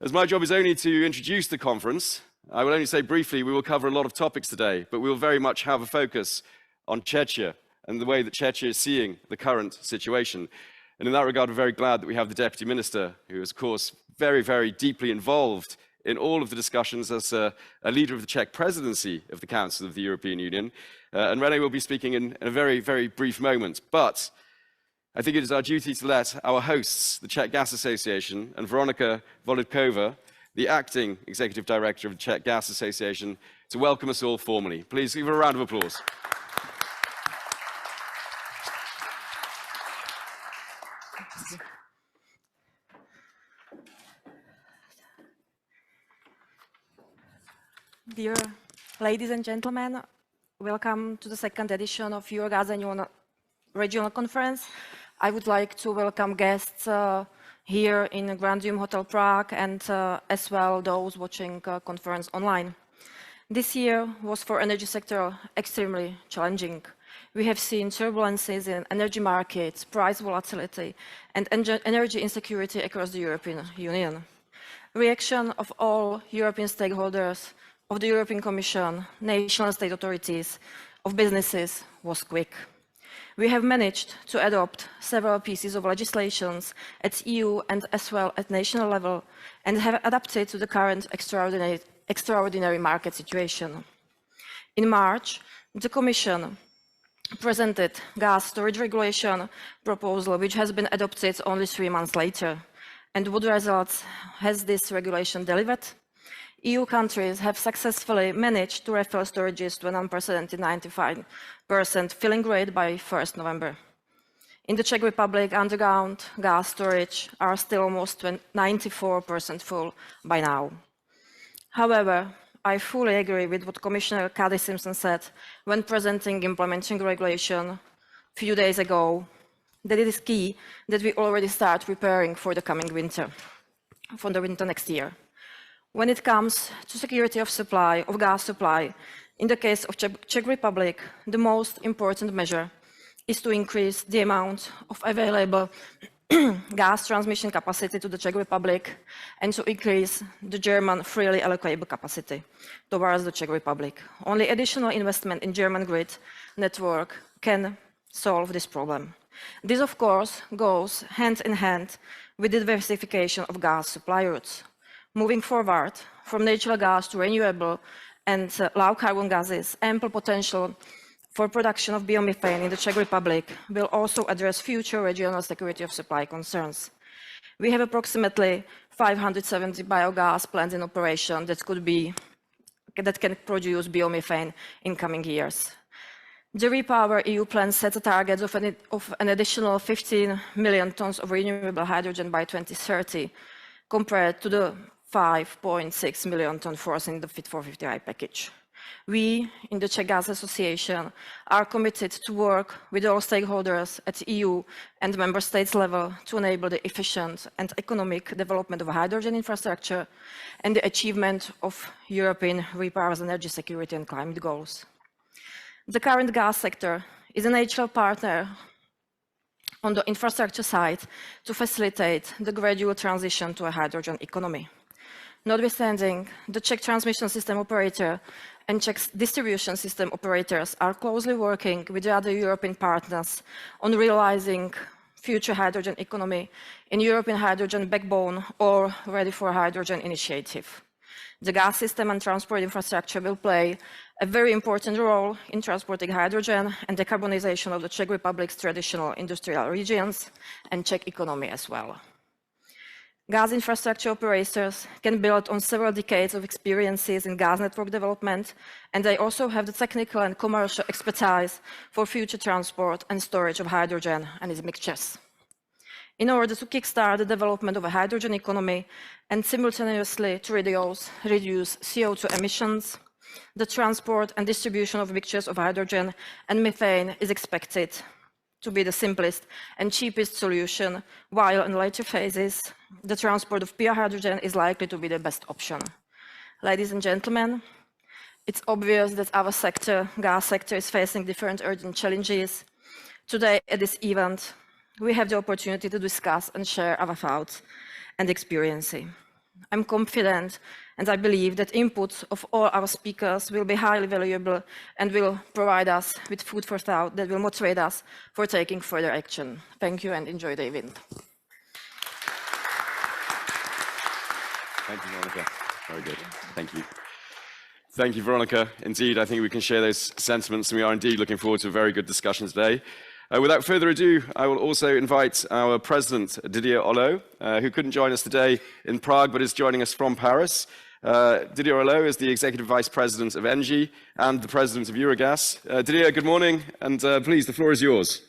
As my job is only to introduce the conference, I will only say briefly we will cover a lot of topics today, but we will very much have a focus on Czechia and the way that Czechia is seeing the current situation. And in that regard, we're very glad that we have the Deputy Minister, who is, of course, very, very deeply involved in all of the discussions as a leader of the Czech Presidency of the Council of the European Union. And René will be speaking in a very, very brief moment. But I think it is our duty to let our hosts, the Czech Gas Association, and Veronika Vohlídková, the acting executive director of the Czech Gas Association, to welcome us all formally. Please give her a round of applause. Dear ladies and gentlemen, welcome to the second edition of Eurogas Annual Regional Conference. I would like to welcome guests here in the Grandium Hotel Prague and as well those watching conference online. This year was for energy sector extremely challenging. We have seen turbulences in energy markets, price volatility and energy insecurity across the European Union. Reaction of all European stakeholders, of the European Commission, national state authorities, of businesses was quick. We have managed to adopt several pieces of legislation at EU and as well at national level and have adapted to the current extraordinary market situation. In March, the Commission presented gas storage regulation proposal, which has been adopted only 3 months later. And what results has this regulation delivered? EU countries have successfully managed to refill storages to an unprecedented 95% filling rate by 1st November. In the Czech Republic, underground gas storage are still almost 94% full by now. However, I fully agree with what Commissioner Kadri Simpson said when presenting implementing regulation a few days ago, that it is key that we already start preparing for the coming winter, for the winter next year. When it comes to security of supply, of gas supply, in the case of Czech Republic, the most important measure is to increase the amount of available gas transmission capacity to the Czech Republic and to increase the German freely allocable capacity towards the Czech Republic. Only additional investment in German grid network can solve this problem. This, of course, goes hand in hand with the diversification of gas supply routes. Moving forward from natural gas to renewable and low carbon gases, ample potential for production of biomethane in the Czech Republic will also address future regional security of supply concerns. We have approximately 570 biogas plants in operation that can produce biomethane in coming years. The REPower EU plan sets a target of an additional 15 million tons of renewable hydrogen by 2030, compared to the 5.6 million ton foreseen in the Fit for 55 package. We, in the Czech Gas Association, are committed to work with all stakeholders at EU and member states level to enable the efficient and economic development of hydrogen infrastructure and the achievement of European REPower's energy security and climate goals. The current gas sector is a natural partner on the infrastructure side to facilitate the gradual transition to a hydrogen economy. Notwithstanding, the Czech transmission system operator and Czech distribution system operators are closely working with the other European partners on realizing future hydrogen economy in European hydrogen backbone or Ready for Hydrogen initiative. The gas system and transport infrastructure will play a very important role in transporting hydrogen and decarbonization of the Czech Republic's traditional industrial regions and Czech economy as well. Gas infrastructure operators can build on several decades of experiences in gas network development, and they also have the technical and commercial expertise for future transport and storage of hydrogen and its mixtures. In order to kickstart the development of a hydrogen economy and simultaneously to reduce CO2 emissions, the transport and distribution of mixtures of hydrogen and methane is expected to be the simplest and cheapest solution, while in later phases, the transport of pure hydrogen is likely to be the best option. Ladies and gentlemen, it's obvious that our sector, gas sector, is facing different urgent challenges. Today at this event, we have the opportunity to discuss and share our thoughts and experience. I'm confident and I believe that inputs of all our speakers will be highly valuable and will provide us with food for thought that will motivate us for taking further action. Thank you and enjoy the event. Thank you, Veronika. Very good. Thank you. Thank you, Veronika. Indeed, I think we can share those sentiments, and we are indeed looking forward to a very good discussion today. Without further ado, I will also invite our president, Didier Holleaux, who couldn't join us today in Prague, but is joining us from Paris. Didier Holleaux is the executive vice president of ENVI and the president of Eurogas. Didier, good morning, and please, the floor is yours.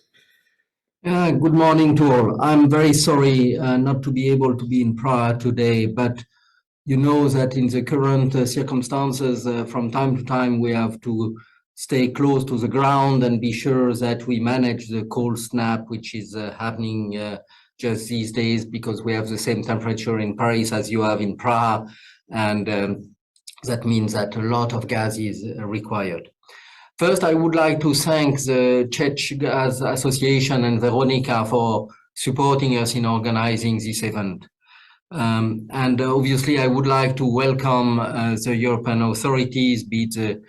Good morning to all. I'm very sorry not to be able to be in Prague today, but you know that in the current circumstances, from time to time, we have to stay close to the ground and be sure that we manage the cold snap, which is happening just these days, because we have the same temperature in Paris as you have in Prague, and that means that a lot of gas is required. First, I would like to thank the Czech Gas Association and Veronika for supporting us in organizing this event. And obviously, I would like to welcome the European authorities, be it the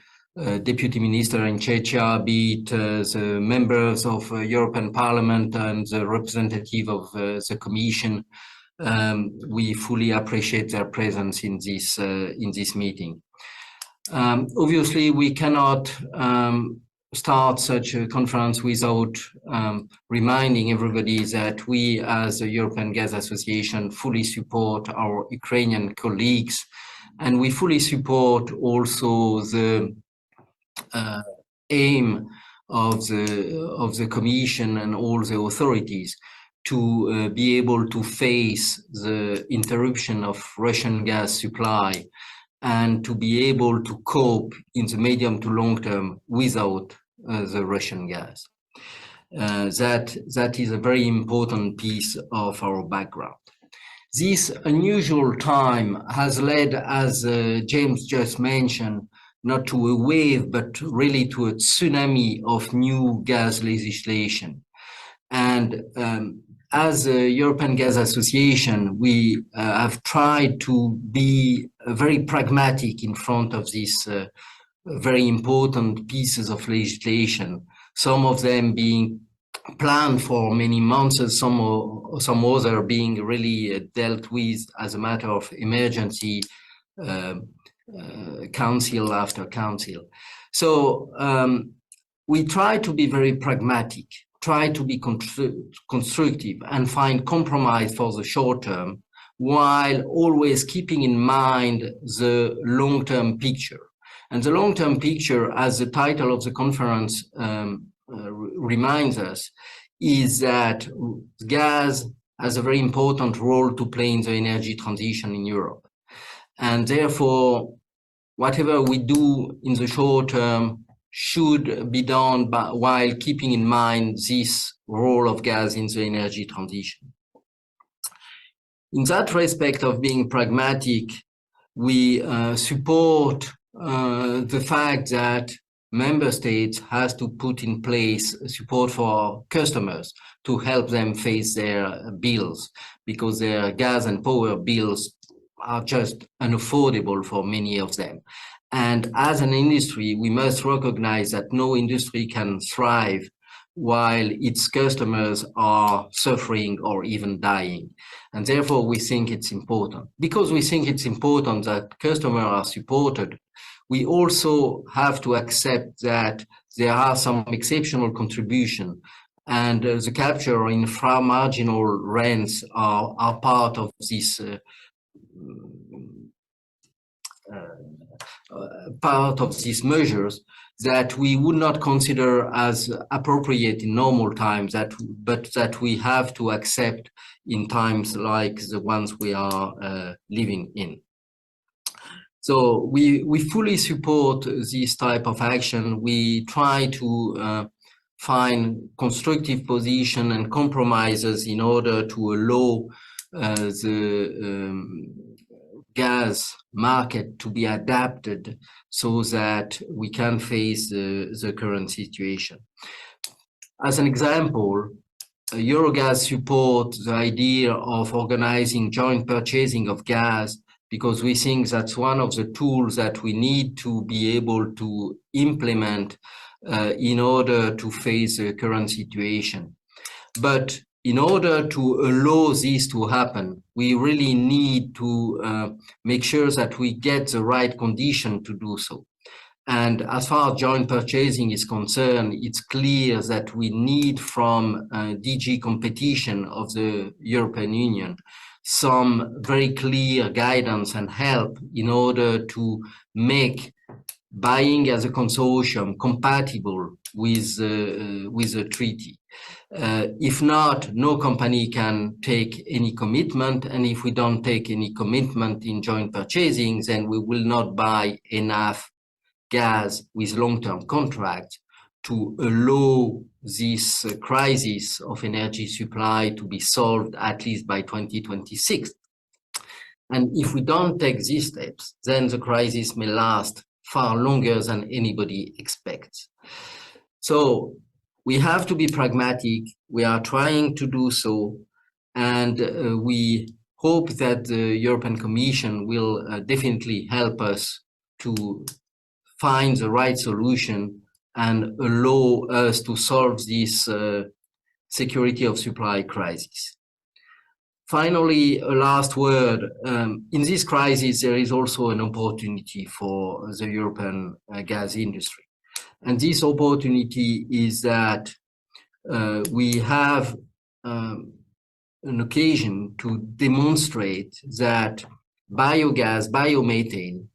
Deputy Minister in Czechia, be it the members of European Parliament and the representative of the Commission. We fully appreciate their presence in this meeting. Obviously, we cannot start such a conference without reminding everybody that we, as the European Gas Association, fully support our Ukrainian colleagues, and we fully support also the aim of the Commission and all the authorities to be able to face the interruption of Russian gas supply and to be able to cope in the medium to long term without the Russian gas. That is a very important piece of our background. This unusual time has led, as James just mentioned, not to a wave, but really to a tsunami of new gas legislation. And as a European Gas Association, we have tried to be very pragmatic in front of these very important pieces of legislation, some of them being planned for many months, some other being really dealt with as a matter of emergency, council after council. So we try to be very pragmatic, try to be constructive and find compromise for the short term, while always keeping in mind the long-term picture. And the long-term picture, as the title of the conference reminds us, is that gas has a very important role to play in the energy transition in Europe. And therefore, whatever we do in the short term should be done while keeping in mind this role of gas in the energy transition. In that respect of being pragmatic, we support the fact that member states has to put in place support for customers to help them face their bills, because their gas and power bills are just unaffordable for many of them. And as an industry, we must recognize that no industry can thrive while its customers are suffering or even dying. And therefore, we think it's important. Because we think it's important that customers are supported, we also have to accept that there are some exceptional contribution, and the capture in infra-marginal rents are part of this part of these measures that we would not consider as appropriate in normal times, but that we have to accept in times like the ones we are living in. So we fully support this type of action. We try to find constructive position and compromises in order to allow the gas market to be adapted so that we can face the current situation. As an example, Eurogas supports the idea of organizing joint purchasing of gas because we think that's one of the tools that we need to be able to implement in order to face the current situation. But in order to allow this to happen, we really need to make sure that we get the right condition to do so. And as far as joint purchasing is concerned, it's clear that we need from DG competition of the European Union some very clear guidance and help in order to make buying as a consortium compatible with the treaty. If not, no company can take any commitment, and if we don't take any commitment in joint purchasing, then we will not buy enough gas with long-term contracts to allow this crisis of energy supply to be solved at least by 2026. And if we don't take these steps, then the crisis may last far longer than anybody expects. So we have to be pragmatic. We are trying to do so, and we hope that the European Commission will definitely help us to find the right solution and allow us to solve this security of supply crisis. Finally, a last word. In this crisis, there is also an opportunity for the European gas industry. And this opportunity is that we have an occasion to demonstrate that biogas, biomethane,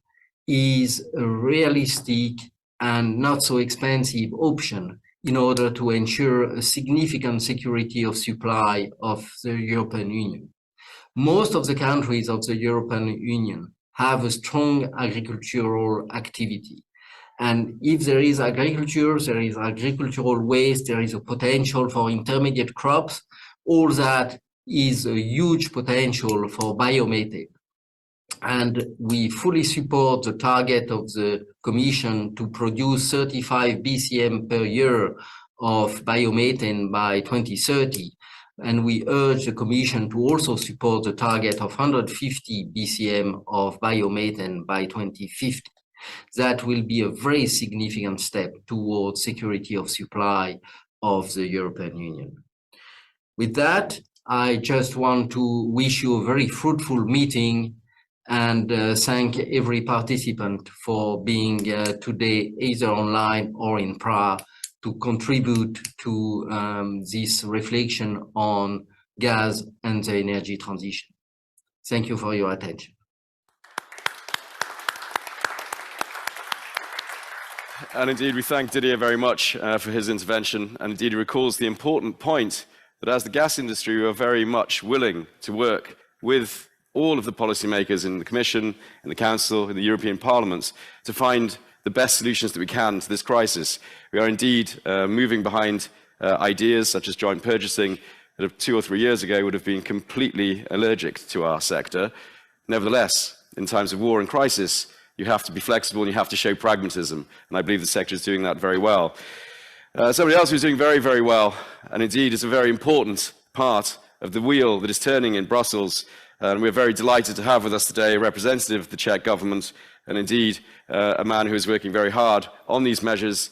is a realistic and not so expensive option in order to ensure a significant security of supply of the European Union. Most of the countries of the European Union have a strong agricultural activity. And if there is agriculture, there is agricultural waste, there is a potential for intermediate crops, all that is a huge potential for biomethane. And we fully support the target of the Commission to produce 35 BCM per year of biomethane by 2030. And we urge the Commission to also support the target of 150 BCM of biomethane by 2050. That will be a very significant step towards security of supply of the European Union. With that, I just want to wish you a very fruitful meeting and thank every participant for being today either online or in Prague to contribute to this reflection on gas and the energy transition. Thank you for your attention. And indeed, we thank Didier very much for his intervention. And indeed, he recalls the important point that as the gas industry, we are very much willing to work with all of the policymakers in the Commission, in the Council, in the European Parliament, to find the best solutions that we can to this crisis. We are indeed moving behind ideas such as joint purchasing that 2 or 3 years ago would have been completely allergic to our sector. Nevertheless, in times of war and crisis, you have to be flexible and you have to show pragmatism. And I believe the sector is doing that very well. Somebody else who's doing very, very well, and indeed is a very important part of the wheel that is turning in Brussels. And we're very delighted to have with us today a representative of the Czech government, and indeed a man who is working very hard on these measures.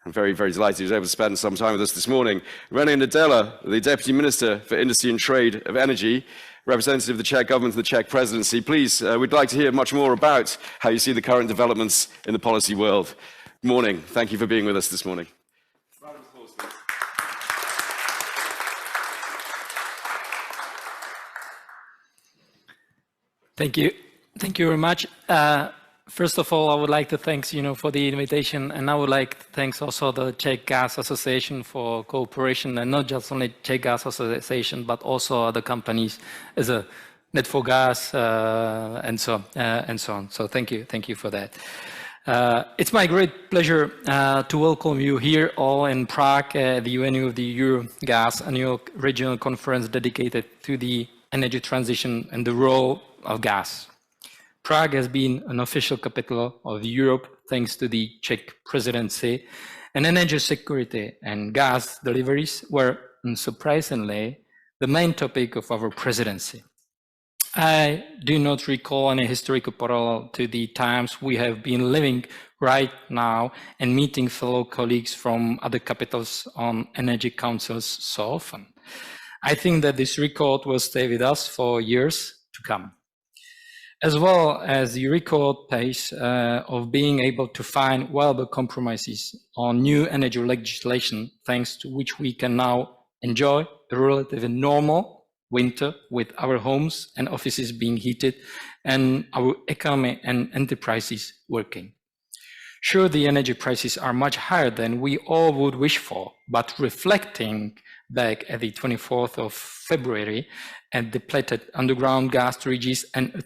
I'm very, very delighted he was able to spend some time with us this morning. René, the Deputy Minister for Industry and Trade of Energy, representative of the Czech government and the Czech Presidency. Please, we'd like to hear much more about how you see the current developments in the policy world. Good morning. Thank you for being with us this morning. Thank you. Thank you very much. First of all, I would like to thank for the invitation, and I would like to thank also the Czech Gas Association for cooperation, and not just only Czech Gas Association, but also other companies as a Net4Gas and so on. So thank you for that. It's my great pleasure to welcome you here all in Prague at the venue of the Eurogas annual regional conference dedicated to the energy transition and the role of gas. Prague has been an official capital of Europe thanks to the Czech Presidency, and energy security and gas deliveries were, unsurprisingly, the main topic of our presidency. I do not recall any historical parallel to the times we have been living right now and meeting fellow colleagues from other capitals on energy councils so often. I think that this record will stay with us for years to come, as well as the record pace of being able to find viable compromises on new energy legislation, thanks to which we can now enjoy a relatively normal winter with our homes and offices being heated and our economy and enterprises working. Sure, the energy prices are much higher than we all would wish for, but reflecting back at the 24th of February and depleted underground gas storages and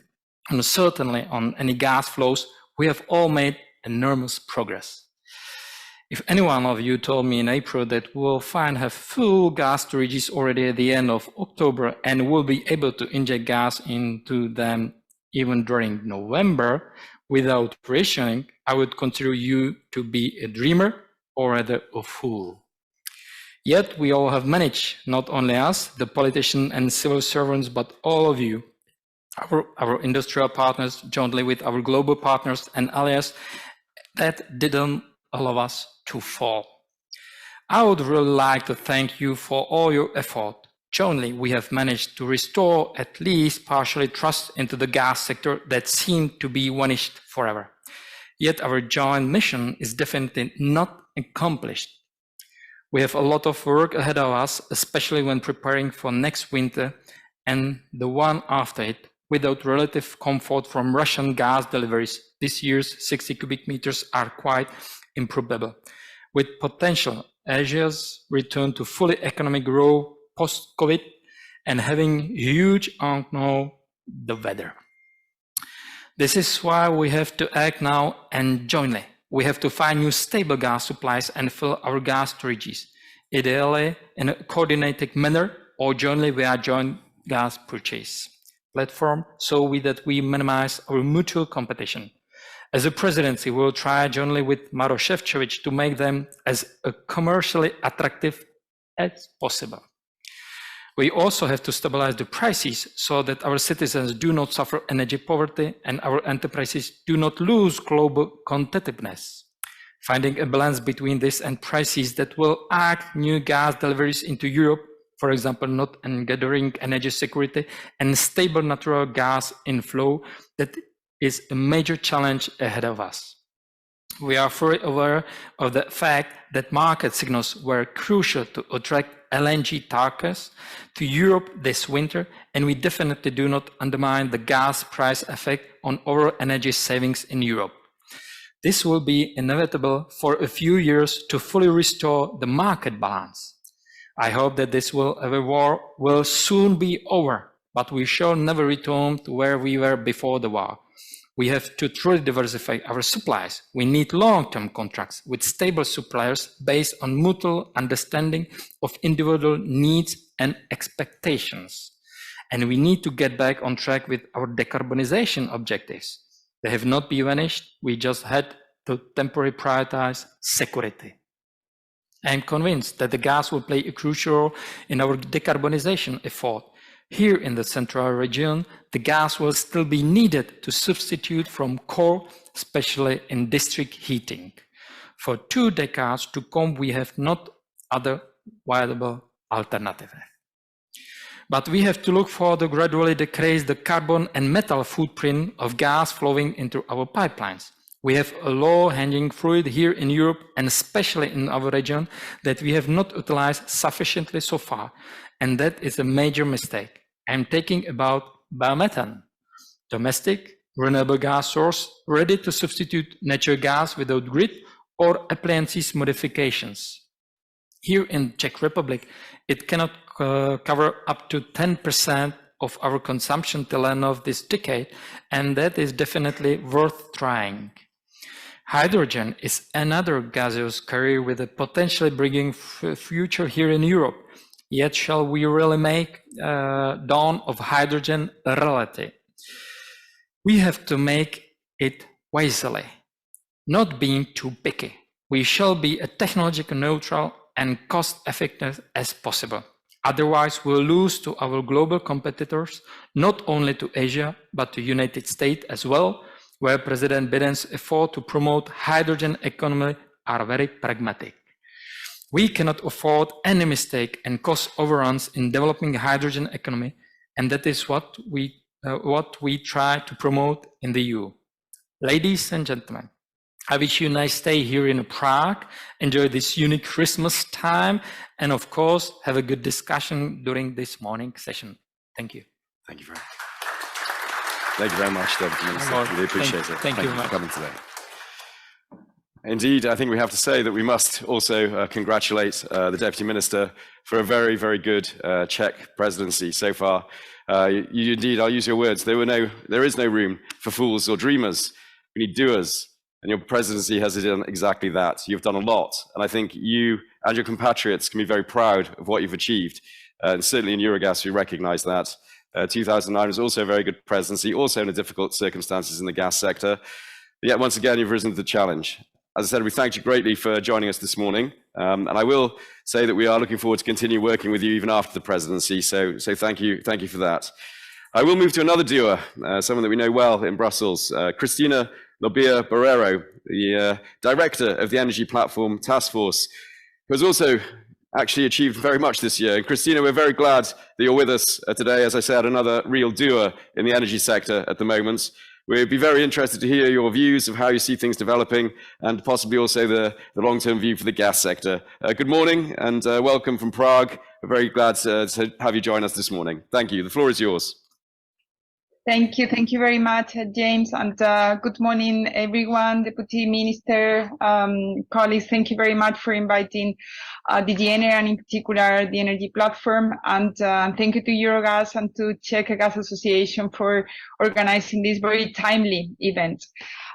certainly on any gas flows, we have all made enormous progress. If any one of you told me in April that we'll have full gas storages already at the end of October and will be able to inject gas into them even during November without rationing, I would consider you to be a dreamer or rather a fool. Yet we all have managed, not only us, the politicians and civil servants, but all of you, our industrial partners, jointly with our global partners and allies, that didn't allow us to fall. I would really like to thank you for all your effort. Jointly, we have managed to restore at least partially trust into the gas sector that seemed to be vanished forever. Yet our joint mission is definitely not accomplished. We have a lot of work ahead of us, especially when preparing for next winter and the one after it, without relative comfort from Russian gas deliveries. This year's 60 cubic meters are quite improbable, with potential Asia's return to fully economic growth post-COVID and having huge unknown the weather. This is why we have to act now and jointly. We have to find new stable gas supplies and fill our gas storages, ideally in a coordinated manner or jointly via joint gas purchase platform, so that we minimize our mutual competition. As a presidency, we will try jointly with Maro Šefčovič to make them as commercially attractive as possible. We also have to stabilize the prices so that our citizens do not suffer energy poverty and our enterprises do not lose global competitiveness. Finding a balance between this and prices that will act new gas deliveries into Europe, for example, not engendering energy security and stable natural gas inflow, that is a major challenge ahead of us. We are fully aware of the fact that market signals were crucial to attract LNG tankers to Europe this winter, and we definitely do not undermine the gas price effect on overall energy savings in Europe. This will be inevitable for a few years to fully restore the market balance. I hope that this war will soon be over, but we shall never return to where we were before the war. We have to truly diversify our supplies. We need long-term contracts with stable suppliers based on mutual understanding of individual needs and expectations. And we need to get back on track with our decarbonization objectives. They have not been vanished. We just had to temporarily prioritize security. I am convinced that the gas will play a crucial role in our decarbonization effort. Here in the central region, the gas will still be needed to substitute from coal, especially in district heating. For 2 decades to come, we have not other viable alternative. But we have to look for the gradually decrease the carbon and metal footprint of gas flowing into our pipelines. We have a low-hanging fruit here in Europe and especially in our region that we have not utilized sufficiently so far, and that is a major mistake. I'm talking about biomethane, domestic renewable gas source ready to substitute natural gas without grid or appliances modifications. Here in Czech Republic, it cannot cover up to 10% of our consumption till the end of this decade, and that is definitely worth trying. Hydrogen is another gaseous carrier with a potentially bringing future here in Europe. Yet shall we really make dawn of hydrogen a reality? We have to make it wisely, not being too picky. We shall be as technologically neutral and cost-effective as possible. Otherwise, we'll lose to our global competitors, not only to Asia, but to United States as well, where President Biden's effort to promote hydrogen economy are very pragmatic. We cannot afford any mistake and cost overruns in developing a hydrogen economy, and that is what we try to promote in the EU. Ladies and gentlemen, I wish you a nice stay here in Prague, enjoy this unique Christmas time, and of course, have a good discussion during this morning session. Thank you. Thank you very much, Deputy Minister. Lord, Really appreciate it. Thank you for much. coming today. Indeed, I think we have to say that we must also congratulate the Deputy Minister for a very, very good Czech presidency so far. Indeed, I'll use your words, there is no room for fools or dreamers. We need doers. And your presidency has done exactly that. You've done a lot. And I think you and your compatriots can be very proud of what you've achieved. And certainly in Eurogas, we recognize that. 2009 was also a very good presidency, also in the difficult circumstances in the gas sector. But yet once again, you've risen to the challenge. As I said, we thank you greatly for joining us this morning. And I will say that we are looking forward to continue working with you even after the presidency. So thank you for that. I will move to another doer, someone that we know well in Brussels, Cristina Lobillo Borrero, the director of the Energy Platform Task Force, who has also actually achieved very much this year. And Cristina, we're very glad that you're with us today. As I said, another real doer in the energy sector at the moment. We'd be very interested to hear your views of how you see things developing and possibly also the long-term view for the gas sector. Good morning and welcome from Prague. We're very glad to have you join us this morning. Thank you. The floor is yours. Thank you very much, James, and good morning, everyone, Deputy Minister, colleagues. Thank you very much for inviting the ENER and in particular the Energy Platform, and thank you to Eurogas and to Czech Gas Association for organizing this very timely event.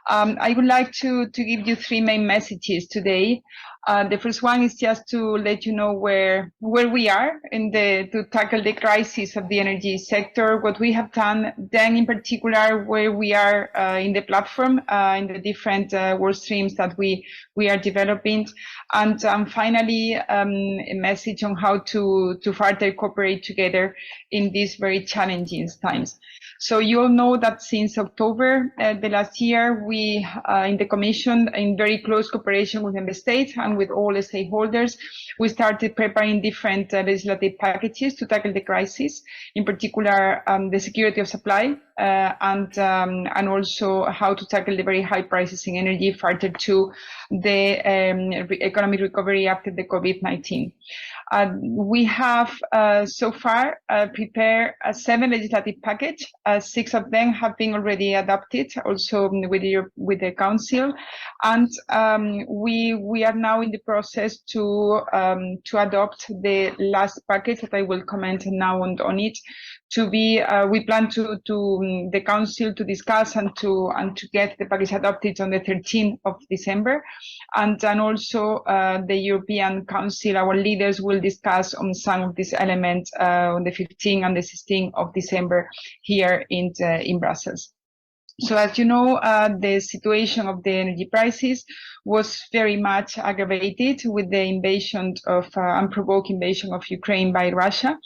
I would like to give you three main messages today. The first one is just to let you know where we are to tackle the crisis of the energy sector, what we have done, then in particular where we are in the platform, in the different work streams that we are developing, and finally a message on how to further cooperate together in these very challenging times. So you all know that since October the last year, we in the Commission, in very close cooperation with member states and with all the stakeholders, we started preparing different legislative packages to tackle the crisis, in particular the security of supply and also how to tackle the very high prices in energy further to the economic recovery after the COVID-19. We have so far prepared 7 legislative packages. 6 of them have been already adopted, also with the Council, and we are now in the process to adopt the last package that I will comment now on it. We plan to the Council to discuss and to get the package adopted on the 13th of December, and also the European Council, our leaders will discuss on some of these elements on the 15th and the 16th of December here in Brussels. So as you know, the situation of the energy prices was very much aggravated with the unprovoked invasion of Ukraine by Russia.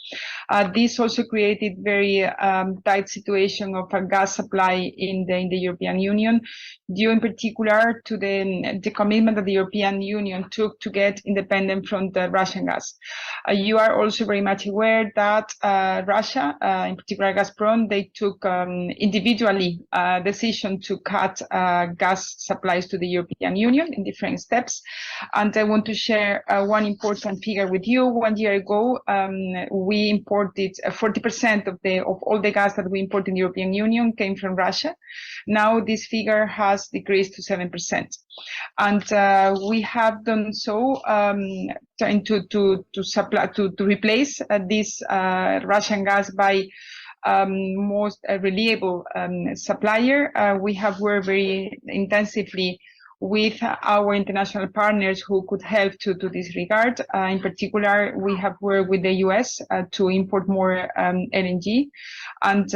This also created very tight situation of a gas supply in the European Union, due in particular to the commitment that the European Union took to get independent from the Russian gas. You are also very much aware that Russia, in particular Gazprom, they took individually decision to cut gas supplies to the European Union in different steps. And I want to share one important figure with you. 1 year ago, we imported 40% of all the gas that we import in the European Union came from Russia. Now this figure has decreased to 7%. And we have done so trying to replace this Russian gas by most reliable supplier. We have worked very intensively with our international partners who could help to this regard. In particular, we have worked with the US to import more LNG. And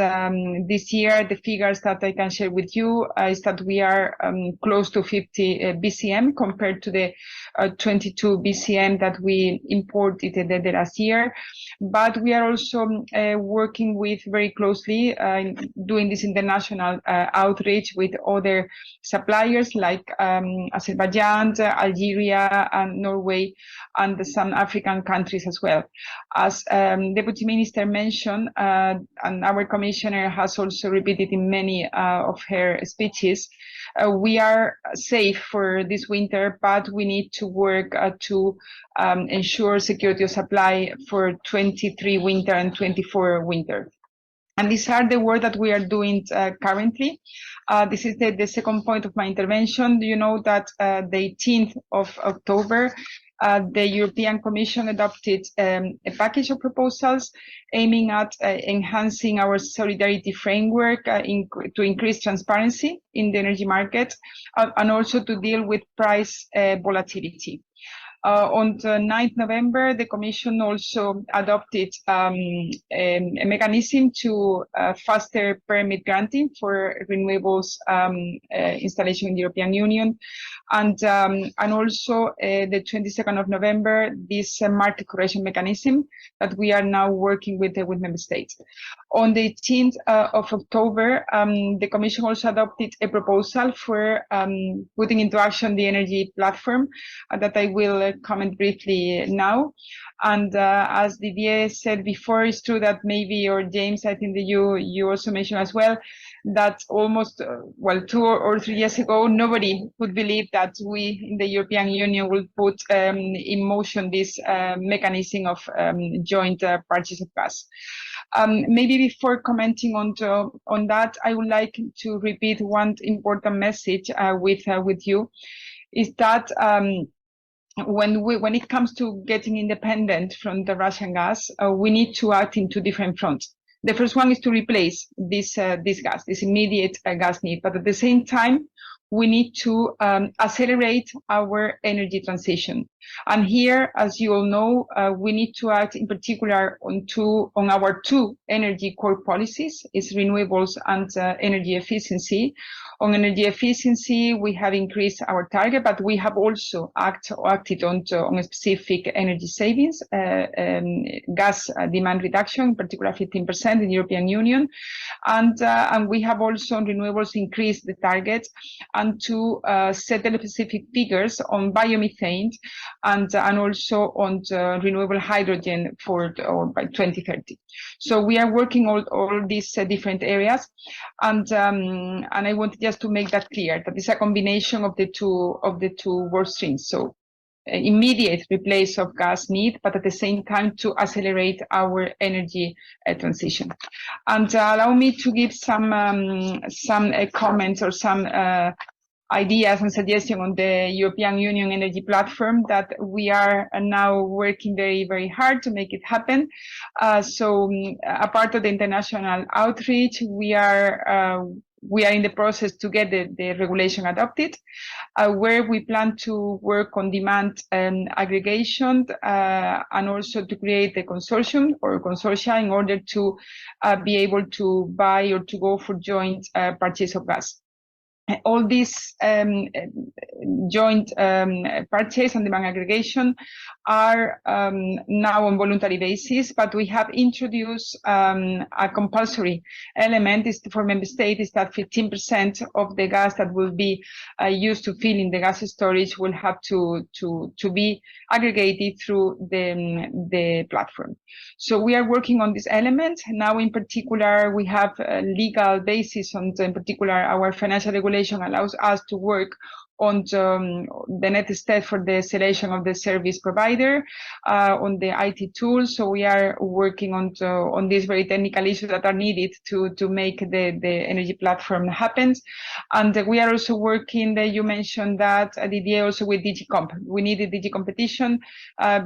this year, the figures that I can share with you is that we are close to 50 BCM compared to the 22 BCM that we imported the last year. But we are also working with very closely, doing this international outreach with other suppliers like Azerbaijan, Algeria, and Norway, and some African countries as well. As Deputy Minister mentioned, and our Commissioner has also repeated in many of her speeches, we are safe for this winter, but we need to work to ensure security of supply for 23 winter and 24 winter. And these are the work that we are doing currently. This is the second point of my intervention. You know that the 18th of October, the European Commission adopted a package of proposals aiming at enhancing our solidarity framework to increase transparency in the energy market and also to deal with price volatility. On the 9th November, the Commission also adopted a mechanism to faster permit granting for renewables installation in the European Union. And also the 22nd of November, this market correction mechanism that we are now working with member states. On the 18th of October, the Commission also adopted a proposal for putting into action the energy platform that I will comment briefly now. And as Didier said before, it's true that maybe, or James, I think that you also mentioned as well, that almost, 2 or 3 years ago, nobody would believe that we in the European Union will put in motion this mechanism of joint purchase of gas. Maybe before commenting on that, I would like to repeat one important message with you, is that when it comes to getting independent from the Russian gas, we need to act in 2 different fronts. The first one is to replace this gas, this immediate gas need, but at the same time, we need to accelerate our energy transition. And here, as you all know, we need to act in particular on our 2 energy core policies, is renewables and energy efficiency. On energy efficiency, we have increased our target, but we have also acted on specific energy savings, gas demand reduction, in particular 15% in the European Union. And we have also on renewables increased the target and to set the specific figures on biomethane and also on renewable hydrogen by 2030. So we are working all these different areas, and I wanted just to make that clear that it's a combination of the two work streams. So immediate replace of gas need, but at the same time to accelerate our energy transition. And allow me to give some comments or some ideas and suggestions on the European Union energy platform that we are now working very, very hard to make it happen. So a part of the international outreach, we are in the process to get the regulation adopted, where we plan to work on demand aggregation and also to create a consortium or consortia in order to be able to buy or to go for joint purchase of gas. All these joint purchase and demand aggregation are now on voluntary basis, but we have introduced a compulsory element for member states is that 15% of the gas that will be used to fill in the gas storage will have to be aggregated through the platform. So we are working on this element. Now in particular, we have a legal basis on, in particular, our financial regulation allows us to work on the next step for the selection of the service provider, on the IT tools. So we are working on these very technical issues that are needed to make the energy platform happen. And we are also working, you mentioned that, Didier, also with DG Comp. We needed DG Competition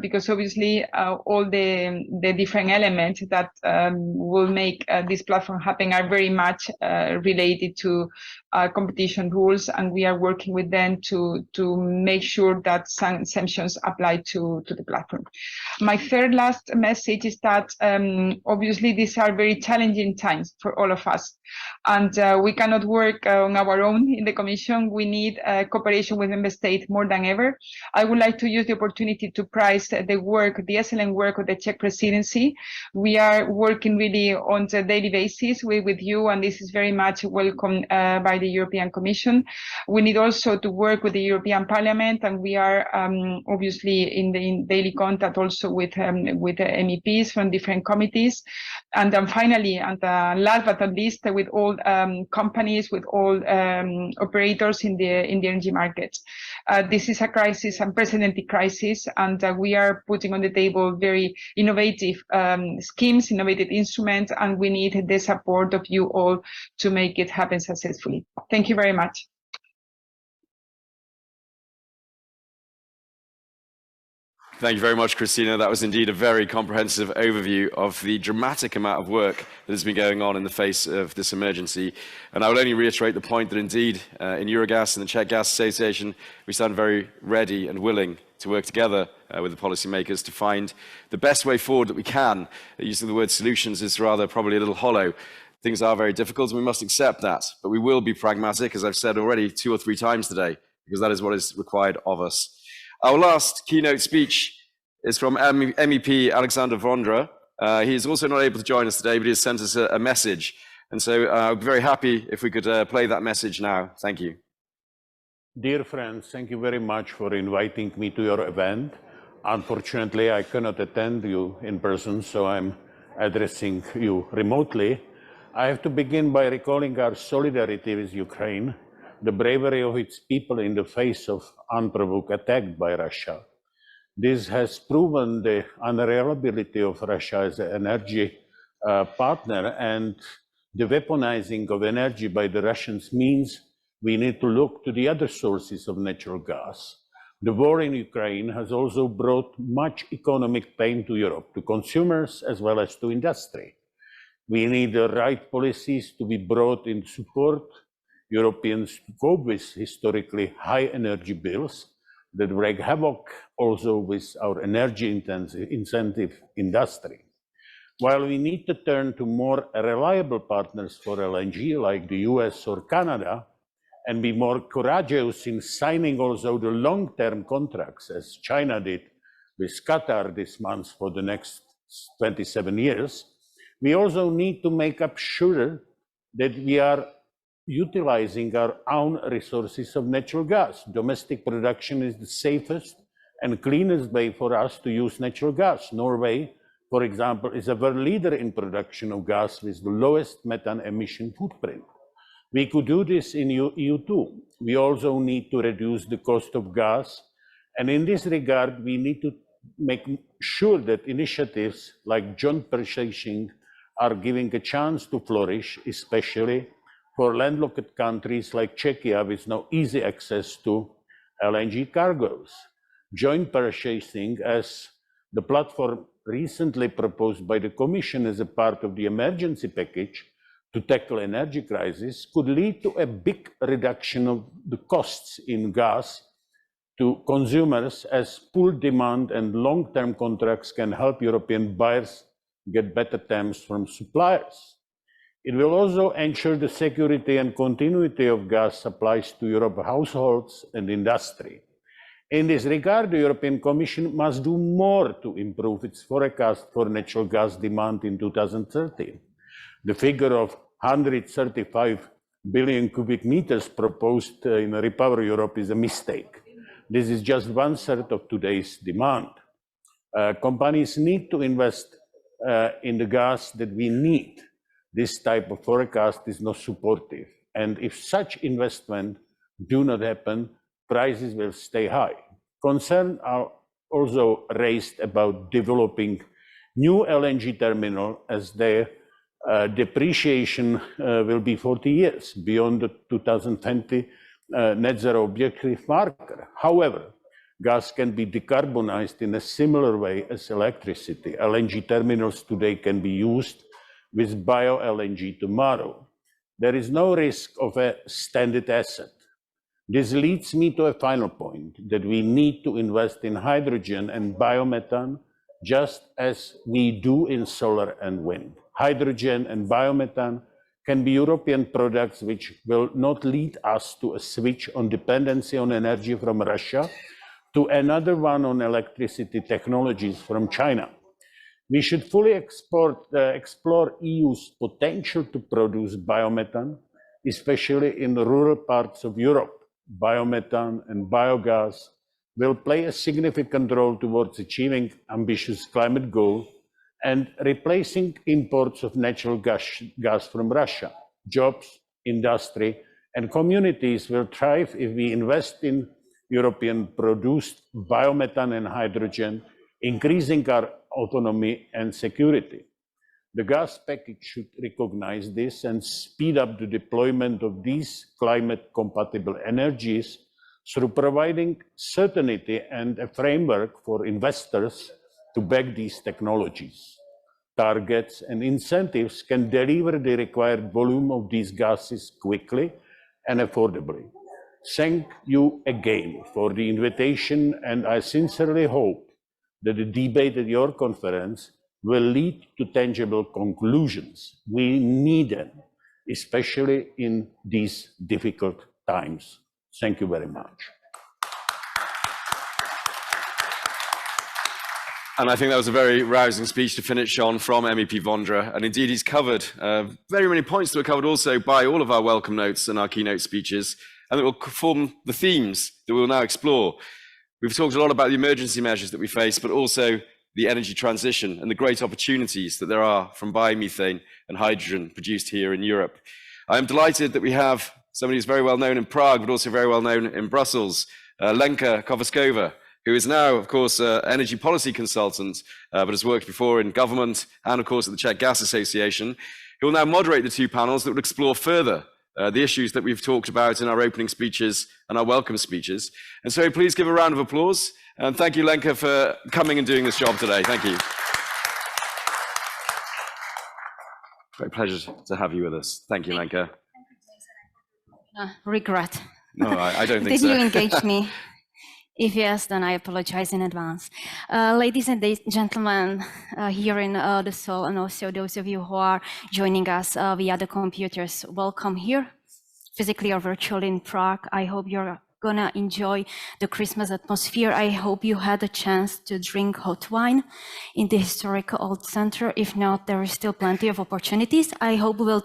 because obviously all the different elements that will make this platform happen are very much related to competition rules, and we are working with them then to make sure that sanctions apply to the platform. My third last message is that obviously these are very challenging times for all of us, and we cannot work on our own in the Commission. We need cooperation with member states more than ever. I would like to use the opportunity to praise the excellent work of the Czech Presidency. We are working really on a daily basis with you, and this is very much welcome by the European Commission. We need also to work with the European Parliament, and we are obviously in daily contact also with MEPs from different committees. And then finally, and last but not least, with all companies, with all operators in the energy markets. This is a crisis, unprecedented crisis, and we are putting on the table very innovative schemes, innovative instruments, and we need the support of you all to make it happen successfully. Thank you very much. Thank you very much, Cristina. That was indeed a very comprehensive overview of the dramatic amount of work that has been going on in the face of this emergency. And I will only reiterate the point that indeed in Eurogas and the Czech Gas Association, we stand very ready and willing to work together with the policymakers to find the best way forward that we can. Using the word solutions is rather probably a little hollow. Things are very difficult and we must accept that. But we will be pragmatic, as I've said already 2 or 3 times today, because that is what is required of us. Our last keynote speech is from MEP Alexandr Vondra. He is also not able to join us today, but he has sent us a message. And so I'd be very happy if we could play that message now. Thank you. Dear friends, thank you very much for inviting me to your event. Unfortunately, I cannot attend you in person, so I'm addressing you remotely. I have to begin by recalling our solidarity with Ukraine, the bravery of its people in the face of unprovoked attack by Russia. This has proven the unreliability of Russia as an energy partner, and the weaponizing of energy by the Russians means we need to look to the other sources of natural gas. The war in Ukraine has also brought much economic pain to Europe, to consumers as well as to industry. We need the right policies to be brought in support Europeans to cope with historically high energy bills that wreak havoc also with our energy-intensive industry. While we need to turn to more reliable partners for LNG, like the US or Canada, and be more courageous in signing also the long-term contracts, as China did with Qatar this month for the next 27 years, we also need to make sure that we are utilizing our own resources of natural gas. Domestic production is the safest and cleanest way for us to use natural gas. Norway, for example, is a world leader in production of gas with the lowest methane emission footprint. We could do this in EU too. We also need to reduce the cost of gas. And in this regard, we need to make sure that initiatives like joint purchasing are giving a chance to flourish, especially for landlocked countries like Czechia with no easy access to LNG cargoes. Joint purchasing, as the platform recently proposed by the Commission as a part of the emergency package to tackle energy crisis, could lead to a big reduction of the costs in gas to consumers, as pool demand and long-term contracts can help European buyers get better terms from suppliers. It will also ensure the security and continuity of gas supplies to Europe's households and industry. In this regard, the European Commission must do more to improve its forecast for natural gas demand in 2030. The figure of 135 billion cubic meters proposed in Repower Europe is a mistake. This is just 1/3 of today's demand. Companies need to invest in the gas that we need. This type of forecast is not supportive. And if such investment do not happen, prices will stay high. Concerns are also raised about developing new LNG terminal, as their depreciation will be 40 years beyond the 2020 net zero objective marker. However, gas can be decarbonized in a similar way as electricity. LNG terminals today can be used with bio-LNG tomorrow. There is no risk of a stranded asset. This leads me to a final point, that we need to invest in hydrogen and biomethane, just as we do in solar and wind. Hydrogen and biomethane can be European products which will not lead us to a switch on dependency on energy from Russia to another one on electricity technologies from China. We should fully explore EU's potential to produce biomethane, especially in the rural parts of Europe. Biomethane and biogas will play a significant role towards achieving ambitious climate goals and replacing imports of natural gas from Russia. Jobs, industry, and communities will thrive if we invest in European-produced biomethane and hydrogen, increasing our autonomy and security. The gas package should recognize this and speed up the deployment of these climate-compatible energies through providing certainty and a framework for investors to back these technologies. Targets and incentives can deliver the required volume of these gases quickly and affordably. Thank you again for the invitation, and I sincerely hope that the debate at your conference will lead to tangible conclusions. We need them, especially in these difficult times. Thank you very much. And I think that was a very rousing speech to finish on from MEP Vondra. And indeed, he's covered very many points that were covered also by all of our welcome notes and our keynote speeches, and that will form the themes that we'll now explore. We've talked a lot about the emergency measures that we face, but also the energy transition and the great opportunities that there are from biomethane and hydrogen produced here in Europe. I am delighted that we have somebody who's very well known in Prague, but also very well known in Brussels, Lenka Kovaskova, who is now, of course, an energy policy consultant, but has worked before in government and, of course, at the Czech Gas Association, who will now moderate the two panels that will explore further the issues that we've talked about in our opening speeches and our welcome speeches. And so please give a round of applause. And thank you, Lenka, for coming and doing this job today. Thank you. Great pleasure to have you with us. Thank you, Lenka. Regret. No, I don't think Did so. you engage me? If yes, then I apologize in advance. Ladies and gentlemen, here in the Seoul, and also those of you who are joining us via the computers, welcome here, physically or virtually in Prague. I hope you're gonna enjoy the Christmas atmosphere. I hope you had a chance to drink hot wine in the historic old center. If not, there is still plenty of opportunities. I hope we'll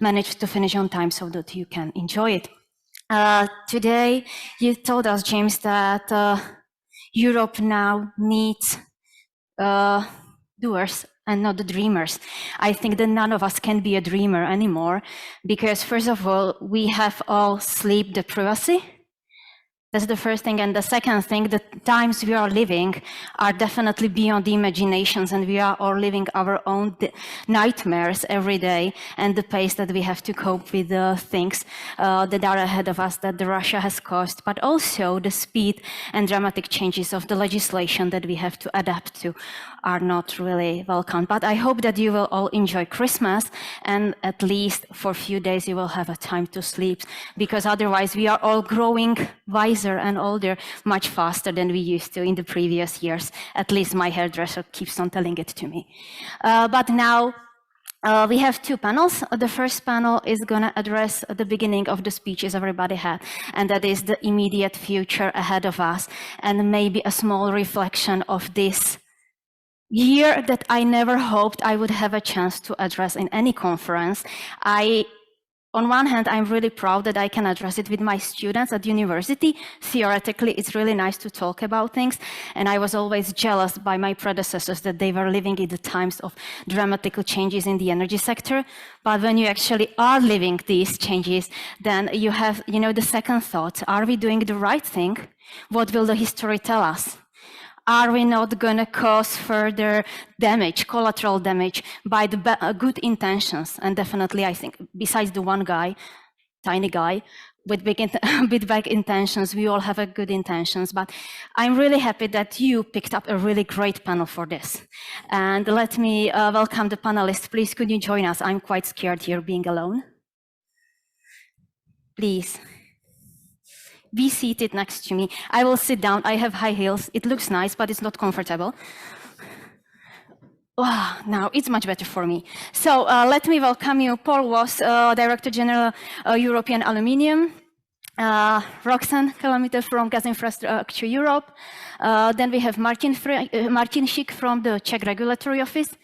manage to finish on time so that you can enjoy it. Today, you told us, James, that Europe now needs doers and not the dreamers. I think that none of us can be a dreamer anymore, because first of all, we have all sleep deprivation. That's the first thing. And the second thing, the times we are living are definitely beyond the imaginations, and we are all living our own nightmares every day, and the pace that we have to cope with the things that are ahead of us that Russia has caused, but also the speed and dramatic changes of the legislation that we have to adapt to are not really welcome. But I hope that you will all enjoy Christmas, and at least for a few days you will have a time to sleep, because otherwise we are all growing wiser and older much faster than we used to in the previous years. At least my hairdresser keeps on telling it to me. But now we have two panels. The first panel is going to address the beginning of the speeches everybody had, and that is the immediate future ahead of us, and maybe a small reflection of this year that I never hoped I would have a chance to address in any conference. On one hand, I'm really proud that I can address it with my students at university. Theoretically, it's really nice to talk about things. And I was always jealous by my predecessors that they were living in the times of dramatic changes in the energy sector. But when you actually are living these changes, then you have, the second thought. Are we doing the right thing? What will the history tell us? Are we not going to cause further damage, collateral damage, by the good intentions? And definitely, I think, besides the one guy, tiny guy, with big intentions, we all have good intentions. But I'm really happy that you picked up a really great panel for this. And let me welcome the panelists. Please, could you join us? I'm quite scared here being alone. Please. be seated next to me. I will sit down. I have high heels. It looks nice, but it's not comfortable. Oh, now it's much better for me. So let me welcome you. Paul was Director General European Aluminium. Roxanne Kilometer from Gas Infrastructure Europe. Then we have Martin Schick from the Czech Regulatory Office.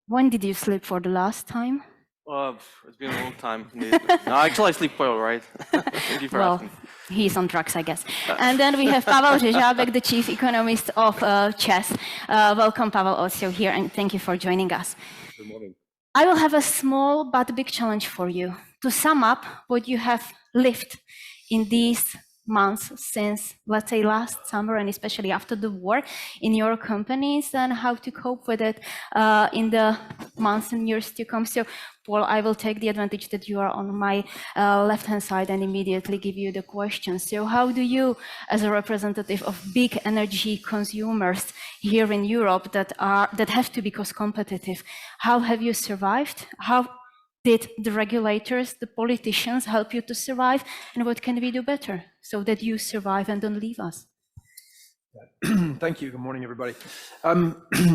When did you sleep for the last time? It's been a long time. No, actually, I sleep well, right? Thank you for asking. He's on drugs, I guess. And then we have Pavel Řežábek, the Chief Economist of ČEZ. Welcome, Pavel, also here, and thank you for joining us. Good morning. I will have a small but big challenge for you to sum up what you have lived in these months since, let's say, last summer, and especially after the war in your companies, and how to cope with it in the months and years to come. So, Paul, I will take the advantage that you are on my left-hand side and immediately give you the question. So how do you, as a representative of big energy consumers here in Europe that have to be cost competitive, how have you survived? How did the regulators, the politicians help you to survive? And what can we do better so that you survive and don't leave us? Thank you. Good morning, everybody.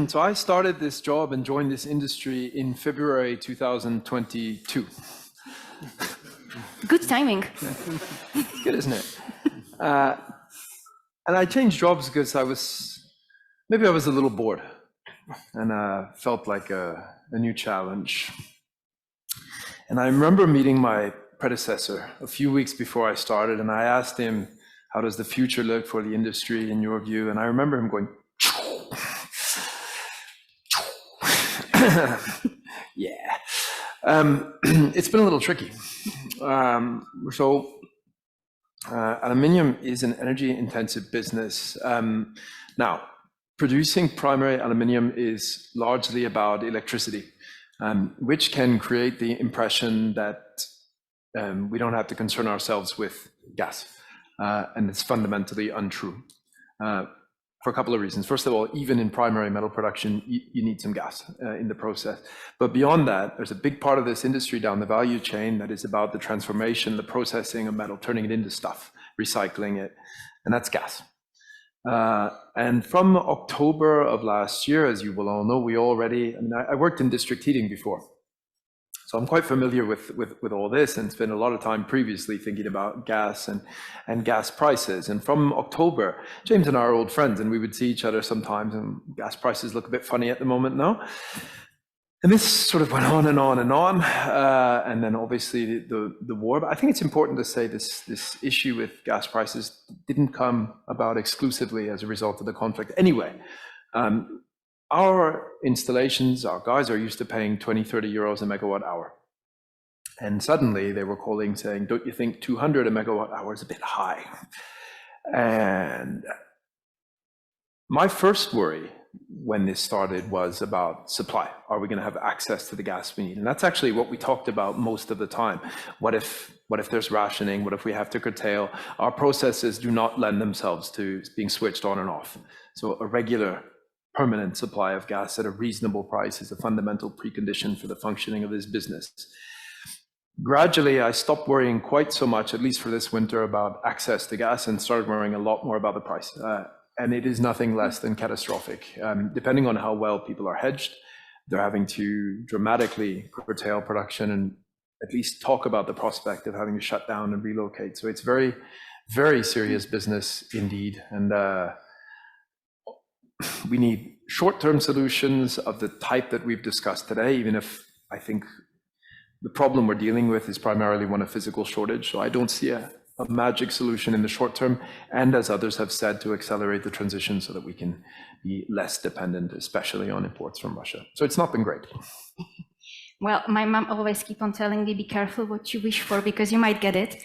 So I started this job and joined this industry in February 2022. Good timing. It's good, isn't it? And I changed jobs because I was a little bored and felt like a new challenge. And I remember meeting my predecessor a few weeks before I started, and I asked him, how does the future look for the industry in your view? And I remember him going, yeah. It's been a little tricky. Aluminium is an energy intensive business. Now, producing primary aluminium is largely about electricity, which can create the impression that we don't have to concern ourselves with gas. And it's fundamentally untrue for a couple of reasons. First of all, even in primary metal production, you need some gas in the process. But beyond that, there's a big part of this industry down the value chain that is about the transformation, the processing of metal, turning it into stuff, recycling it, and that's gas. And from October of last year, as you will all know, I worked in district heating before. So I'm quite familiar with all this and spent a lot of time previously thinking about gas and gas prices. And from October, James and I are old friends, and we would see each other sometimes, and gas prices look a bit funny at the moment now. And this sort of went on and on and on. And then obviously the war. But I think it's important to say this issue with gas prices didn't come about exclusively as a result of the conflict. Anyway, our installations, our guys are used to paying 20, 30 euros a megawatt hour. And suddenly they were calling saying, don't you think 200 a megawatt hour is a bit high? And my first worry when this started was about supply. Are we going to have access to the gas we need? And that's actually what we talked about most of the time. What if there's rationing? What if we have to curtail? Our processes do not lend themselves to being switched on and off. So a regular permanent supply of gas at a reasonable price is a fundamental precondition for the functioning of this business. Gradually, I stopped worrying quite so much, at least for this winter, about access to gas and started worrying a lot more about the price. And it is nothing less than catastrophic. Depending on how well people are hedged, they're having to dramatically curtail production and at least talk about the prospect of having to shut down and relocate. So it's very, very serious business indeed. And we need short-term solutions of the type that we've discussed today, even if I think the problem we're dealing with is primarily one of physical shortage. So I don't see a magic solution in the short term, and as others have said, to accelerate the transition so that we can be less dependent, especially on imports from Russia. So it's not been great. Well, my mom always keep on telling me, be careful what you wish for, because you might get it.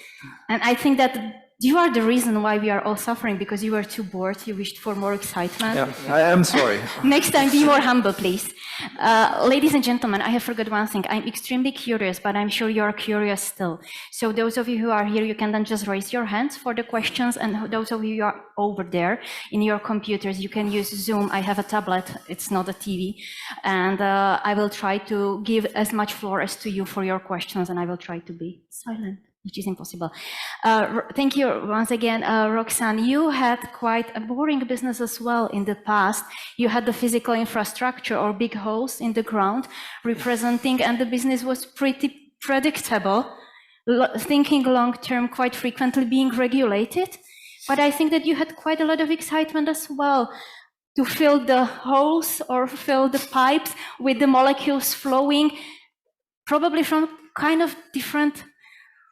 And I think that you are the reason why we are all suffering, because you were too bored, you wished for more excitement. Yeah, I am sorry. Next time, be more humble, please. Ladies and gentlemen, I have forgot one thing. I'm extremely curious, but I'm sure you're curious still. So those of you who are here, you can then just raise your hands for the questions, and those of you who are over there in your computers, you can use Zoom. I have a tablet, it's not a TV, and I will try to give as much floor as to you for your questions, and I will try to be silent. which is impossible. Thank you once again, Roxanne. You had quite a boring business as well in the past. You had the physical infrastructure or big holes in the ground representing, and the business was pretty predictable, thinking long-term, quite frequently being regulated. But I think that you had quite a lot of excitement as well to fill the holes or fill the pipes with the molecules flowing, probably from kind of different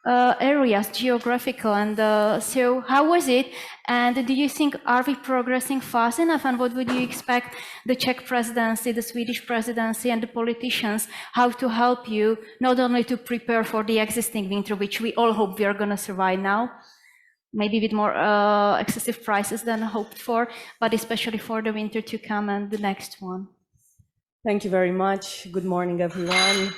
areas, geographical. And so how was it? And do you think, are we progressing fast enough? And what would you expect the Czech presidency, the Swedish presidency, and the politicians, how to help you, not only to prepare for the existing winter, which we all hope we are going to survive now, maybe with more excessive prices than hoped for, but especially for the winter to come and the next one? Thank you very much. Good morning, everyone.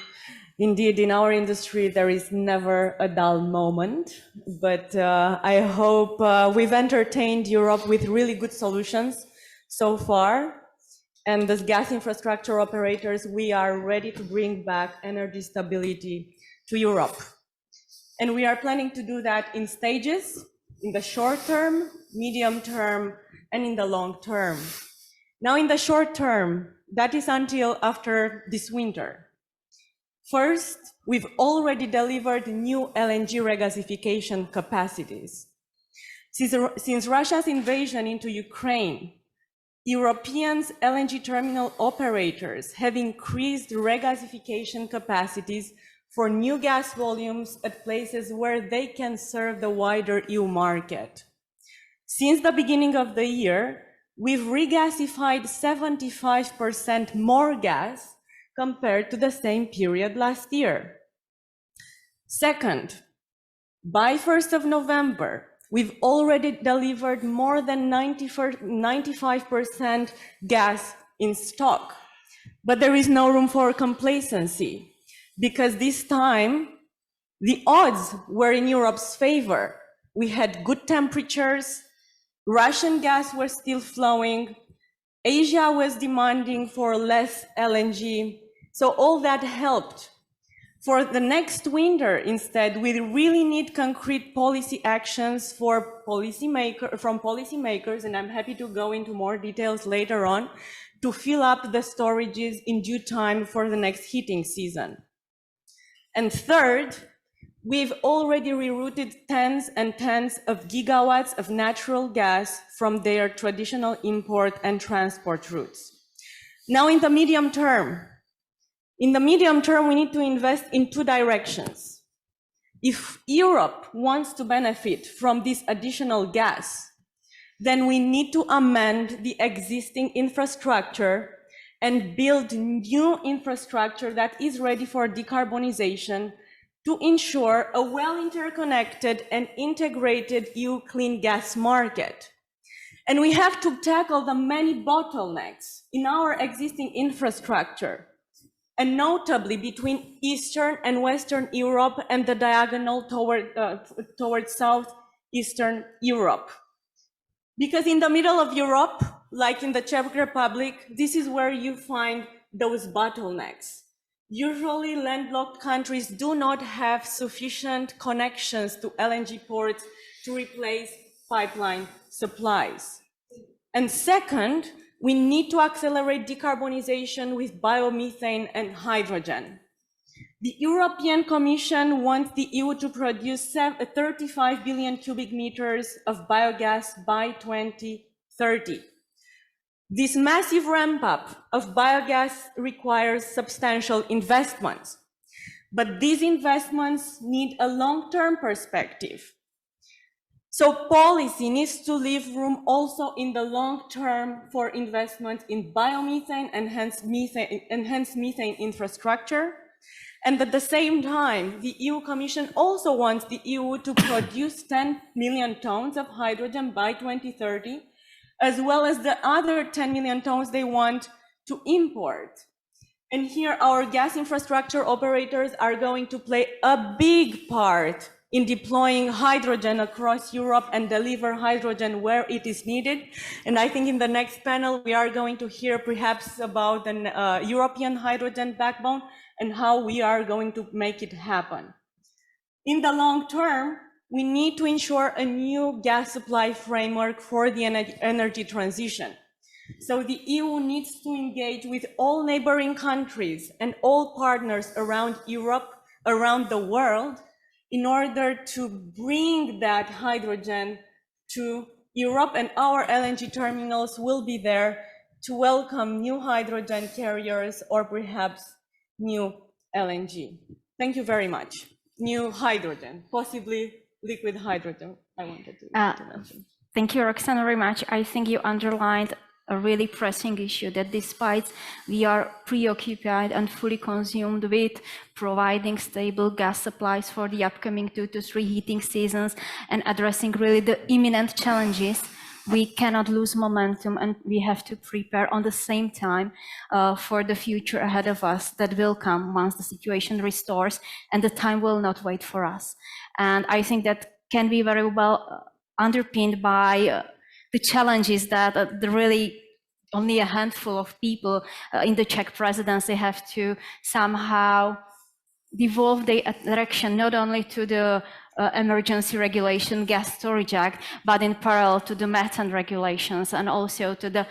Indeed, in our industry, there is never a dull moment, but I hope we've entertained Europe with really good solutions so far. And as gas infrastructure operators, we are ready to bring back energy stability to Europe. And we are planning to do that in stages, in the short term, medium term, and in the long term. Now, in the short term, that is until after this winter. First, we've already delivered new LNG regasification capacities. Since Russia's invasion into Ukraine, European LNG terminal operators have increased regasification capacities for new gas volumes at places where they can serve the wider EU market. Since the beginning of the year, we've regasified 75% more gas compared to the same period last year. Second, by 1st of November, we've already delivered more than 95% gas in stock. But there is no room for complacency, because this time, the odds were in Europe's favor. We had good temperatures, Russian gas was still flowing, Asia was demanding for less LNG, so all that helped. For the next winter, instead, we really need concrete policy actions from policymakers, and I'm happy to go into more details later on, to fill up the storages in due time for the next heating season. And third, we've already rerouted tens and tens of gigawatts of natural gas from their traditional import and transport routes. Now, in the medium term, we need to invest in two directions. If Europe wants to benefit from this additional gas, then we need to amend the existing infrastructure and build new infrastructure that is ready for decarbonization to ensure a well-interconnected and integrated EU clean gas market. And we have to tackle the many bottlenecks in our existing infrastructure, and notably between Eastern and Western Europe and the diagonal towards Southeastern Europe. Because in the middle of Europe, like in the Czech Republic, this is where you find those bottlenecks. Usually landlocked countries do not have sufficient connections to LNG ports to replace pipeline supplies. And second, we need to accelerate decarbonization with biomethane and hydrogen. The European Commission wants the EU to produce 35 billion cubic meters of biogas by 2030. This massive ramp-up of biogas requires substantial investments, but these investments need a long-term perspective. So policy needs to leave room also in the long term for investment in biomethane and hence methane infrastructure. And at the same time, the EU Commission also wants the EU to produce 10 million tons of hydrogen by 2030, as well as the other 10 million tons they want to import. And here our gas infrastructure operators are going to play a big part in deploying hydrogen across Europe and deliver hydrogen where it is needed. And I think in the next panel, we are going to hear perhaps about an European hydrogen backbone and how we are going to make it happen. In the long term, we need to ensure a new gas supply framework for the energy transition. So the EU needs to engage with all neighboring countries and all partners around Europe, around the world, in order to bring that hydrogen to Europe, and our LNG terminals will be there to welcome new hydrogen carriers or perhaps new LNG. Thank you very much. New hydrogen, possibly liquid hydrogen, I wanted to mention. Thank you, Roxanne, very much. I think you underlined a really pressing issue that despite we are preoccupied and fully consumed with providing stable gas supplies for the upcoming 2 to 3 heating seasons and addressing really the imminent challenges, we cannot lose momentum, and we have to prepare on the same time for the future ahead of us that will come once the situation restores, and the time will not wait for us. And I think that can be very well underpinned by the challenges that really only a handful of people in the Czech Presidency have to somehow devolve their attention not only to the emergency regulation Gas Storage Act, but in parallel to the methane regulations and also to the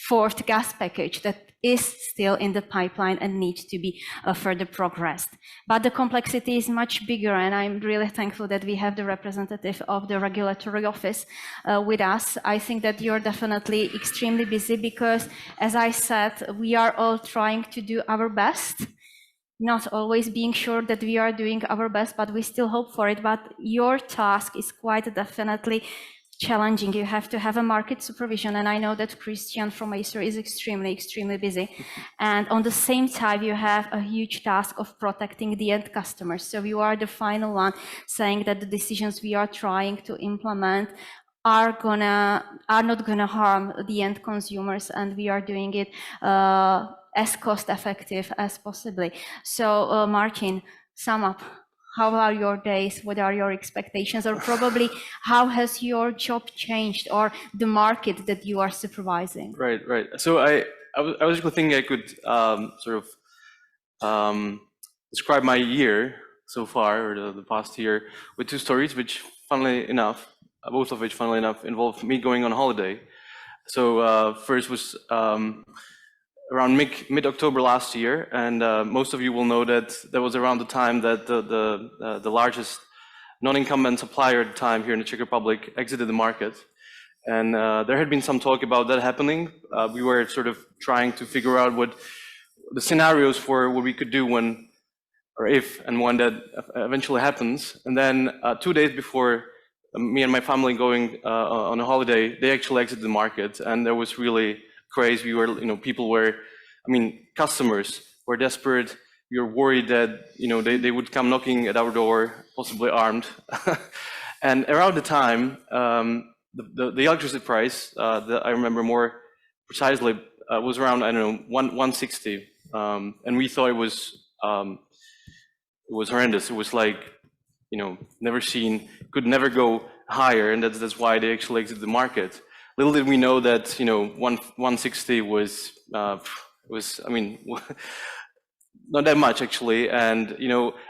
4th gas package that is still in the pipeline and needs to be further progressed. But the complexity is much bigger, and I'm really thankful that we have the representative of the regulatory office with us. I think that you're definitely extremely busy because, as I said, we are all trying to do our best, not always being sure that we are doing our best, but we still hope for it. But your task is quite definitely challenging. You have to have a market supervision, and I know that Christian from Acer is extremely busy. And on the same time, you have a huge task of protecting the end customers. So you are the final one saying that the decisions we are trying to implement are not gonna harm the end consumers, and we are doing it as cost effective as possibly. So Martin, sum up. How are your days? What are your expectations? Or probably how has your job changed, or the market that you are supervising? Right. So I was thinking I could describe my year so far, or the past year, with 2 stories, which funnily enough, both of which funnily enough involved me going on holiday. So first was around mid-October last year, and most of you will know that that was around the time that the largest non-incumbent supplier at the time here in the Czech Republic exited the market. And there had been some talk about that happening. We were sort of trying to figure out what the scenarios for what we could do when, or if and when that eventually happens. And then 2 days before me and my family going on a holiday, they actually exited the market, and there was really craze. We were, people were, customers were desperate. We were worried that, they would come knocking at our door, possibly armed. And around the time, the electricity price, that I remember more precisely, was around, 160. And we thought it was horrendous. It was like, never seen, could never go higher. And that's why they actually exited the market. Little did we know that 160 was not that much actually. And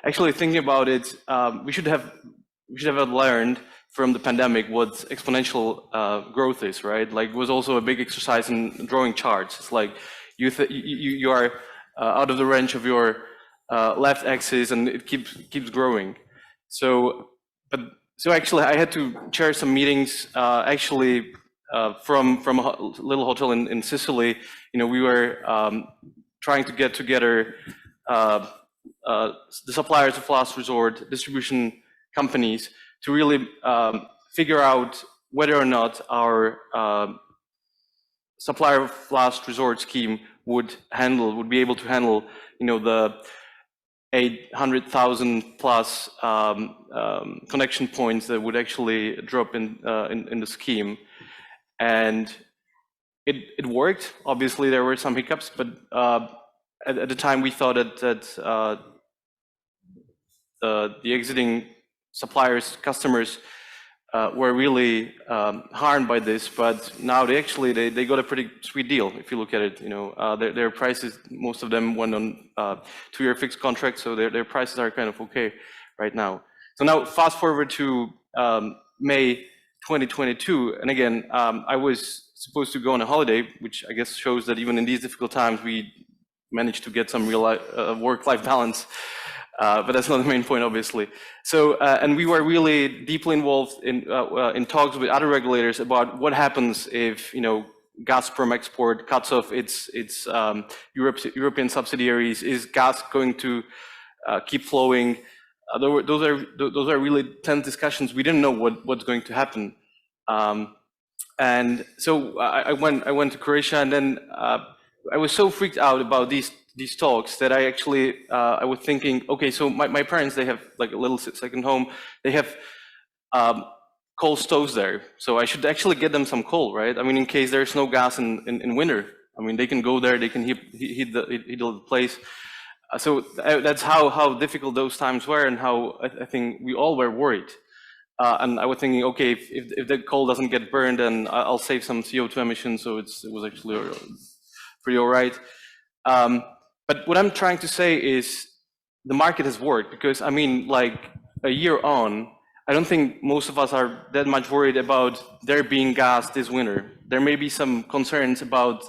actually thinking about it, we should have learned from the pandemic what exponential growth is, right? Like, it was also a big exercise in drawing charts. It's like you are out of the range of your left axis, and it keeps growing. So actually, I had to chair some meetings actually. From a little hotel in Sicily, we were trying to get together the suppliers of last resort, distribution companies, to really figure out whether or not our supplier of last resort scheme would be able to handle, the 800,000 plus connection points that would actually drop in the scheme. And it worked. Obviously, there were some hiccups, but at the time we thought that the exiting suppliers, customers, were really harmed by this. But now they got a pretty sweet deal. If you look at it, their prices, most of them went on 2-year fixed contracts, so their prices are kind of okay right now. So now fast forward to May 2022, and again, I was supposed to go on a holiday, which I guess shows that even in these difficult times, we managed to get some real work-life balance. But that's not the main point, obviously. So, and we were really deeply involved in talks with other regulators about what happens if, you know, Gazprom export cuts off its European subsidiaries. Is gas going to keep flowing? Those are really tense discussions. We didn't know what's going to happen, and so I went to Croatia, and then I was so freaked out about these talks that I actually I was thinking, okay, so my parents, they have like a little second home. They have coal stoves there, so I should actually get them some coal, right? I mean, in case there's no gas in winter, I mean, they can go there, they can heat the place. So that's how difficult those times were, and how I think we all were worried. And I was thinking, okay, if the coal doesn't get burned, then I'll save some CO2 emissions. So it was actually pretty all right. But what I'm trying to say is the market has worked, because I mean, like a year on, I don't think most of us are that much worried about there being gas this winter. There may be some concerns about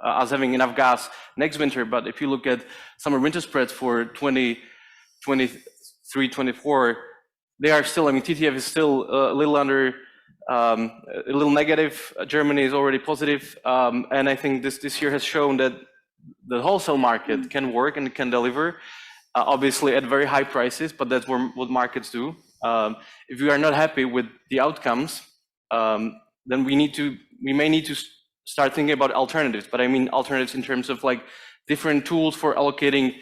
us having enough gas next winter, but if you look at summer-winter spreads for 2023-24, they are still, I mean, TTF is still a little under, a little negative. Germany is already positive, and I think this year has shown that the wholesale market can work and can deliver, obviously at very high prices, but that's what markets do. If we are not happy with the outcomes, then we may need to start thinking about alternatives. But I mean alternatives in terms of like different tools for allocating,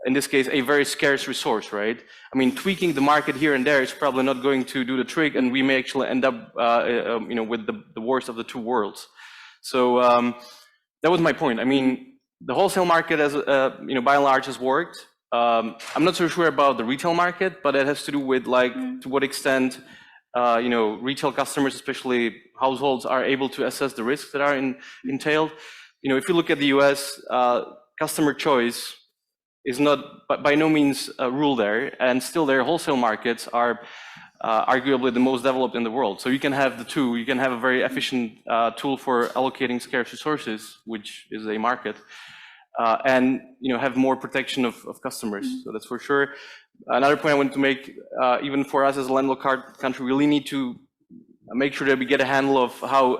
in this case, a very scarce resource, right? I mean, tweaking the market here and there is probably not going to do the trick, and we may actually end up, you know, with the worst of the two worlds. So that was my point. I mean, the wholesale market, as you know, by and large, has worked. I'm not so sure about the retail market, but it has to do with like to what extent you know, retail customers, especially households, are able to assess the risks that are entailed. You know, if you look at the US, customer choice is not by no means a rule there, and still their wholesale markets are arguably the most developed in the world. So you can have the two. You can have a very efficient tool for allocating scarce resources, which is a market, and you know, have more protection of customers. So that's for sure. Another point I want to make, even for us as a landlocked country, we really need to make sure that we get a handle of how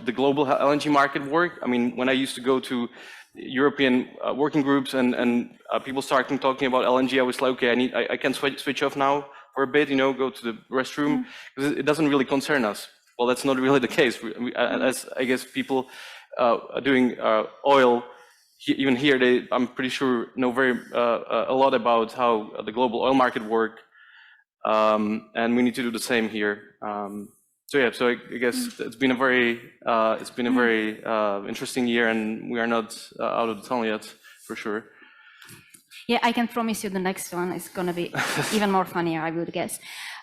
the global LNG market works. I mean, when I used to go to European working groups and people starting talking about LNG, I was like, okay, I can switch off now for a bit, you know, go to the restroom, because it doesn't really concern us. Well, that's not really the case. As I guess people doing oil, even here, I'm pretty sure know a lot about how the global oil market works, and we need to do the same here. So yeah, so I guess it's been a very interesting year, and we are not out of the tunnel yet, for sure. Yeah, I can promise you the next one is going to be even more funnier, I would guess.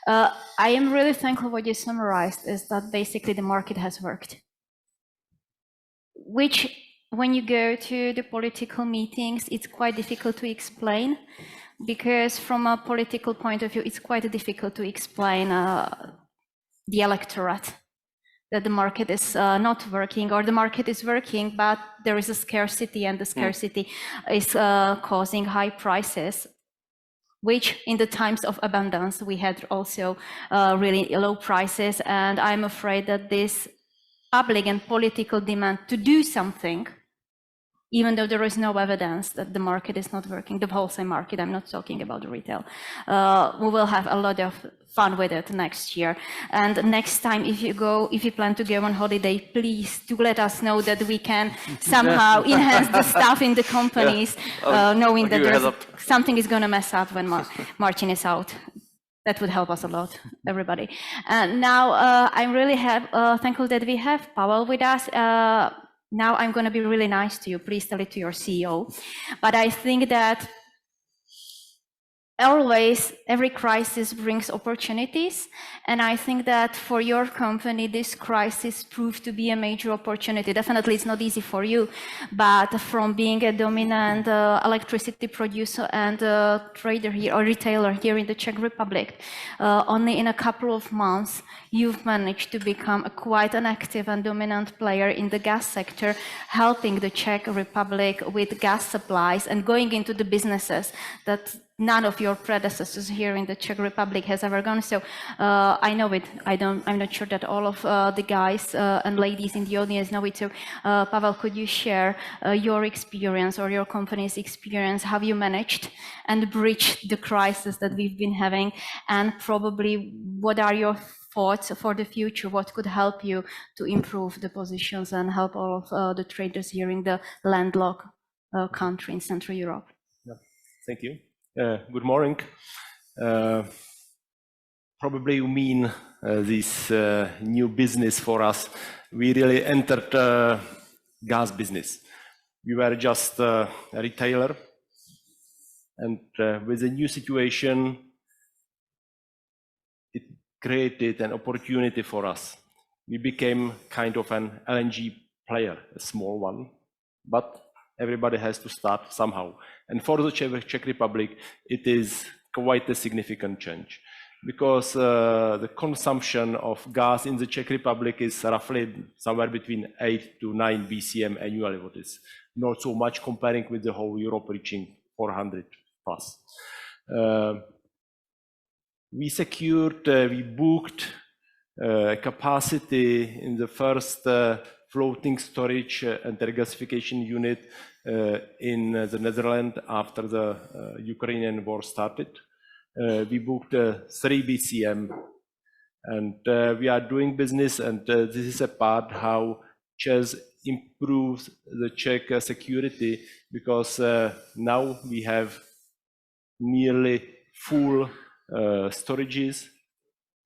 I am really thankful what you summarized is that basically the market has worked, which when you go to the political meetings, it's quite difficult to explain, because from a political point of view, it's quite difficult to explain the electorate that the market is not working, or the market is working, but there is a scarcity, and the scarcity is causing high prices, which in the times of abundance, we had also really low prices. And I'm afraid that this public and political demand to do something, even though there is no evidence that the market is not working, the wholesale market, I'm not talking about the retail, we will have a lot of fun with it next year. And next time, if you plan to go on holiday, please do let us know that we can somehow enhance the staff in the companies, knowing that something is going to mess up when Martin is out. That would help us a lot, everybody. And now I'm really thankful that we have Pavel with us. Now I'm going to be really nice to you. Please tell it to your CEO. But I think that always, every crisis brings opportunities, and I think that for your company, this crisis proved to be a major opportunity. Definitely, it's not easy for you, but from being a dominant electricity producer and trader here, or retailer here in the Czech Republic, only in a couple of months, you've managed to become quite an active and dominant player in the gas sector, helping the Czech Republic with gas supplies and going into the businesses that none of your predecessors here in the Czech Republic has ever gone. So I know it. I'm not sure that all of the guys and ladies in the audience know it. So Pavel, could you share your experience or your company's experience, how you managed and bridged the crisis that we've been having, and probably what are your thoughts for the future? What could help you to improve the positions and help all of the traders here in the landlocked country in Central Europe? Yeah. Thank you. Good morning. Probably you mean this new business for us. We really entered gas business. We were just a retailer, and with the new situation, it created an opportunity for us. We became kind of an LNG player, a small one, but everybody has to start somehow. And for the Czech Republic, it is quite a significant change, because the consumption of gas in the Czech Republic is roughly somewhere between 8 to 9 BCM annually, what is not so much comparing with the whole Europe reaching 400 plus. We secured, we booked capacity in the first floating storage and regasification unit in the Netherlands after the Ukrainian war started. We booked 3 BCM, and we are doing business, and this is a part how Czech improves the Czech security, because now we have nearly full storages.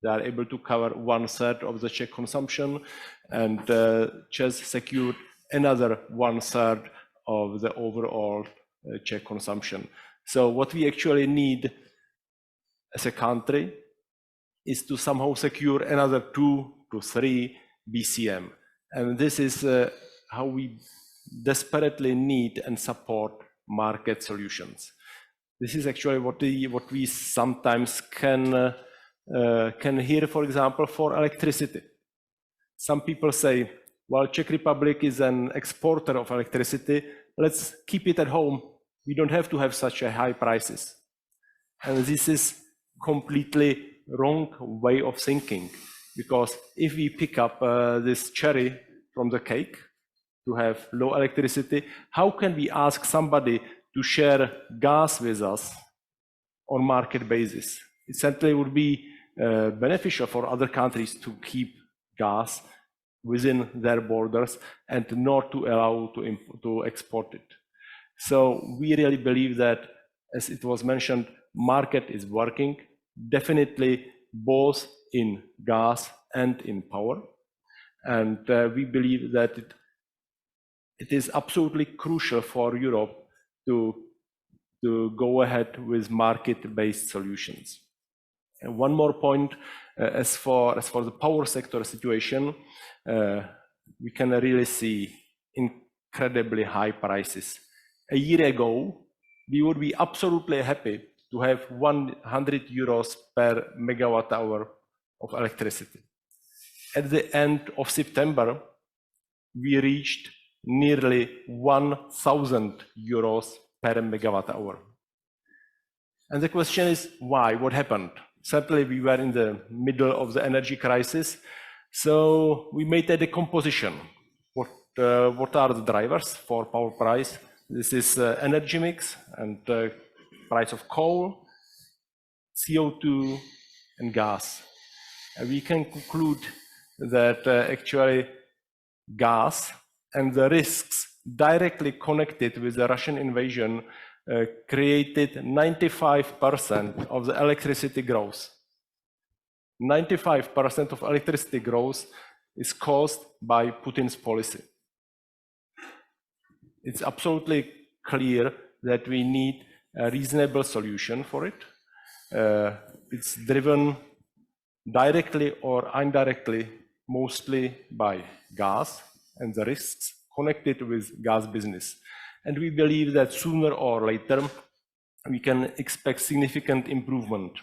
They are able to cover 1/3 of the Czech consumption, and Czech secured another 1/3 of the overall Czech consumption. So what we actually need as a country is to somehow secure another 2 to 3 BCM. And this is how we desperately need and support market solutions. This is actually what we sometimes can hear, for example, for electricity. Some people say, well, Czech Republic is an exporter of electricity, let's keep it at home. We don't have to have such a high prices. And this is completely wrong way of thinking, because if we pick up this cherry from the cake to have low electricity, how can we ask somebody to share gas with us on market basis? It certainly would be beneficial for other countries to keep gas within their borders and not to allow to export it. So we really believe that, as it was mentioned, market is working, definitely both in gas and in power. And we believe that it is absolutely crucial for Europe to go ahead with market-based solutions. And one more point, as for the power sector situation, we can really see incredibly high prices. A year ago, we would be absolutely happy to have 100 euros per megawatt hour of electricity. At the end of September, we reached nearly 1,000 euros per megawatt hour. And the question is, why? What happened? Certainly, we were in the middle of the energy crisis, so we made a decomposition. What are the drivers for power price? This is energy mix and price of coal, CO2, and gas. And we can conclude that actually gas and the risks directly connected with the Russian invasion created 95% of the electricity growth. 95% of electricity growth is caused by Putin's policy. It's absolutely clear that we need a reasonable solution for it. It's driven directly or indirectly, mostly by gas and the risks connected with gas business. And we believe that sooner or later, we can expect significant improvement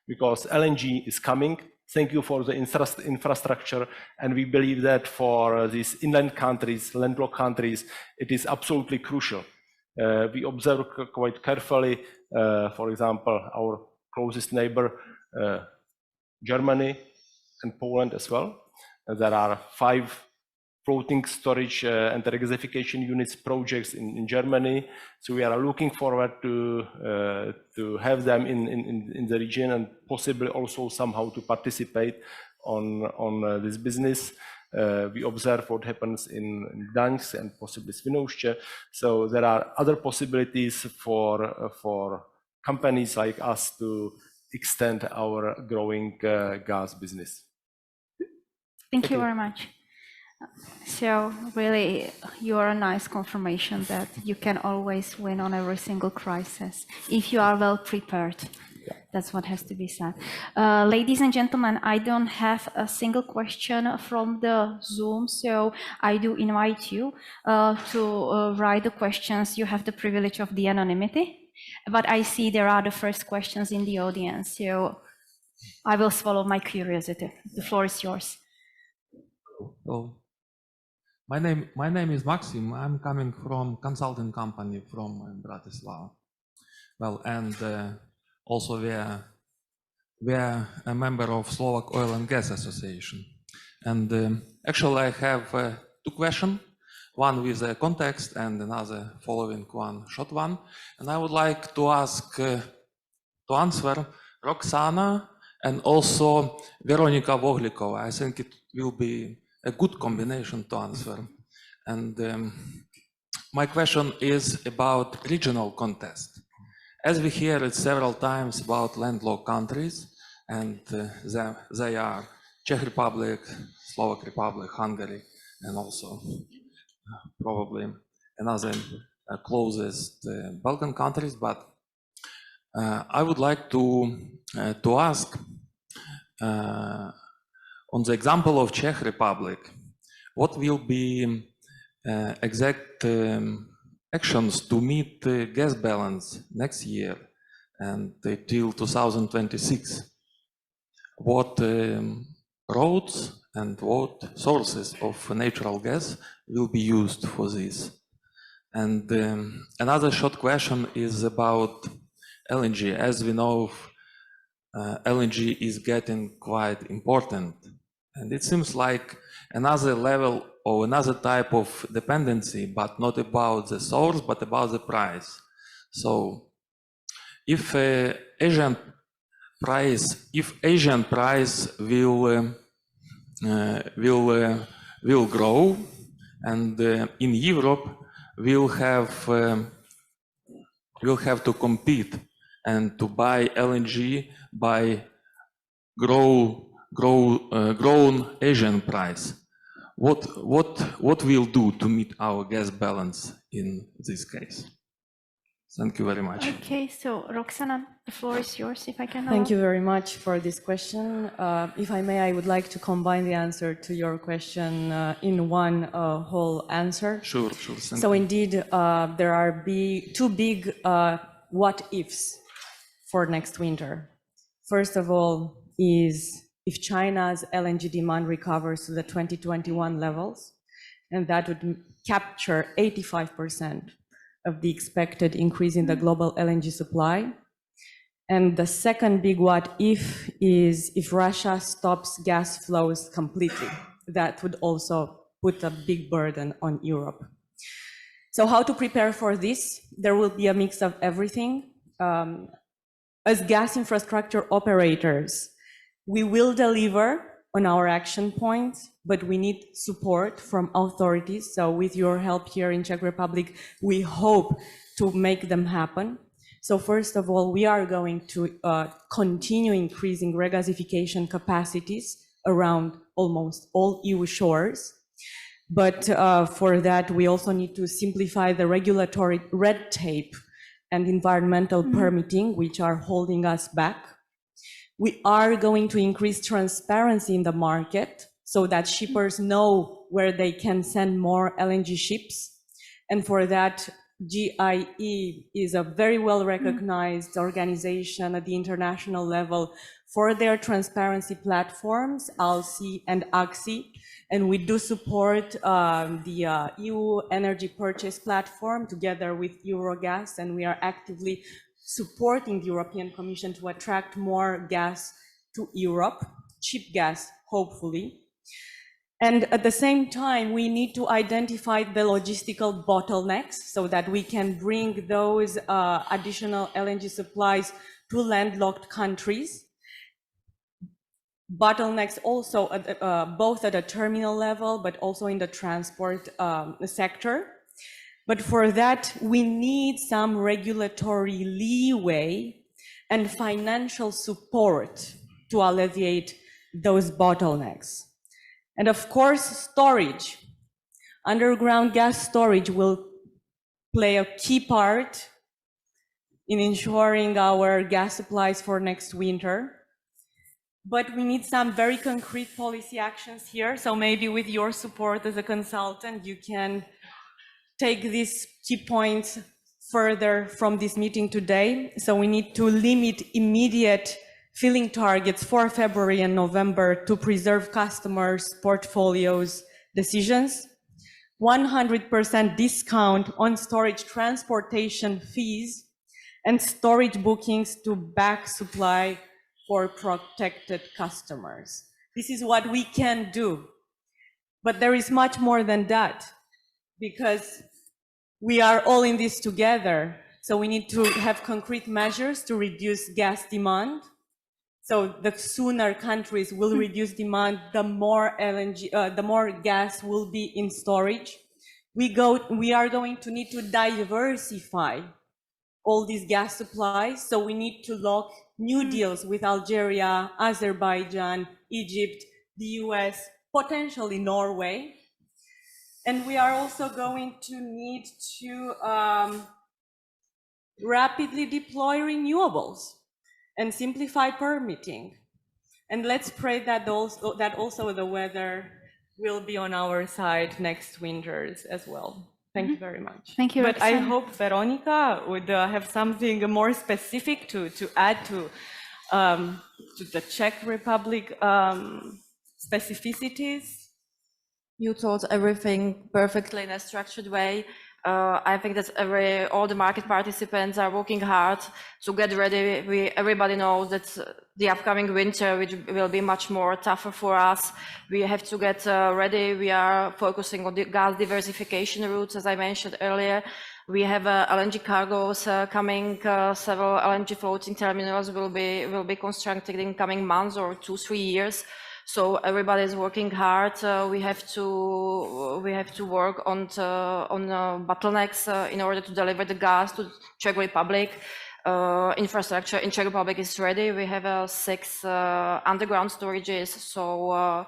because LNG is coming. Thank you for the infrastructure. And we believe that for these inland countries, landlocked countries, it is absolutely crucial. We observe quite carefully, for example, our closest neighbor, Germany and Poland as well. There are 5 floating storage and regasification units projects in Germany. So we are looking forward to have them in the region and possibly also somehow to participate on this business. We observe what happens in Gdańsk and possibly Świnoujście. So there are other possibilities for companies like us to extend our growing gas business. Thank you very much. So really, you are a nice confirmation that you can always win on every single crisis if you are well prepared. That's what has to be said. Ladies and gentlemen, I don't have a single question from the Zoom, so I do invite you to write the questions. You have the privilege of the anonymity, but I see there are the first questions in the audience, so I will swallow my curiosity. The floor is yours. Well, my name is Maxim. I'm coming from consulting company from Bratislava. Well, and also we are a member of Slovak Oil and Gas Association. And actually I have 2 questions, one with a context and another following one short one. And I would like to ask to answer Roxana and also Veronika Vohlídková. I think it will be a good combination to answer. And my question is about regional context. As we hear it several times about landlocked countries, and they are Czech Republic, Slovak Republic, Hungary, and also probably another closest Balkan countries. But I would like to ask, on the example of Czech Republic, what will be exact actions to meet the gas balance next year and till 2026? What roads and what sources of natural gas will be used for this? And another short question is about LNG. As we know, LNG is getting quite important. And it seems like another level or another type of dependency, but not about the source, but about the price. So if Asian price will grow, and in Europe we'll have to compete and to buy LNG by grown Asian price. What we'll do to meet our gas balance in this case? Thank you very much. Okay, so Roxana, the floor is yours, if I can. Thank you very much for this question. If I may, I would like to combine the answer to your question in one whole answer. Sure. So indeed, there are 2 big what-ifs for next winter. First of all is if China's LNG demand recovers to the 2021 levels, and that would capture 85% of the expected increase in the global LNG supply. And the second big what if is if Russia stops gas flows completely. That would also put a big burden on Europe. So how to prepare for this? There will be a mix of everything. As gas infrastructure operators, we will deliver on our action points, but we need support from authorities. So with your help here in Czech Republic, we hope to make them happen. So first of all, we are going to continue increasing regasification capacities around almost all EU shores. But for that, we also need to simplify the regulatory red tape and environmental permitting, which are holding us back. We are going to increase transparency in the market so that shippers know where they can send more LNG ships. And for that, GIE is a very well recognized organization at the international level for their transparency platforms, ALSI and AXI. And we do support the EU energy purchase platform together with Eurogas, and we are actively supporting the European Commission to attract more gas to Europe, cheap gas, hopefully. And at the same time, we need to identify the logistical bottlenecks so that we can bring those additional LNG supplies to landlocked countries. Bottlenecks also at, both at a terminal level, but also in the transport sector. But for that, we need some regulatory leeway and financial support to alleviate those bottlenecks. And of course, storage. Underground gas storage will play a key part in ensuring our gas supplies for next winter. But we need some very concrete policy actions here. So maybe with your support as a consultant, you can take these key points further from this meeting today. So we need to limit immediate filling targets for February and November to preserve customers' portfolios decisions. 100% discount on storage transportation fees and storage bookings to back supply for protected customers. This is what we can do. But there is much more than that, because we are all in this together. So we need to have concrete measures to reduce gas demand. So the sooner countries will reduce demand, the more LNG, the more gas will be in storage. We are going to need to diversify all these gas supplies. So we need to lock new deals with Algeria, Azerbaijan, Egypt, the US, potentially Norway. And we are also going to need to rapidly deploy renewables and simplify permitting. And let's pray that also the weather will be on our side next winters as well. Thank you very much. Thank you, But I Roxanne. hope Veronika would have something more specific to add to the Czech Republic specificities. You told everything perfectly in a structured way. I think that all the market participants are working hard to get ready. Everybody knows that the upcoming winter, which will be much more tougher for us, we have to get ready. We are focusing on the gas diversification routes, as I mentioned earlier. We have LNG cargoes coming. Several LNG floating terminals will be constructed in coming months or 2-3 years. So everybody is working hard. We have to work on bottlenecks in order to deliver the gas to Czech Republic. Infrastructure in Czech Republic is ready. We have 6 underground storages. So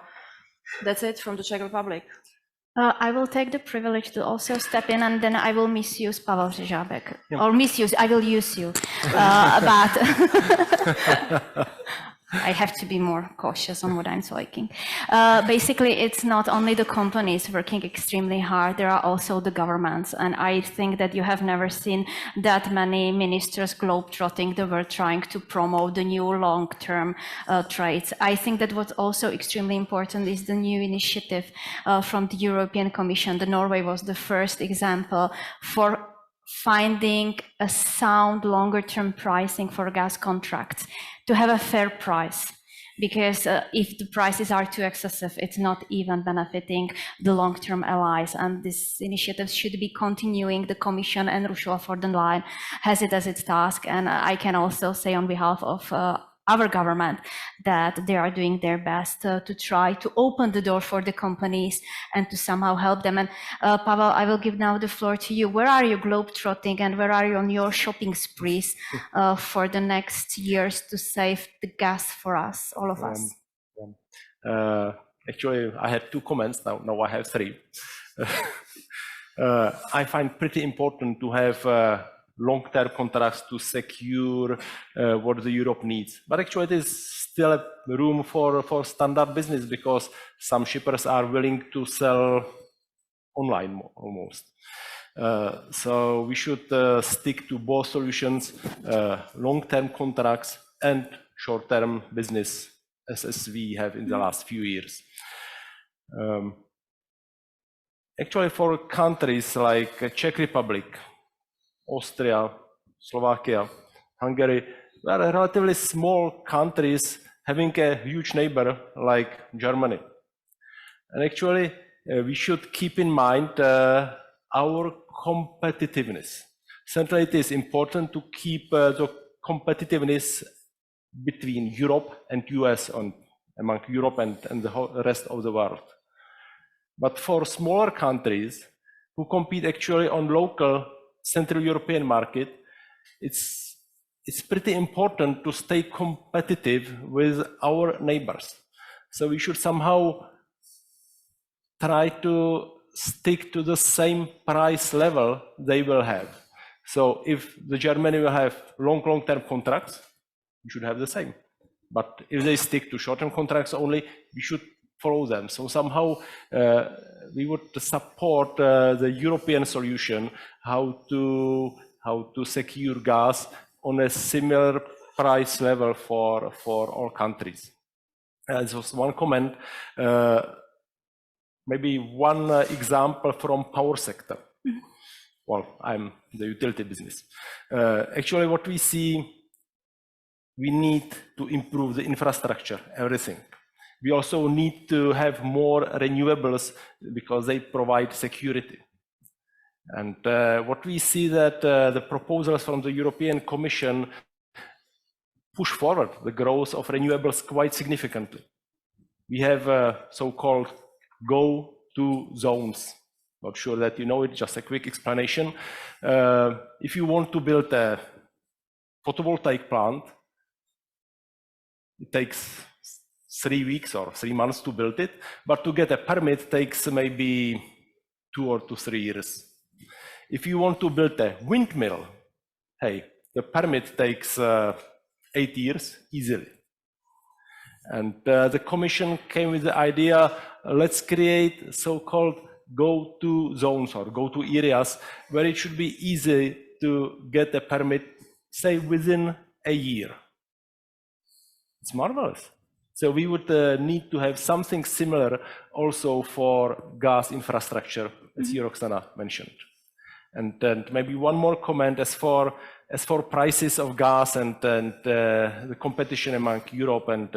that's it from the Czech Republic. I will take the privilege to also step in, and then I will misuse Pavel Řežábek, or misuse. I will use you, but I have to be more cautious on what I'm talking. Basically, it's not only the companies working extremely hard, there are also the governments. And I think that you have never seen that many ministers globetrotting the world trying to promote the new long-term trades. I think that what's also extremely important is the new initiative from the European Commission. The Norway was the first example for finding a sound longer-term pricing for gas contracts, to have a fair price, because if the prices are too excessive, it's not even benefiting the long-term allies. And this initiative should be continuing. The Commission and Ursula von der Leyen has it as its task. And I can also say on behalf of our government that they are doing their best to try to open the door for the companies and to somehow help them. And Pavel, I will give now the floor to you. Where are you globetrotting and where are you on your shopping sprees for the next years to save the gas for us, all of us? Actually, I had 2 comments, now I have 3. I find pretty important to have long-term contracts to secure what the Europe needs. But actually, it is still a room for standard business because some shippers are willing to sell online almost. So we should stick to both solutions, long-term contracts and short-term business, as we have in the last few years. Actually, for countries like Czech Republic, Austria, Slovakia, Hungary, they are relatively small countries having a huge neighbor like Germany. And actually, we should keep in mind our competitiveness. Certainly, it is important to keep the competitiveness between Europe and US, among Europe and the rest of the world. But for smaller countries who compete actually on local Central European market, it's pretty important to stay competitive with our neighbors. So we should somehow try to stick to the same price level they will have. So if the Germany will have long-term contracts, we should have the same. But if they stick to short-term contracts only, we should follow them. So somehow we would support the European solution, how to secure gas on a similar price level for all countries. This was one comment. Maybe one example from power sector. Well, I'm the utility business. Actually, what we see, we need to improve the infrastructure, everything. We also need to have more renewables because they provide security. And what we see that the proposals from the European Commission push forward the growth of renewables quite significantly. We have so-called go-to zones. Not sure that you know it, just a quick explanation. If you want to build a photovoltaic plant, it takes 3 weeks or 3 months to build it, but to get a permit takes maybe 2 or 3 years. If you want to build a windmill, hey, the permit takes 8 years easily. And the Commission came with the idea, let's create so-called go-to zones or go-to areas where it should be easy to get a permit, say, within a year. It's marvelous. So we would need to have something similar also for gas infrastructure, as Roxana mentioned. And then maybe one more comment as for prices of gas and the competition among Europe and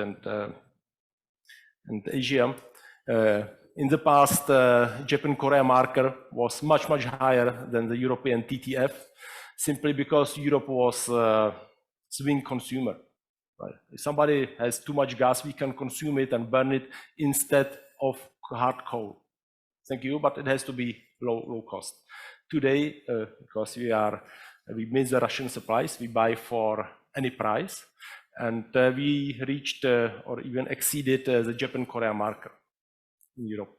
Asia. In the past, Japan-Korea marker was much higher than the European TTF, simply because Europe was a swing consumer. Right? If somebody has too much gas, we can consume it and burn it instead of hard coal. Thank you, but it has to be low cost. Today, because we miss the Russian supplies, we buy for any price, and we reached or even exceeded the Japan-Korea marker in Europe.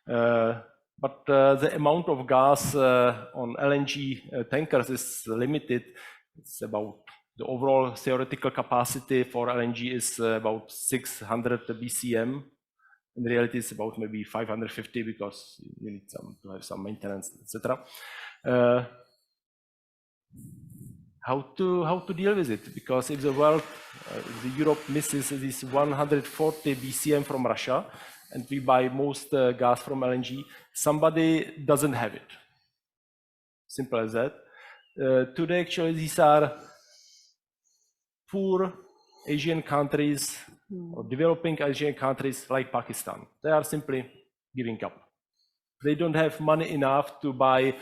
But the amount of gas on LNG tankers is limited. It's about the overall theoretical capacity for LNG is about 600 BCM. In reality, it's about maybe 550 because you need to have some maintenance, etc. How to deal with it? Because if the world, if the Europe misses this 140 BCM from Russia, and we buy most gas from LNG, somebody doesn't have it. Simple as that. Today, actually, these are poor Asian countries or developing Asian countries like Pakistan. They are simply giving up. They don't have money enough to buy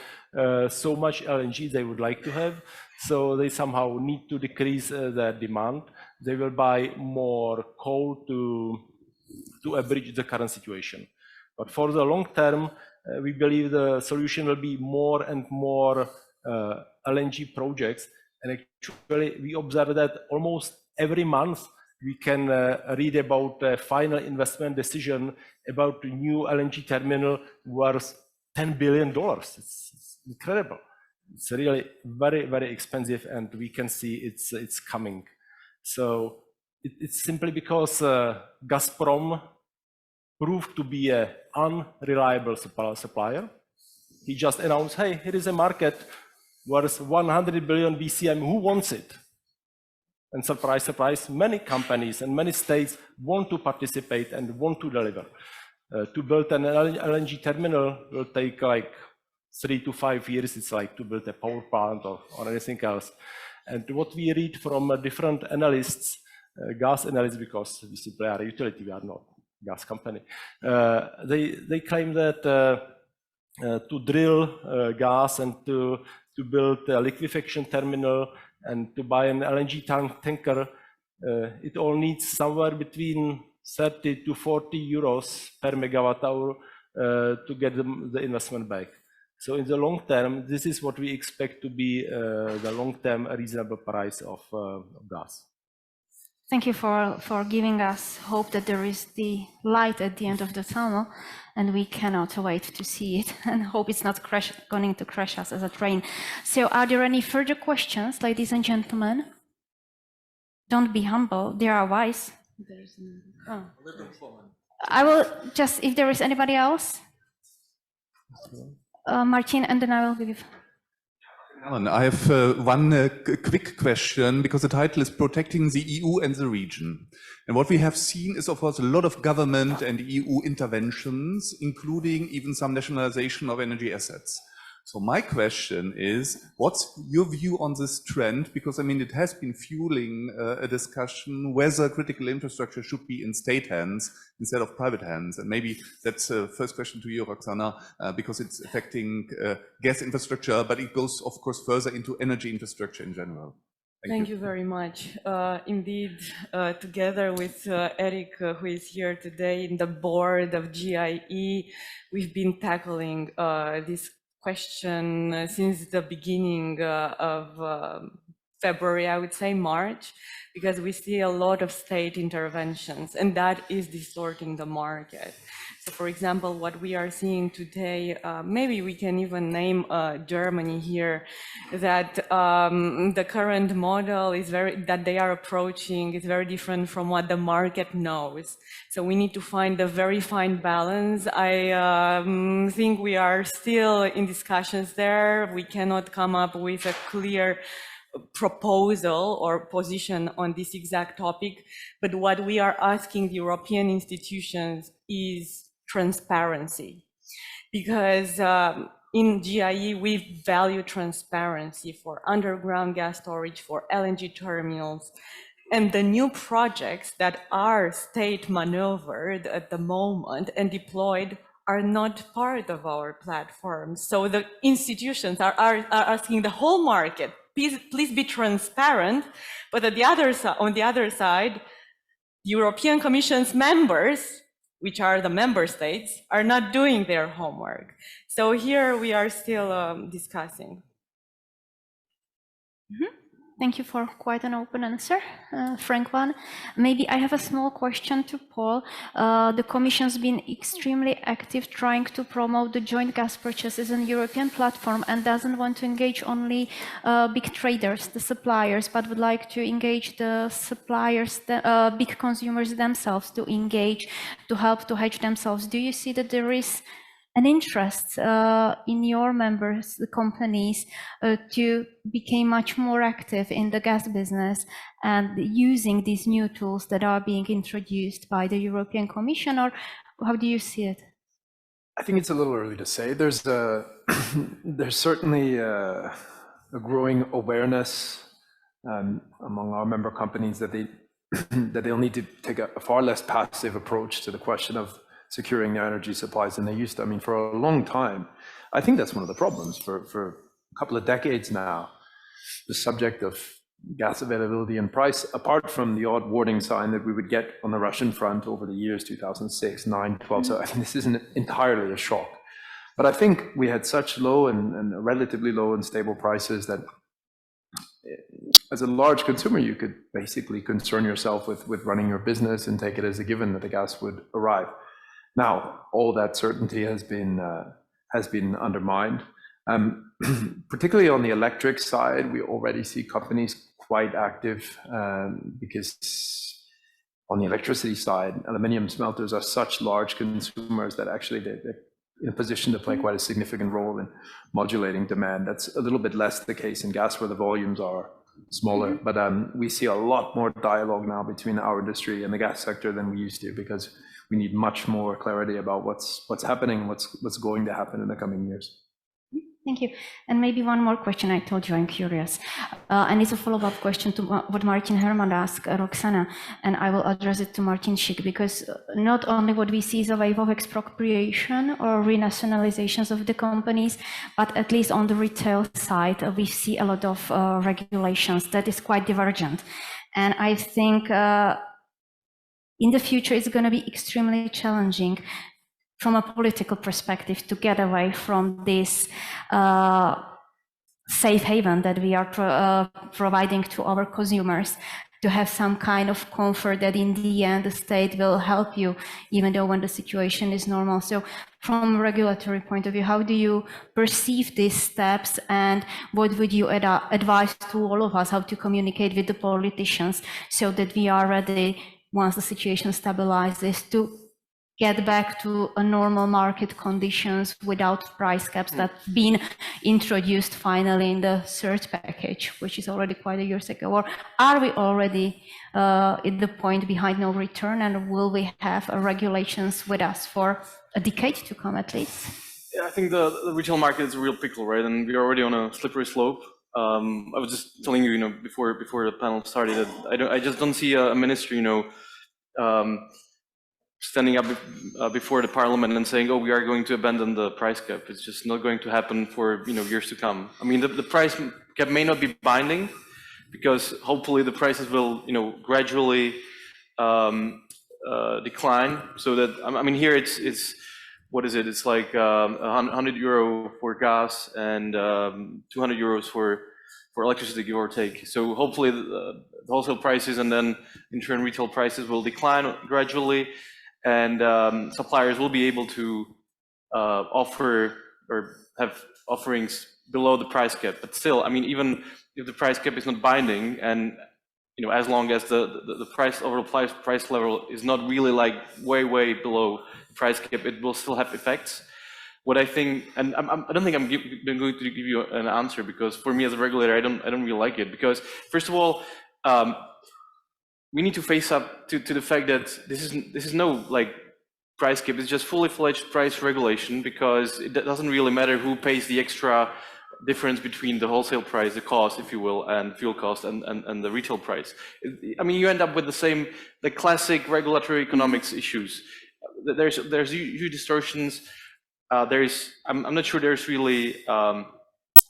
so much LNG they would like to have, so they somehow need to decrease their demand. They will buy more coal to abridge the current situation. But for the long term, we believe the solution will be more and more LNG projects. And actually, we observe that almost every month we can read about a final investment decision about a new LNG terminal worth $10 billion. It's incredible. It's really very, very expensive, and we can see it's coming. So it's simply because Gazprom proved to be an unreliable supplier. He just announced, hey, here is a market worth 100 billion BCM, who wants it? And surprise, surprise, many companies and many states want to participate and want to deliver. To build an LNG terminal will take like 3 to 5 years. It's like to build a power plant or anything else. And what we read from different analysts, gas analysts, because we simply are a utility, we are not a gas company, they claim that to drill gas and to build a liquefaction terminal and to buy an LNG tanker, it all needs somewhere between 30 to 40 euros per megawatt hour to get the investment back. So in the long term, this is what we expect to be the long-term reasonable price of gas. Thank you for giving us hope that there is the light at the end of the tunnel, and we cannot wait to see it and hope it's not going to crash us as a train. So are there any further questions, ladies and gentlemen? Don't be humble, they are wise. Oh. I will just, if there is anybody else, Martin, and then I will give. Alan, I have one quick question, because the title is Protecting the EU and the Region. And what we have seen is, of course, a lot of government and EU interventions, including even some nationalization of energy assets. So my question is, what's your view on this trend? Because, I mean, it has been fueling a discussion whether critical infrastructure should be in state hands instead of private hands. And maybe that's the first question to you, Roxana, because it's affecting gas infrastructure, but it goes, of course, further into energy infrastructure in general. Thank you very much. Indeed, together with Eric, who is here today in the board of GIE, we've been tackling this question since the beginning of February, I would say March, because we see a lot of state interventions, and that is distorting the market. So, for example, what we are seeing today, maybe we can even name Germany here, that the current model is that they are approaching is very different from what the market knows. So we need to find a very fine balance. I think we are still in discussions there. We cannot come up with a clear proposal or position on this exact topic, but what we are asking the European institutions is transparency, because in GIE we value transparency for underground gas storage, for LNG terminals, and the new projects that are state maneuvered at the moment and deployed are not part of our platform. So the institutions are asking the whole market, please be transparent, but on the other side, European Commission's members, which are the member states, are not doing their homework. So here we are still discussing. Mm-hmm. Thank you for quite an open answer, frank one. Maybe I have a small question to Paul. The Commission's been extremely active trying to promote the joint gas purchases on European platform and doesn't want to engage only big traders, the suppliers, but would like to engage the suppliers, the big consumers themselves to engage, to help to hedge themselves. Do you see that there is an interest in your members, the companies, to become much more active in the gas business and using these new tools that are being introduced by the European Commission, or how do you see it? I think it's a little early to say. There's certainly a growing awareness among our member companies that they'll need to take a far less passive approach to the question of securing their energy supplies than they used to. I mean, for a long time, I think that's one of the problems. For a couple of decades now, the subject of gas availability and price, apart from the odd warning sign that we would get on the Russian front over the years 2006, 9, 12, so I think this isn't entirely a shock. But I think we had such low and relatively low and stable prices that as a large consumer, you could basically concern yourself with running your business and take it as a given that the gas would arrive. Now, all that certainty has been undermined. particularly on the electric side, we already see companies quite active because on the electricity side, aluminium smelters are such large consumers that actually they're in a position to play quite a significant role in modulating demand. That's a little bit less the case in gas, where the volumes are smaller. But we see a lot more dialogue now between our industry and the gas sector than we used to, because we need much more clarity about what's happening, what's going to happen in the coming years. Thank you. And maybe one more question. I told you I'm curious. And it's a follow-up question to what Martin Herman asked Roxana, and I will address it to Martin Schick, because not only what we see is a wave of expropriation or renationalizations of the companies, but at least on the retail side, we see a lot of regulations that is quite divergent. And I think in the future, it's going to be extremely challenging from a political perspective to get away from this safe haven that we are providing to our consumers, to have some kind of comfort that in the end the state will help you, even though when the situation is normal. So from a regulatory point of view, how do you perceive these steps, and what would you advise to all of us, how to communicate with the politicians so that we are ready once the situation stabilizes to get back to a normal market conditions without price caps that's been introduced finally in the third package, which is already quite a years ago? Or are we already at the point behind no return, and will we have regulations with us for a decade to come at least? Yeah, I think the retail market is a real pickle, right? And we're already on a slippery slope. I was just telling you, before the panel started, that I just don't see a ministry, standing up before the parliament and saying, "Oh, we are going to abandon the price cap." It's just not going to happen for years to come. I mean, the price cap may not be binding, because hopefully the prices will gradually decline. So that I mean, here it's what is it? It's like 100 euro for gas and 200 euros for electricity, give or take. So hopefully the wholesale prices and then in turn retail prices will decline gradually. And suppliers will be able to offer or have offerings below the price cap. But still, I mean, even if the price cap is not binding, and as long as the price over the price level is not really like way below the price cap, it will still have effects. What I think, and I don't think I'm going to give you an answer, because for me as a regulator, I don't really like it, because first of all, we need to face up to the fact that this is no like price cap. It's just fully fledged price regulation, because it doesn't really matter who pays the extra difference between the wholesale price, the cost, if you will, and fuel cost and the retail price. I mean, you end up with the classic regulatory economics issues. There's huge distortions. I'm not sure there's really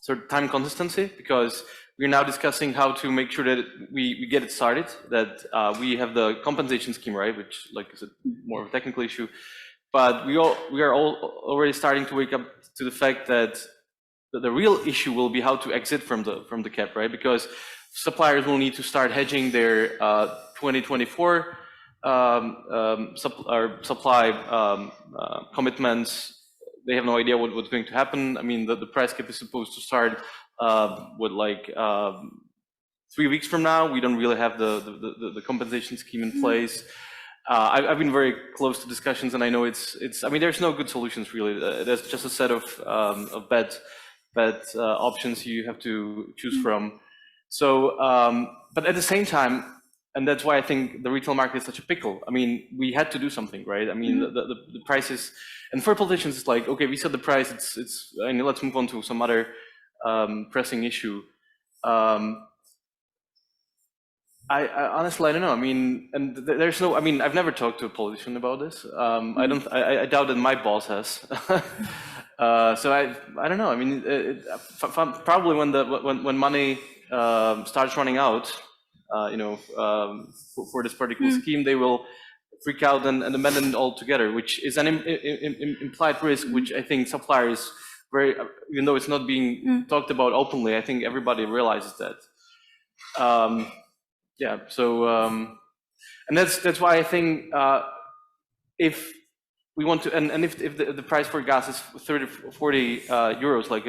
sort of time consistency, because we're now discussing how to make sure that we get it started, that we have the compensation scheme, right, which is more of a technical issue. But we are all already starting to wake up to the fact that the real issue will be how to exit from the cap, right? Because suppliers will need to start hedging their 2024 supply commitments. They have no idea what's going to happen. I mean, the price cap is supposed to start 3 weeks from now. We don't really have the compensation scheme in place. I've been very close to discussions, and I know it's. I mean, there's no good solutions really. There's just a set of bad options you have to choose from. So, but at the same time, and that's why I think the retail market is such a pickle. I mean, we had to do something, right? I mean, the prices, and for politicians, it's like, okay, we set the price. It's. I mean, let's move on to some other pressing issue. I honestly, I don't know. I mean, and there's no. I mean, I've never talked to a politician about this. I doubt that my boss has. So I don't know. I mean, probably when money starts running out, for this particular scheme, they will freak out and abandon it altogether, which is an implied risk, which I think suppliers even though it's not being talked about openly, I think everybody realizes that. Yeah. So, and that's why I think if we want to, and if the price for gas is 30, 40 euros, like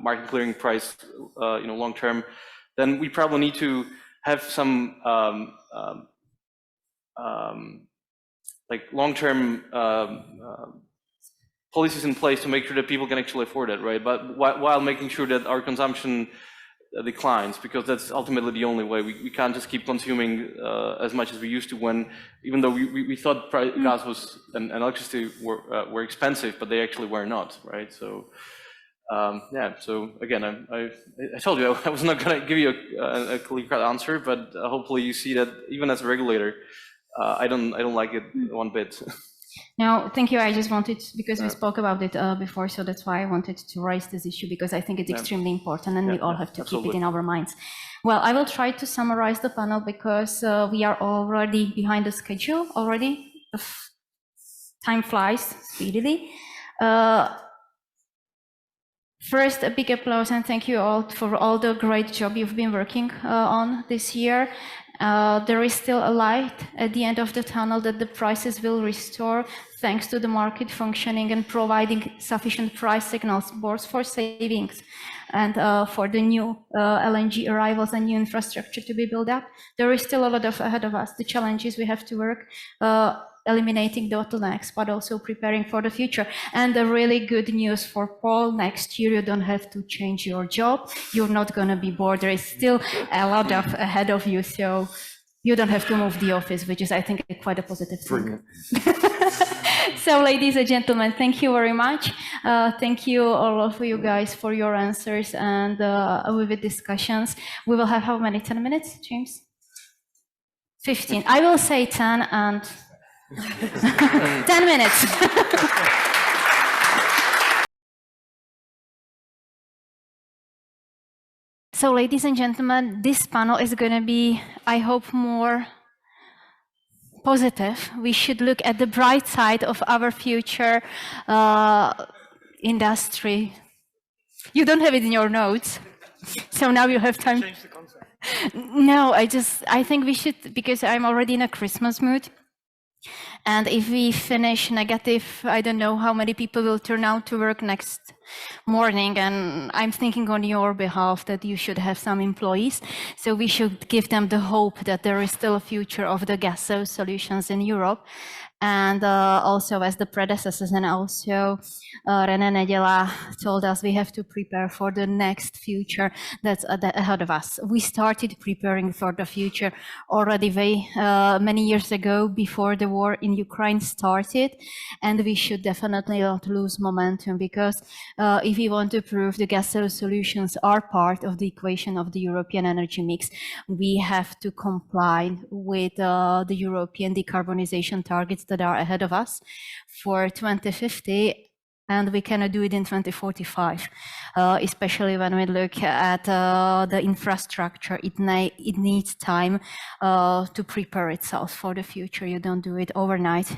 market clearing price, long term, then we probably need to have some like long-term policies in place to make sure that people can actually afford it, right? But while making sure that our consumption declines, because that's ultimately the only way. We can't just keep consuming as much as we used to, when, even though we thought gas was and electricity were expensive, but they actually were not, right? So yeah, so again, I told you I was not going to give you a clear-cut answer, but hopefully you see that even as a regulator, I don't like it one bit. No, thank you. I just wanted, because we spoke about it before, so that's why I wanted to raise this issue, because I think it's extremely important, and we all have to keep it in our minds. Well, I will try to summarize the panel, because we are already behind the schedule already. Time flies speedily. First, a big applause and thank you all for all the great job you've been working on this year. There is still a light at the end of the tunnel that the prices will restore, thanks to the market functioning and providing sufficient price signals, both for savings and for the new LNG arrivals and new infrastructure to be built up. There is still a lot ahead of us. The challenges we have to work, eliminating bottlenecks, but also preparing for the future. And the really good news for Paul, next year you don't have to change your job. You're not going to be bored. There is still a lot ahead of you, so you don't have to move the office, which is, I think, quite a positive thing. So, ladies and gentlemen, thank you very much. Thank you, all of you guys, for your answers and vivid discussions. We will have how many? 10 minutes, James? 15. I will say 10 and 10 minutes. So, ladies and gentlemen, this panel is going to be, I hope, more positive. We should look at the bright side of our future industry. You don't have it in your notes, so now you have time. Change the concept. No, I think we should, because I'm already in a Christmas mood. And if we finish negative, I don't know how many people will turn out to work next morning. And I'm thinking on your behalf that you should have some employees. So we should give them the hope that there is still a future of the gas solutions in Europe. And also, as the predecessors and also René, Neděla told us, we have to prepare for the next future that's ahead of us. We started preparing for the future already many years ago, before the war in Ukraine started, and we should definitely not lose momentum, because if we want to prove the gas solutions are part of the equation of the European energy mix, we have to comply with the European decarbonization targets that are ahead of us for 2050, and we cannot do it in 2045, especially when we look at the infrastructure. It needs time to prepare itself for the future. You don't do it overnight,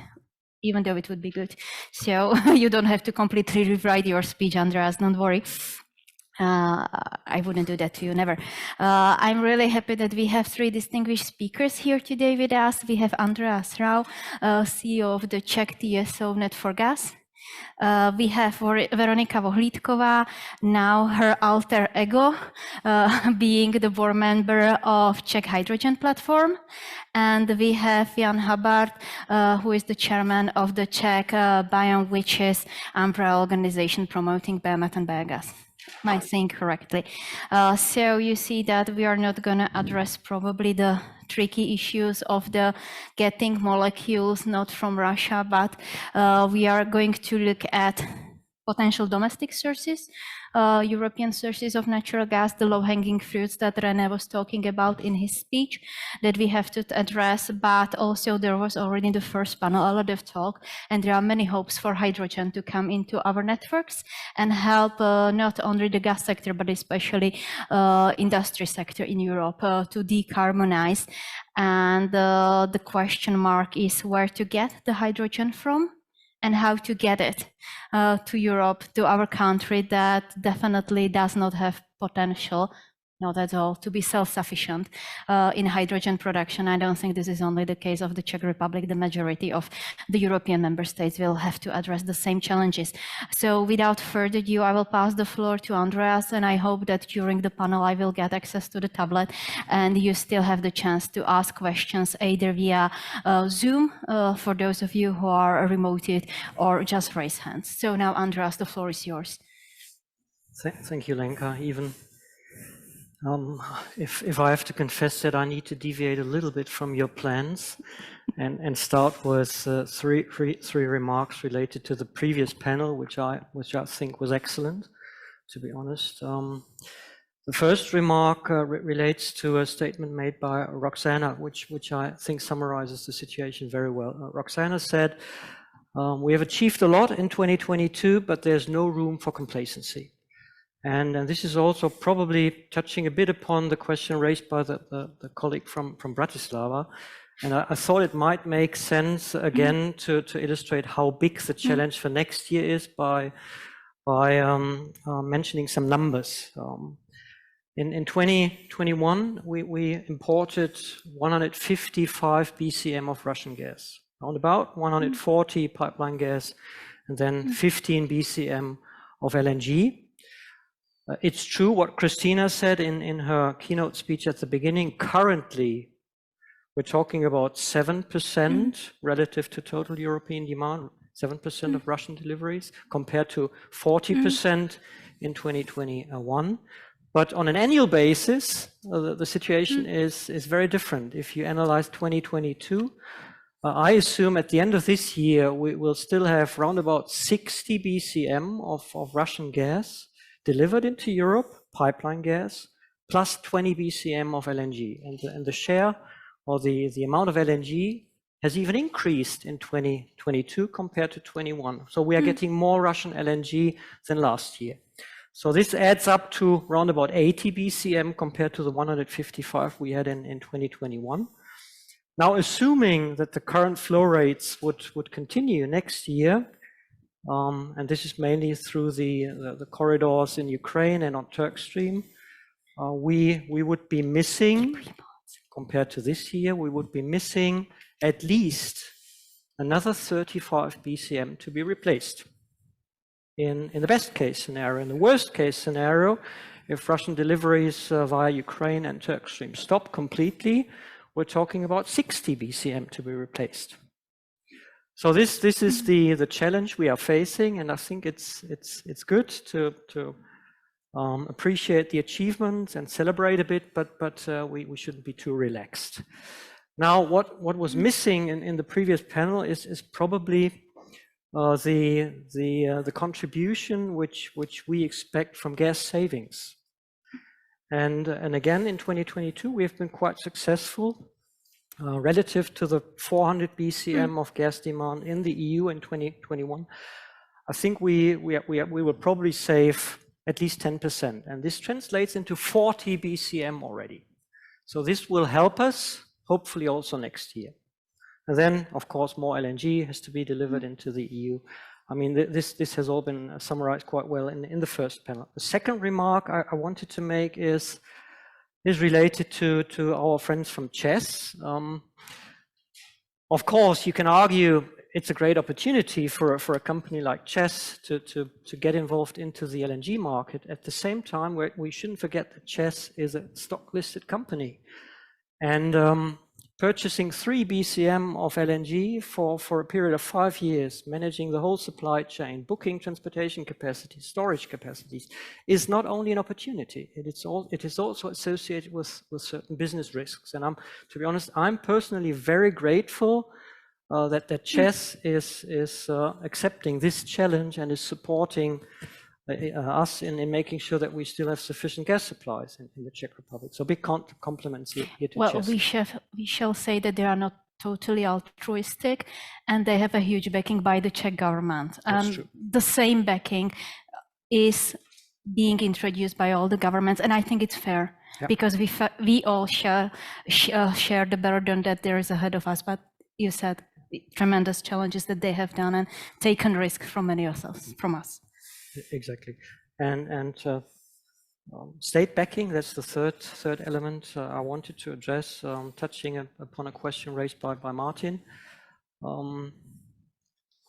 even though it would be good. So you don't have to completely rewrite your speech, Andreas, don't worry. I wouldn't do that to you, never. I'm really happy that we have three distinguished speakers here today with us. We have Andreas Rau, CEO of the Czech TSO Net for Gas. We have Veronika Vohlídková, now her alter ego, being the board member of Czech Hydrogen Platform. And we have Jan Habart, who is the chairman of the Czech BIOM, which is umbrella organization promoting biomethane biogas. Am I saying correctly? So you see that we are not going to address probably the tricky issues of the getting molecules not from Russia, but we are going to look at potential domestic sources, European sources of natural gas, the low-hanging fruits that René was talking about in his speech that we have to address, but also there was already in the first panel a lot of talk, and there are many hopes for hydrogen to come into our networks and help not only the gas sector, but especially industry sector in Europe to decarbonize. And the question mark is where to get the hydrogen from, and how to get it to Europe, to our country that definitely does not have potential not at all, to be self-sufficient in hydrogen production. I don't think this is only the case of the Czech Republic. The majority of the European member states will have to address the same challenges. So without further ado, I will pass the floor to Andreas, and I hope that during the panel I will get access to the tablet and you still have the chance to ask questions either via Zoom for those of you who are remoted, or just raise hands. So now, Andreas, the floor is yours. Thank you, Lenka. Even if I have to confess that I need to deviate a little bit from your plans and start with three remarks related to the previous panel, which I think was excellent, to be honest. The first remark relates to a statement made by Roxana, which I think summarizes the situation very well. Roxana said, we have achieved a lot in 2022, but there's no room for complacency. And this is also probably touching a bit upon the question raised by the colleague from Bratislava. And I thought it might make sense again to illustrate how big the challenge for next year is by mentioning some numbers. In 2021, we imported 155 BCM of Russian gas, around about 140 pipeline gas, and then 15 BCM of LNG. It's true what Cristina said in her keynote speech at the beginning. Currently, we're talking about 7% relative to total European demand, 7% of Russian deliveries, compared to 40% in 2021. But on an annual basis, the situation is very different. If you analyze 2022, I assume at the end of this year, we will still have around about 60 BCM of Russian gas delivered into Europe, pipeline gas, plus 20 BCM of LNG. And the share or the amount of LNG has even increased in 2022 compared to 21. So we are getting more Russian LNG than last year. So this adds up to around about 80 BCM compared to the 155 we had in 2021. Now, assuming that the current flow rates would continue next year, and this is mainly through the corridors in Ukraine and on Turk Stream, we would be missing, compared to this year, we would be missing at least another 35 BCM to be replaced. In the best case scenario. In the worst case scenario, if Russian deliveries via Ukraine and Turk Stream stop completely, we're talking about 60 BCM to be replaced. So this is the challenge we are facing, and I think it's good to appreciate the achievements and celebrate a bit, but we shouldn't be too relaxed. Now, what was missing in the previous panel is probably the contribution which we expect from gas savings. And again, in 2022, we have been quite successful relative to the 400 BCM of gas demand in the EU in 2021. I think we will probably save at least 10%, and this translates into 40 BCM already. So this will help us, hopefully also next year. And then, of course, more LNG has to be delivered into the EU. I mean, this has all been summarized quite well in the first panel. The second remark I wanted to make is related to our friends from Czech. Of course, you can argue it's a great opportunity for a company like Czech to get involved into the LNG market. At the same time, we shouldn't forget that Czech is a stock-listed company. And purchasing 3 BCM of LNG for a period of 5 years, managing the whole supply chain, booking transportation capacity, storage capacities, is not only an opportunity, it is also associated with certain business risks. And to be honest, I'm personally very grateful that Czech is accepting this challenge and is supporting us in making sure that we still have sufficient gas supplies in the Czech Republic. So big compliments here to Well, Czech. we shall say that they are not totally altruistic, and they have a huge backing by the Czech government. The same backing is being introduced by all the governments, and I think it's fair, because we all share the burden that there is ahead of us. But you said tremendous challenges that they have done and taken risks from many of us, from us. Exactly, and State backing, that's the third element I wanted to address, touching upon a question raised by Martin.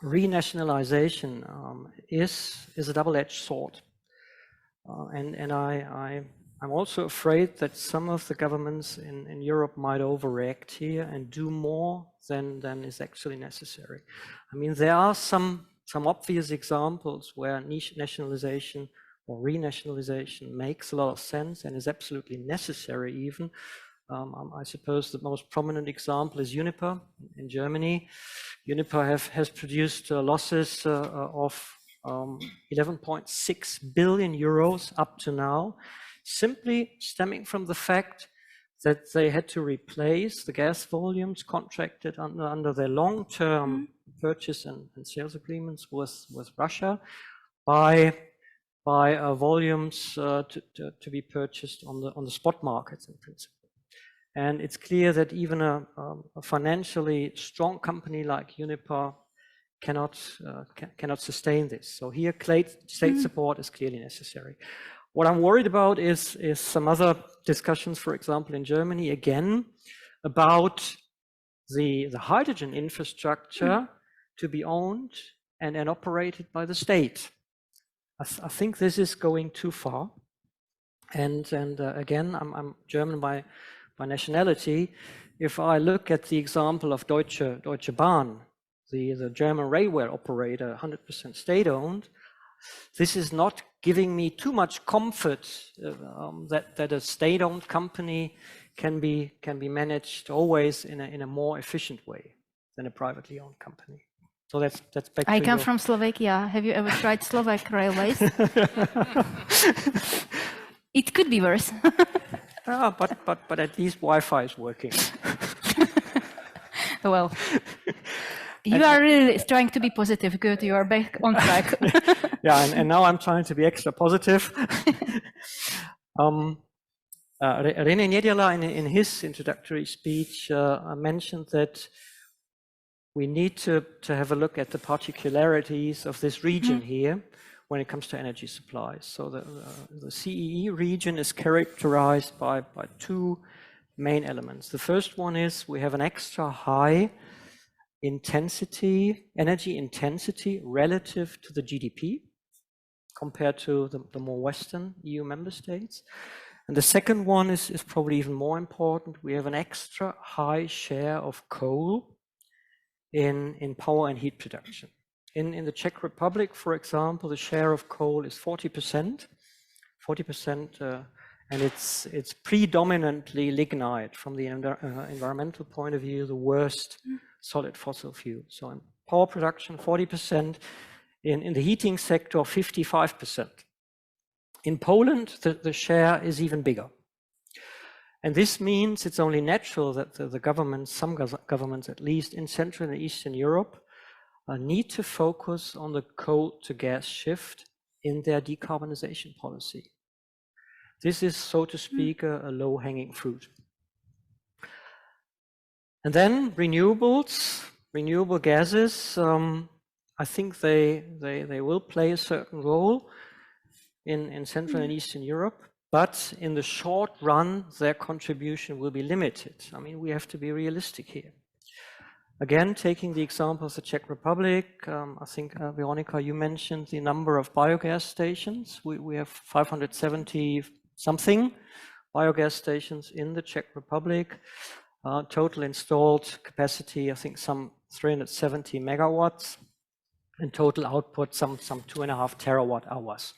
Renationalization is a double-edged sword. And I'm also afraid that some of the governments in Europe might overreact here and do more than is actually necessary. I mean, there are some obvious examples where nationalization or renationalization makes a lot of sense and is absolutely necessary even. I suppose the most prominent example is Uniper in Germany. Uniper has produced losses of 11.6 billion euros up to now, simply stemming from the fact that they had to replace the gas volumes contracted under their long-term purchase and sales agreements with Russia by volumes to be purchased on the spot markets in principle. And it's clear that even a financially strong company like Uniper cannot sustain this. So here, state support is clearly necessary. What I'm worried about is some other discussions, for example, in Germany, again, about the hydrogen infrastructure to be owned and operated by the state. I think this is going too far. And again, I'm German by nationality. If I look at the example of Deutsche Bahn, the German railway operator, 100% state-owned, this is not giving me too much comfort that a state-owned company can be managed always in a more efficient way than a privately owned company. So that's back to I come from Slovakia. Have you ever tried Slovak railways? It could be worse. But at least Wi-Fi is working. Well, you are really trying to be positive. Good, you are back on track. Yeah, and now I'm trying to be extra positive. René Neděla, in his introductory speech, mentioned that we need to have a look at the particularities of this region here when it comes to energy supplies. So the CEE region is characterized by two main elements. The first one is we have an extra high energy intensity relative to the GDP compared to the more Western EU member states. And the second one is probably even more important. We have an extra high share of coal in power and heat production. In the Czech Republic, for example, the share of coal is 40%, and it's predominantly lignite from the environmental point of view, the worst solid fossil fuel. So in power production, 40%, in the heating sector, 55%. In Poland, the share is even bigger. And this means it's only natural that the governments, some governments at least in Central and Eastern Europe, need to focus on the coal to gas shift in their decarbonization policy. This is, so to speak, a low-hanging fruit. And then renewables, renewable gases, I think they will play a certain role in Central and Eastern Europe. But in the short run, their contribution will be limited. I mean, we have to be realistic here. Again, taking the example of the Czech Republic, I think, Veronika, you mentioned the number of biogas stations. We have 570-something biogas stations in the Czech Republic. Total installed capacity, I think, some 370 megawatts. And total output, some 2.5 terawatt hours.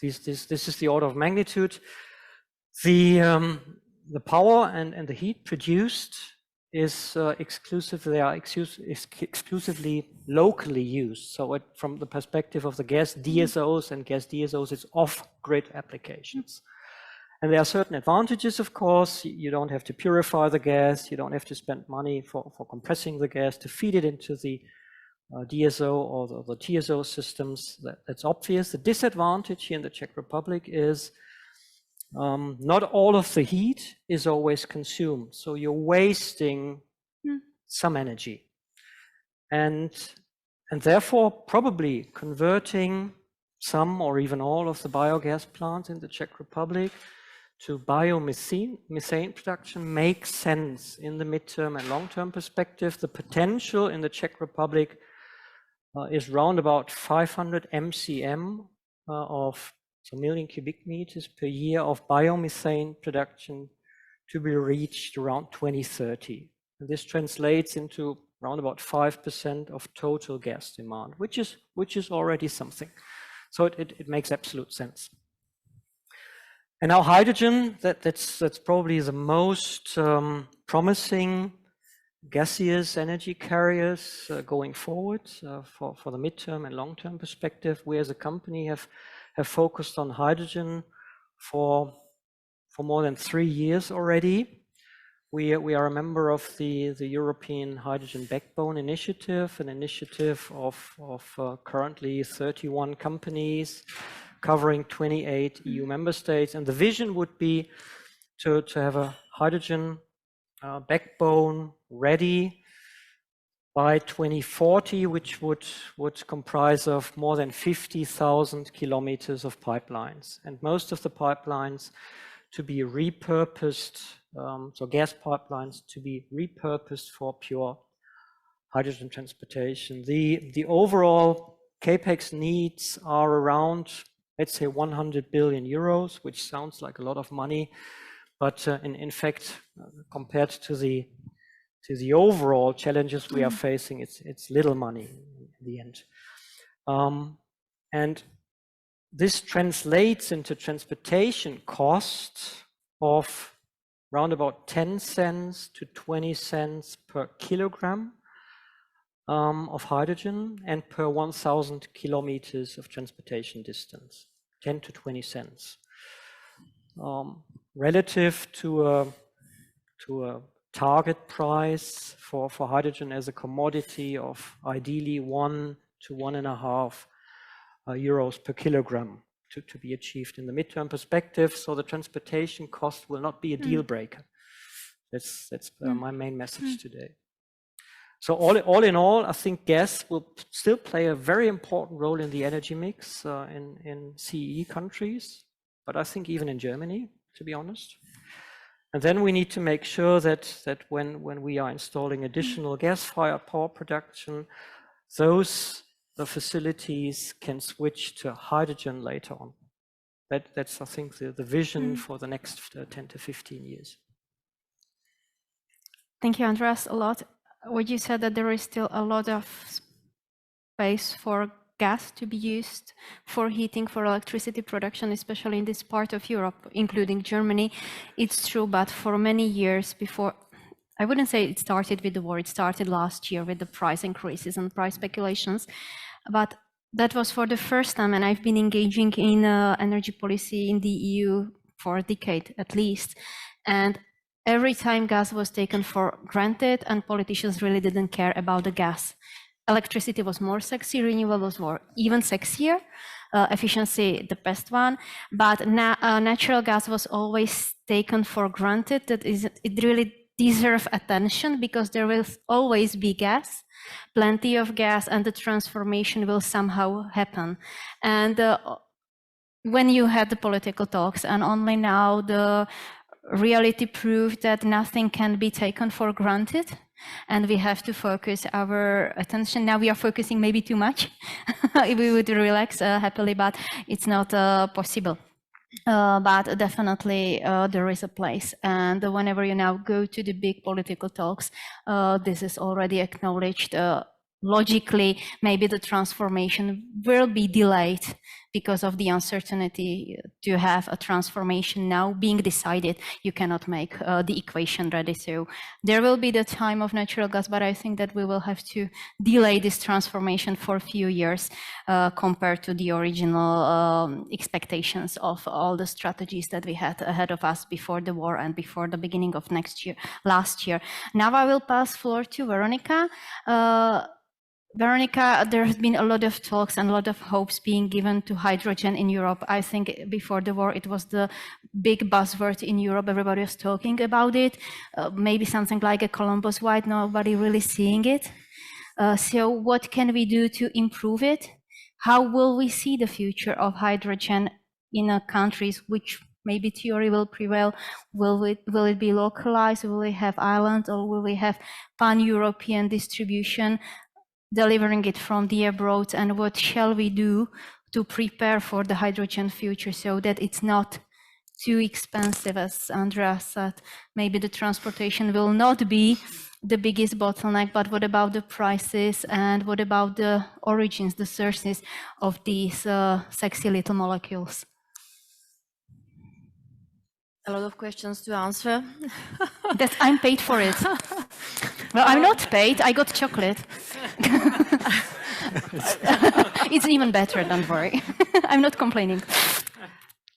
This is the order of magnitude. The power and the heat produced is exclusively locally used. So from the perspective of the gas DSOs and gas DSOs, it's off-grid applications. And there are certain advantages, of course. You don't have to purify the gas. You don't have to spend money for compressing the gas to feed it into the DSO or the TSO systems. That's obvious. The disadvantage here in the Czech Republic is not all of the heat is always consumed. So you're wasting some energy. And therefore, probably converting some or even all of the biogas plants in the Czech Republic to biomethane production makes sense in the midterm and long-term perspective. The potential in the Czech Republic is round about 500 MCM of a million cubic meters per year of biomethane production to be reached around 2030. And this translates into around about 5% of total gas demand, which is already something. So it makes absolute sense. And now hydrogen, that's probably the most promising gaseous energy carriers going forward for the midterm and long-term perspective. We as a company have focused on hydrogen for more than 3 years already. We are a member of the European Hydrogen Backbone Initiative, an initiative of currently 31 companies covering 28 EU member states. And the vision would be to have a hydrogen backbone ready by 2040, which would comprise of more than 50,000 kilometers of pipelines. And most of the pipelines to be repurposed, so gas pipelines to be repurposed for pure hydrogen transportation. The overall CapEx needs are around, let's say, 100 billion euros, which sounds like a lot of money, but in fact, compared to the overall challenges we are facing, it's little money in the end. And this translates into transportation costs of around about 10 cents to 20 cents per kilogram of hydrogen, and per 1,000 kilometers of transportation distance, 10 to 20 cents. Relative to a target price for hydrogen as a commodity of ideally 1 to 1.5 euros per kilogram to be achieved in the midterm perspective. So the transportation cost will not be a deal breaker. That's my main message today. So all in all, I think gas will still play a very important role in the energy mix in CEE countries, but I think even in Germany, to be honest. And then we need to make sure that when we are installing additional gas-fired power production, the facilities can switch to hydrogen later on. That's I think the vision for the next 10 to 15 years. Thank you, Andreas, a lot. What you said that there is still a lot of space for gas to be used for heating, for electricity production, especially in this part of Europe, including Germany. It's true, but for many years before, I wouldn't say it started with the war, it started last year with the price increases and price speculations, but that was for the first time, and I've been engaging in energy policy in the EU for a decade at least, and every time gas was taken for granted and politicians really didn't care about the gas. Electricity was more sexy, renewables were even sexier, efficiency the best one, but natural gas was always taken for granted. It really deserves attention because there will always be gas, plenty of gas, and the transformation will somehow happen. And when you had the political talks, and only now the reality proved that nothing can be taken for granted, and we have to focus our attention. Now we are focusing maybe too much. If we would relax happily, but it's not possible. But definitely there is a place, and whenever you now go to the big political talks, this is already acknowledged. Logically, maybe the transformation will be delayed because of the uncertainty to have a transformation now being decided. You cannot make the equation ready. So there will be the time of natural gas, but I think that we will have to delay this transformation for a few years compared to the original expectations of all the strategies that we had ahead of us before the war and before the beginning of last year. Now I will pass floor to Veronika. Veronika, there has been a lot of talks and a lot of hopes being given to hydrogen in Europe. I think before the war, it was the big buzzword in Europe. Everybody was talking about it. Maybe something like a Columbus White, nobody really seeing it. So what can we do to improve it? how will we see the future of hydrogen in countries which maybe theory will prevail? Will it be localized? Will we have islands, or will we have pan-European distribution, delivering it from the abroad? And what shall we do to prepare for the hydrogen future so that it's not too expensive, as Andreas said? Maybe the transportation will not be the biggest bottleneck, but what about the prices, and what about the origins, the sources of these sexy little molecules? A lot of questions to answer. I'm paid for it. Well, I'm not paid, I got chocolate. It's even better, don't worry. I'm not complaining.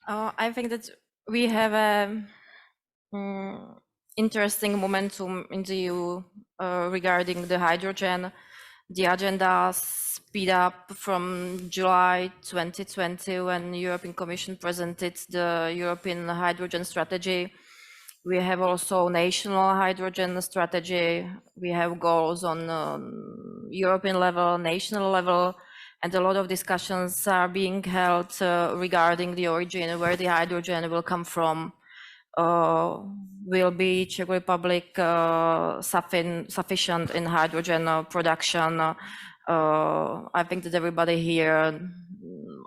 I think that we have a interesting momentum in the EU regarding the hydrogen. The agenda speed up from July 2020 when the European Commission presented the European hydrogen strategy. We have also national hydrogen strategy. We have goals on European level, national level, and a lot of discussions are being held regarding the origin, where the hydrogen will come from. Will be Czech Republic sufficient in hydrogen production? I think that everybody here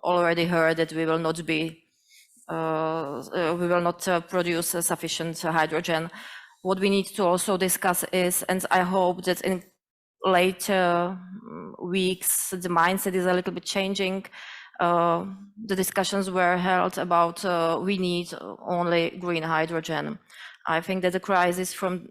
already heard that we will not be, we will not produce sufficient hydrogen. What we need to also discuss is, and I hope that in later weeks the mindset is a little bit changing. The discussions were held about we need only green hydrogen. I think that the crisis from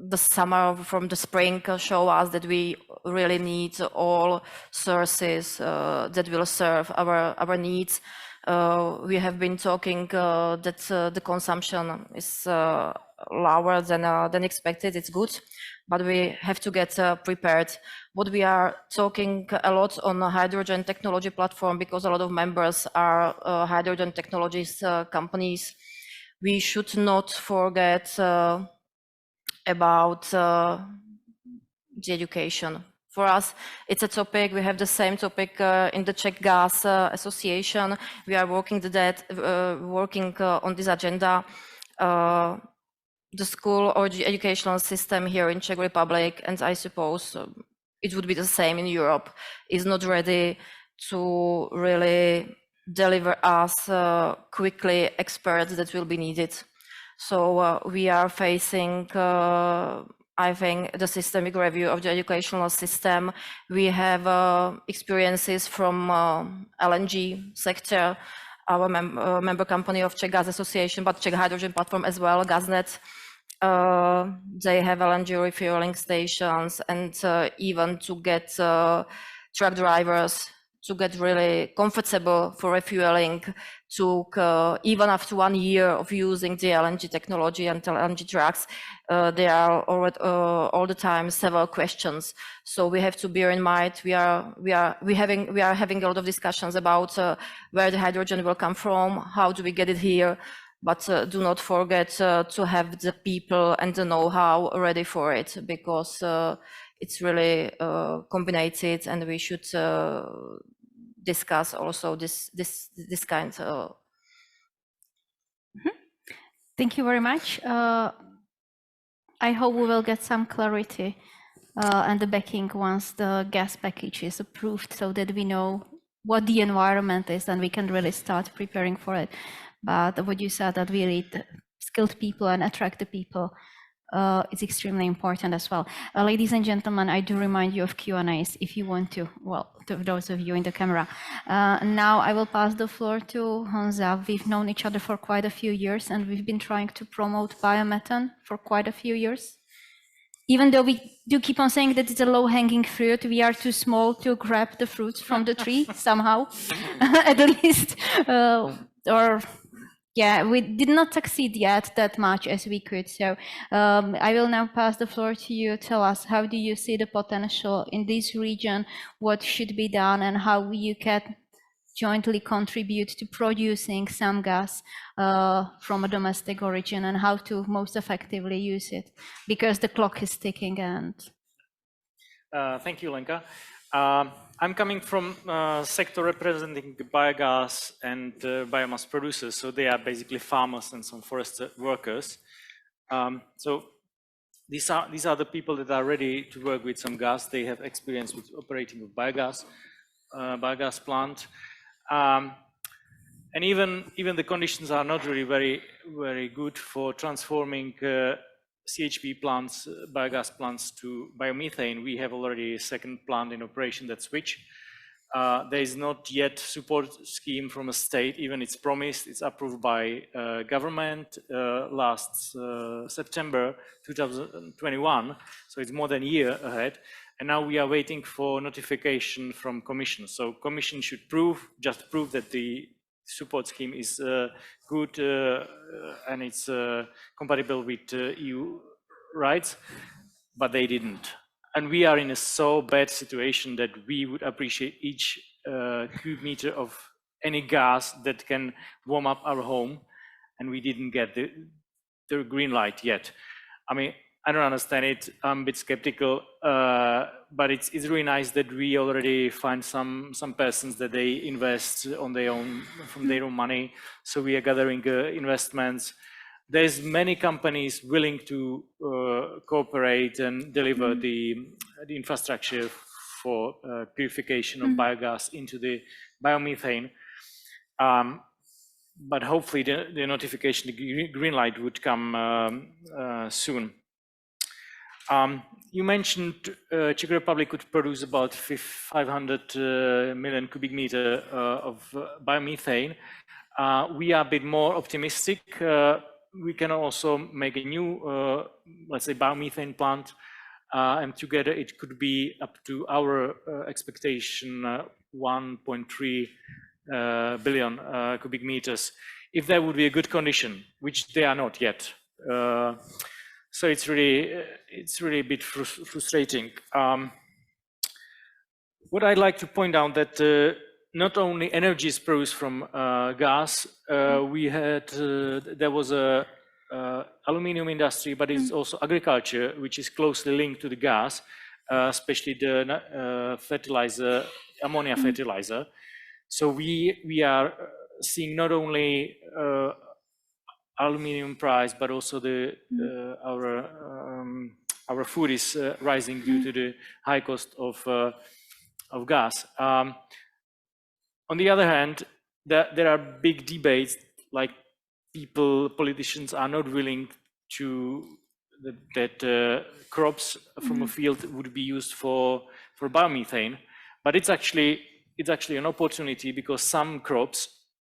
the summer, from the spring, show us that we really need all sources that will serve our needs. We have been talking that the consumption is lower than expected. It's good, but we have to get prepared. What we are talking a lot on the hydrogen technology platform, because a lot of members are hydrogen technologies companies. We should not forget about the education. For us, it's a topic. We have the same topic in the Czech Gas Association. We are working on this agenda. The school or the educational system here in Czech Republic, and I suppose it would be the same in Europe, is not ready to really deliver us quickly experts that will be needed. So we are facing, I think, the systemic review of the educational system. We have experiences from LNG sector, our member company of Czech Gas Association, but Czech Hydrogen Platform as well, GasNet. They have LNG refueling stations, and even to get truck drivers to get really comfortable for refueling took even after 1 year of using the LNG technology and LNG trucks. There are already, all the time several questions. So we have to bear in mind we are having a lot of discussions about where the hydrogen will come from, how do we get it here, but do not forget to have the people and the know-how ready for it, because it's really combined, and we should discuss also this kind of. Thank you very much. I hope we will get some clarity and the backing once the gas package is approved, so that we know what the environment is and we can really start preparing for it. But what you said, that we need skilled people and attract the people, it's extremely important as well. Ladies and gentlemen, I do remind you of Q&As if you want to, well, to those of you in the camera. Now I will pass the floor to Honza. We've known each other for quite a few years, and we've been trying to promote biomethane for quite a few years. Even though we do keep on saying that it's a low-hanging fruit, we are too small to grab the fruits from the tree somehow, at least, yeah, we did not succeed yet that much as we could. So I will now pass the floor to you. Tell us, how do you see the potential in this region? What should be done, and how you can jointly contribute to producing some gas from a domestic origin, and how to most effectively use it, because the clock is ticking. And thank you, Lenka. I'm coming from a sector representing biogas and biomass producers, so they are basically farmers and some forest workers. So these are the people that are ready to work with some gas. They have experience with operating with biogas plant, and even the conditions are not really very good for transforming CHP plants, biogas plants to biomethane. We have already a second plant in operation that switch. There is not yet support scheme from a state, even it's promised, it's approved by government last September 2021, so it's more than a year ahead. And now we are waiting for notification from Commission. So Commission should just prove that the support scheme is good and it's compatible with EU rights, but they didn't. And we are in a so bad situation that we would appreciate each cubic meter of any gas that can warm up our home, and we didn't get the green light yet. I mean, I don't understand it. I'm a bit skeptical, but it's really nice that we already find some persons that they invest on their own, from their own money. So we are gathering investments. There's many companies willing to cooperate and deliver the infrastructure for purification of biogas into the biomethane. But hopefully the notification, the green light would come soon. You mentioned Czech Republic could produce about 500 million cubic meter of biomethane. We are a bit more optimistic. We can also make a new, let's say, biomethane plant, and together it could be up to our expectation 1.3 billion cubic meters, if there would be a good condition, which they are not yet. So it's really a bit frustrating. What I'd like to point out that not only energy is produced from gas. There was a aluminium industry, but it's also agriculture, which is closely linked to the gas, especially the fertilizer, ammonia fertilizer. So we are seeing not only aluminium price, but also our food is rising due to the high cost of gas. On the other hand, there are big debates, like politicians are not willing to that crops from a field would be used for biomethane, but it's actually an opportunity because some crops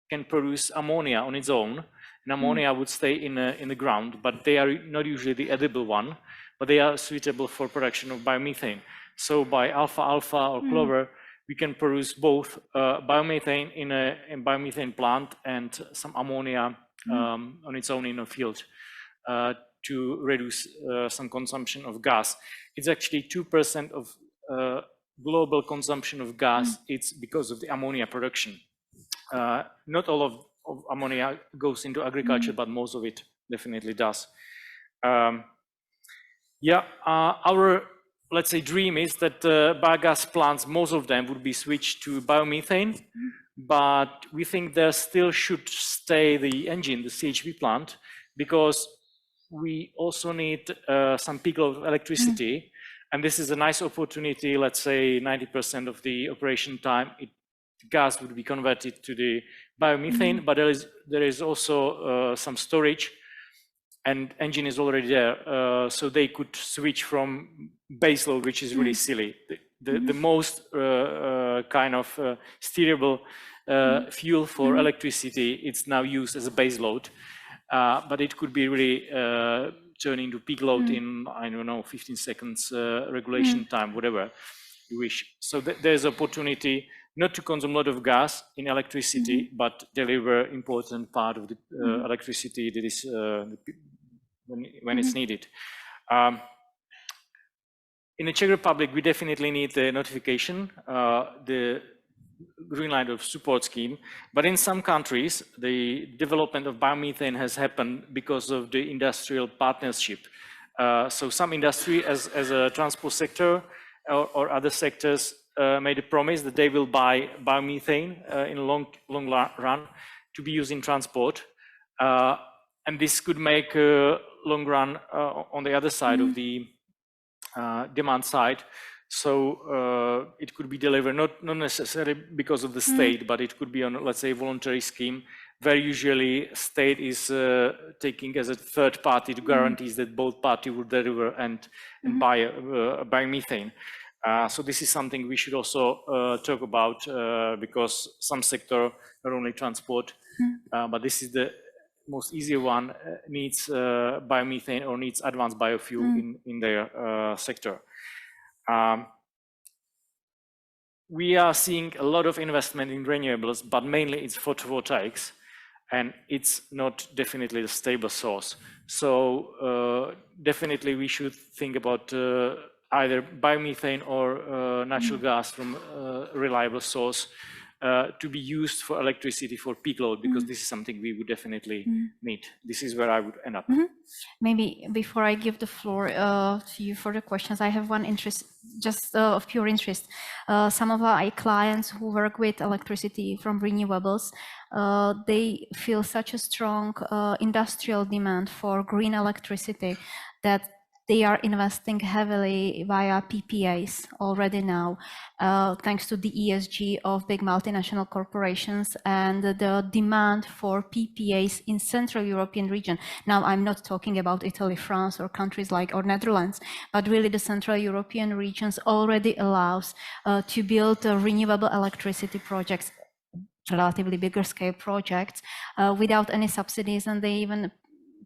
can produce ammonia on its own. And ammonia would stay in the ground, but they are not usually the edible one, but they are suitable for production of biomethane. So by alfalfa or clover, we can produce both biomethane in a biomethane plant and some ammonia on its own in a field to reduce some consumption of gas. It's actually 2% of global consumption of gas. It's because of the ammonia production. Not all of ammonia goes into agriculture, but most of it definitely does. Our, let's say, dream is that biogas plants, most of them would be switched to biomethane, but we think there still should stay the engine, the CHP plant, because we also need some peak load of electricity. And this is a nice opportunity. Let's say 90% of the operation time, gas would be converted to the biomethane, but there is also some storage, and engine is already there, so they could switch from baseload, which is really silly. The most kind of steerable fuel for electricity, it's now used as a baseload, but it could be really turned into peak load in, I don't know, 15 seconds regulation time, whatever you wish. So there's opportunity not to consume a lot of gas in electricity, but deliver important part of the electricity that is when it's needed. In the Czech Republic, we definitely need the notification, the green light of support scheme. But in some countries, the development of biomethane has happened because of the industrial partnership. So some industry, as a transport sector or other sectors, made a promise that they will buy biomethane in a long run to be used in transport. And this could make a long run on the other side of the demand side. So it could be delivered, not necessarily because of the state, but it could be on, let's say, a voluntary scheme, where usually state is taking as a third party to guarantees that both parties will deliver and buy biomethane. So this is something we should also talk about because some sector, not only transport, but this is the most easier one, needs biomethane or needs advanced biofuel in their sector. We are seeing a lot of investment in renewables, but mainly it's photovoltaics, and it's not definitely a stable source. So definitely we should think about either biomethane or natural gas from a reliable source to be used for electricity for peak load, because this is something we would definitely need. This is where I would end up. Maybe before I give the floor to you for the questions, I have one interest, just of pure interest. Some of our clients who work with electricity from renewables, they feel such a strong industrial demand for green electricity that they are investing heavily via PPAs already now, thanks to the ESG of big multinational corporations and the demand for PPAs in Central European region. Now, I'm not talking about Italy, France, or countries like or Netherlands, but really the Central European regions already allows to build renewable electricity projects, relatively bigger scale projects, without any subsidies, and they even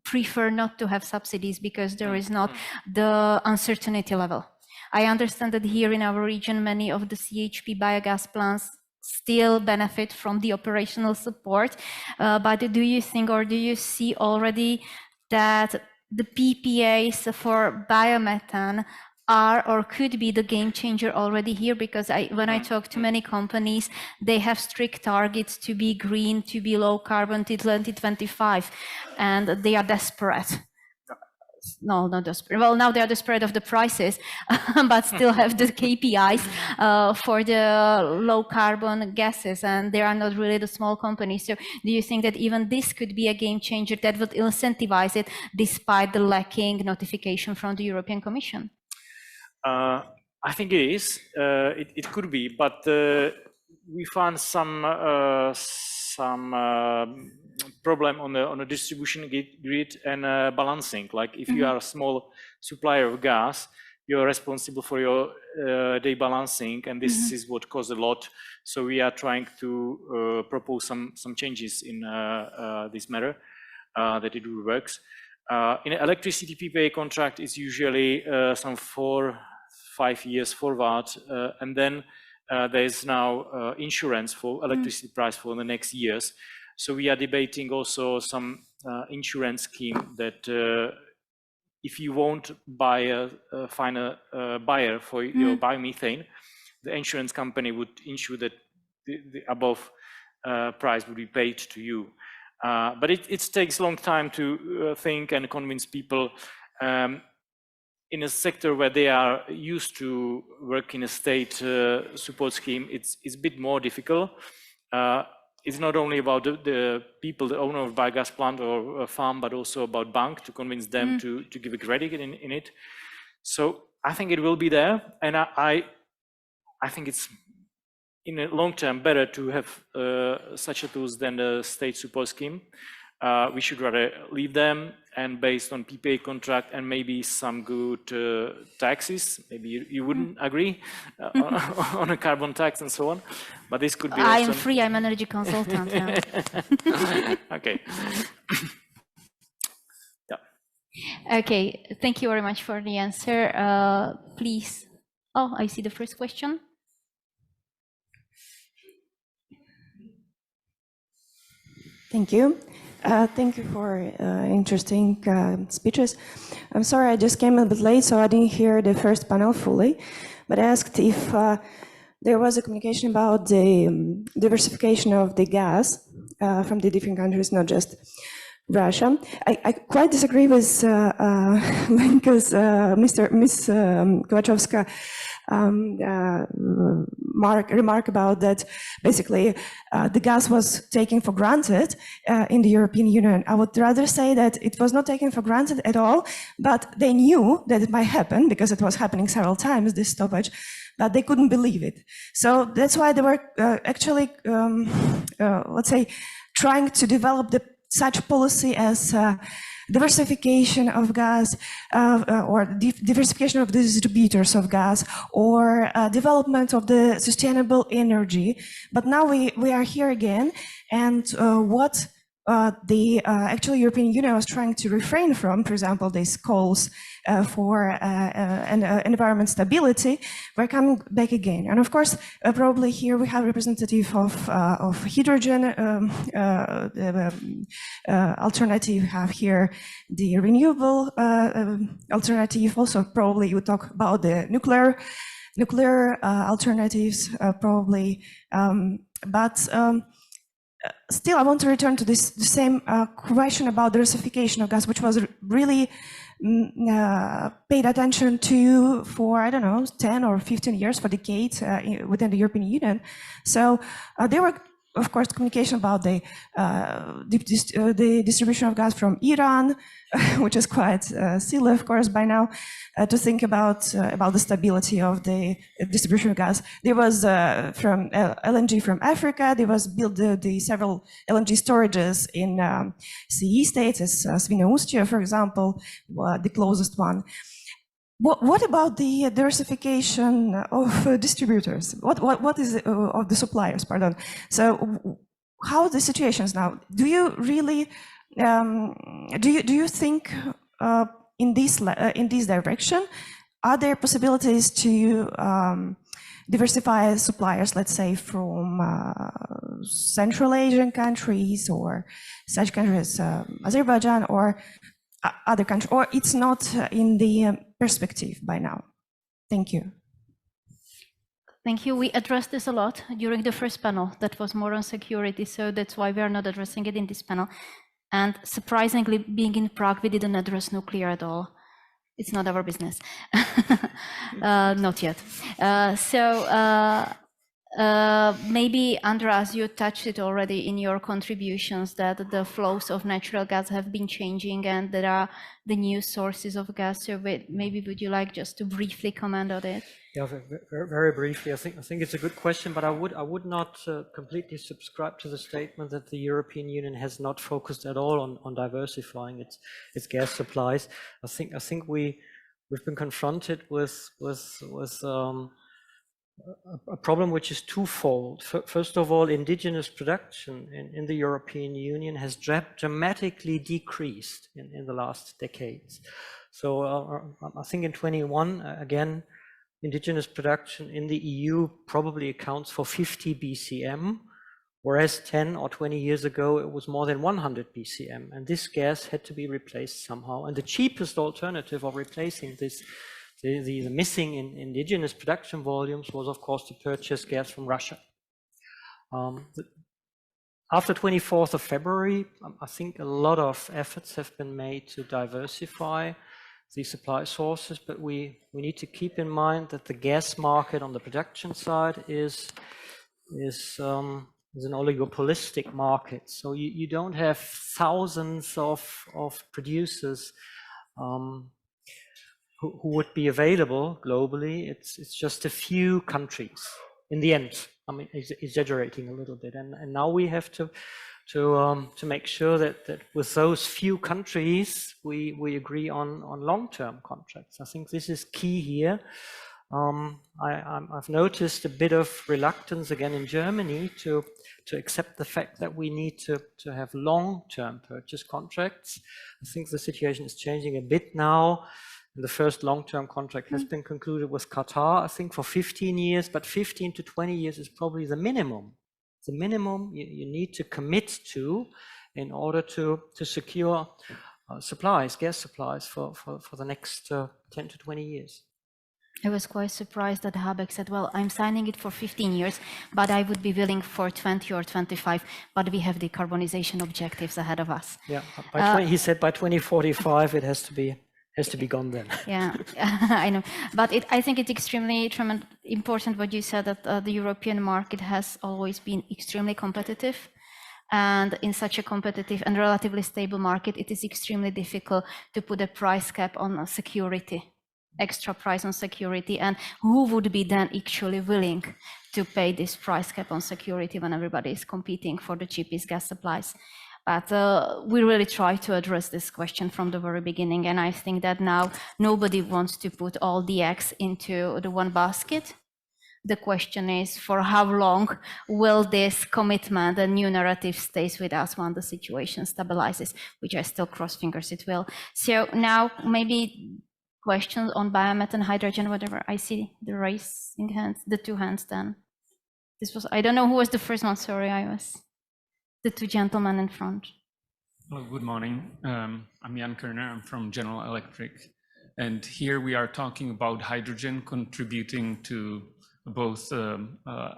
prefer not to have subsidies because there is not the uncertainty level. I understand that here in our region, many of the CHP biogas plants still benefit from the operational support, but do you think, or do you see already that the PPAs for biomethane are or could be the game changer already here? Because when I talk to many companies, they have strict targets to be green, to be low carbon till 2025, and they are desperate. No, not desperate. Well, now they are desperate of the prices, but still have the KPIs for the low carbon gases, and they are not really the small companies. So do you think that even this could be a game changer that would incentivize it despite the lacking notification from the European Commission? I think it is. It could be, but we found some problem on the distribution grid and balancing. Like if you are a small supplier of gas, you're responsible for your day balancing, and this is what caused a lot. So we are trying to propose some changes in this matter that it works. In an electricity PPA contract, it's usually some 4-5 years forward, and then there's now insurance for electricity price for the next years. So we are debating also some insurance scheme that if you won't find a buyer for your biomethane, the insurance company would ensure that the above price would be paid to you. But it takes a long time to think and convince people in a sector where they are used to work in a state support scheme. It's a bit more difficult. It's not only about the people, the owner of biogas plant or a farm, but also about bank to convince them to give a credit in it. So I think it will be there, and I think it's in the long term better to have such a tools than the state support scheme. We should rather leave them, and based on PPA contract and maybe some good taxes. Maybe you wouldn't agree on a carbon tax and so on, but this could be. I am free. I'm an energy consultant. Okay. Yeah. Okay. Thank you very much for the answer. Please. Oh, I see the first question. Thank you. Thank you for interesting speeches. I'm sorry I just came a bit late, so I didn't hear the first panel fully, but I asked if there was a communication about the diversification of the gas from the different countries, not just Russia. I quite disagree with Lenka's, Ms. Kovačovska remark about that basically the gas was taken for granted in the European Union. I would rather say that it was not taken for granted at all, but they knew that it might happen because it was happening several times, this stoppage, but they couldn't believe it. So that's why they were actually, let's say, trying to develop such policy as diversification of gas or diversification of the distributors of gas or development of the sustainable energy. But now we are here again, and what the actual European Union was trying to refrain from, for example, these calls for environment stability, we're coming back again. And of course, probably here we have representative of hydrogen alternative. We have here the renewable alternative. Also, probably you talk about the nuclear alternatives, probably, but. Still, I want to return to the same question about diversification of gas, which was really paid attention to for, I don't know, 10 or 15 years, for decades within the European Union. So there were, of course, communication about the distribution of gas from Iran, which is quite silly, of course, by now, to think about the stability of the distribution of gas. There was from LNG from Africa. There was built the several LNG storages in CE states, as Svinoustye, for example, the closest one. What about the diversification of distributors? What is of the suppliers? Pardon. So, how are the situations now? Do you really do you think in this direction? Are there possibilities to diversify suppliers, let's say from Central Asian countries or such countries as Azerbaijan or other countries, or it's not in the perspective by now? Thank you. Thank you. We addressed this a lot during the first panel that was more on security, so that's why we are not addressing it in this panel. And surprisingly, being in Prague, we didn't address nuclear at all. It's not our business. Not yet. Maybe, Andras, you touched it already in your contributions that the flows of natural gas have been changing and there are the new sources of gas. So maybe would you like just to briefly comment on it? Yeah, very briefly. I think it's a good question, but I would not completely subscribe to the statement that the European Union has not focused at all on diversifying its gas supplies. I think we've been confronted with a problem which is twofold. First of all, indigenous production in the European Union has dramatically decreased in the last decades. So I think in 21, again, indigenous production in the EU probably accounts for 50 BCM, whereas 10 or 20 years ago, it was more than 100 BCM. And this gas had to be replaced somehow. And the cheapest alternative of replacing this, the missing indigenous production volumes, was, of course, to purchase gas from Russia. After 24th of February, I think a lot of efforts have been made to diversify the supply sources, but we need to keep in mind that the gas market on the production side is an oligopolistic market. So you don't have thousands of producers who would be available globally. It's just a few countries in the end. I mean, exaggerating a little bit, and now we have to make sure that with those few countries we agree on long-term contracts. I think this is key here. I've noticed a bit of reluctance again in Germany to accept the fact that we need to have long-term purchase contracts. I think the situation is changing a bit now. The first long-term contract has been concluded with Qatar, I think, for 15 years, but 15 to 20 years is probably the minimum. The minimum you need to commit to in order to secure supplies, gas supplies for the next 10 to 20 years. I was quite surprised that Habeck said, well, I'm signing it for 15 years, but I would be willing for 20 or 25, but we have decarbonization objectives ahead of us. Yeah, he said by 2045 it has to be has to be gone then. Yeah, I know. But I think it's extremely important what you said, that the European market has always been extremely competitive. And in such a competitive and relatively stable market, it is extremely difficult to put a price cap on security, extra price on security. And who would be then actually willing to pay this price cap on security when everybody is competing for the cheapest gas supplies? But we really try to address this question from the very beginning. And I think that now nobody wants to put all the eggs into the one basket. The question is, for how long will this commitment and new narrative stays with us when the situation stabilizes, which I still cross fingers it will. So now maybe questions on biomethane, hydrogen, whatever. I see the raising hands, the two hands then. This was, I don't know who was the first one, sorry, I was the two gentlemen in front. Hello, good morning. I'm Jan Kerner, I'm from General Electric. And here we are talking about hydrogen contributing to both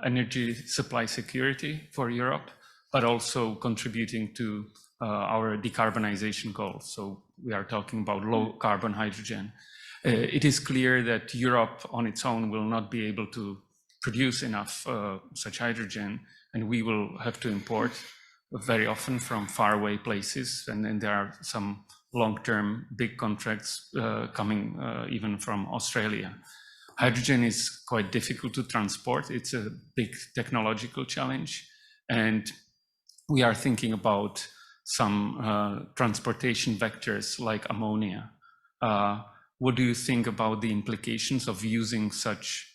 energy supply security for Europe, but also contributing to our decarbonization goals. So we are talking about low carbon hydrogen. It is clear that Europe on its own will not be able to produce enough such hydrogen, and we will have to import very often from faraway places. And then there are some long-term big contracts coming even from Australia. Hydrogen is quite difficult to transport. It's a big technological challenge. And we are thinking about some transportation vectors like ammonia. What do you think about the implications of using such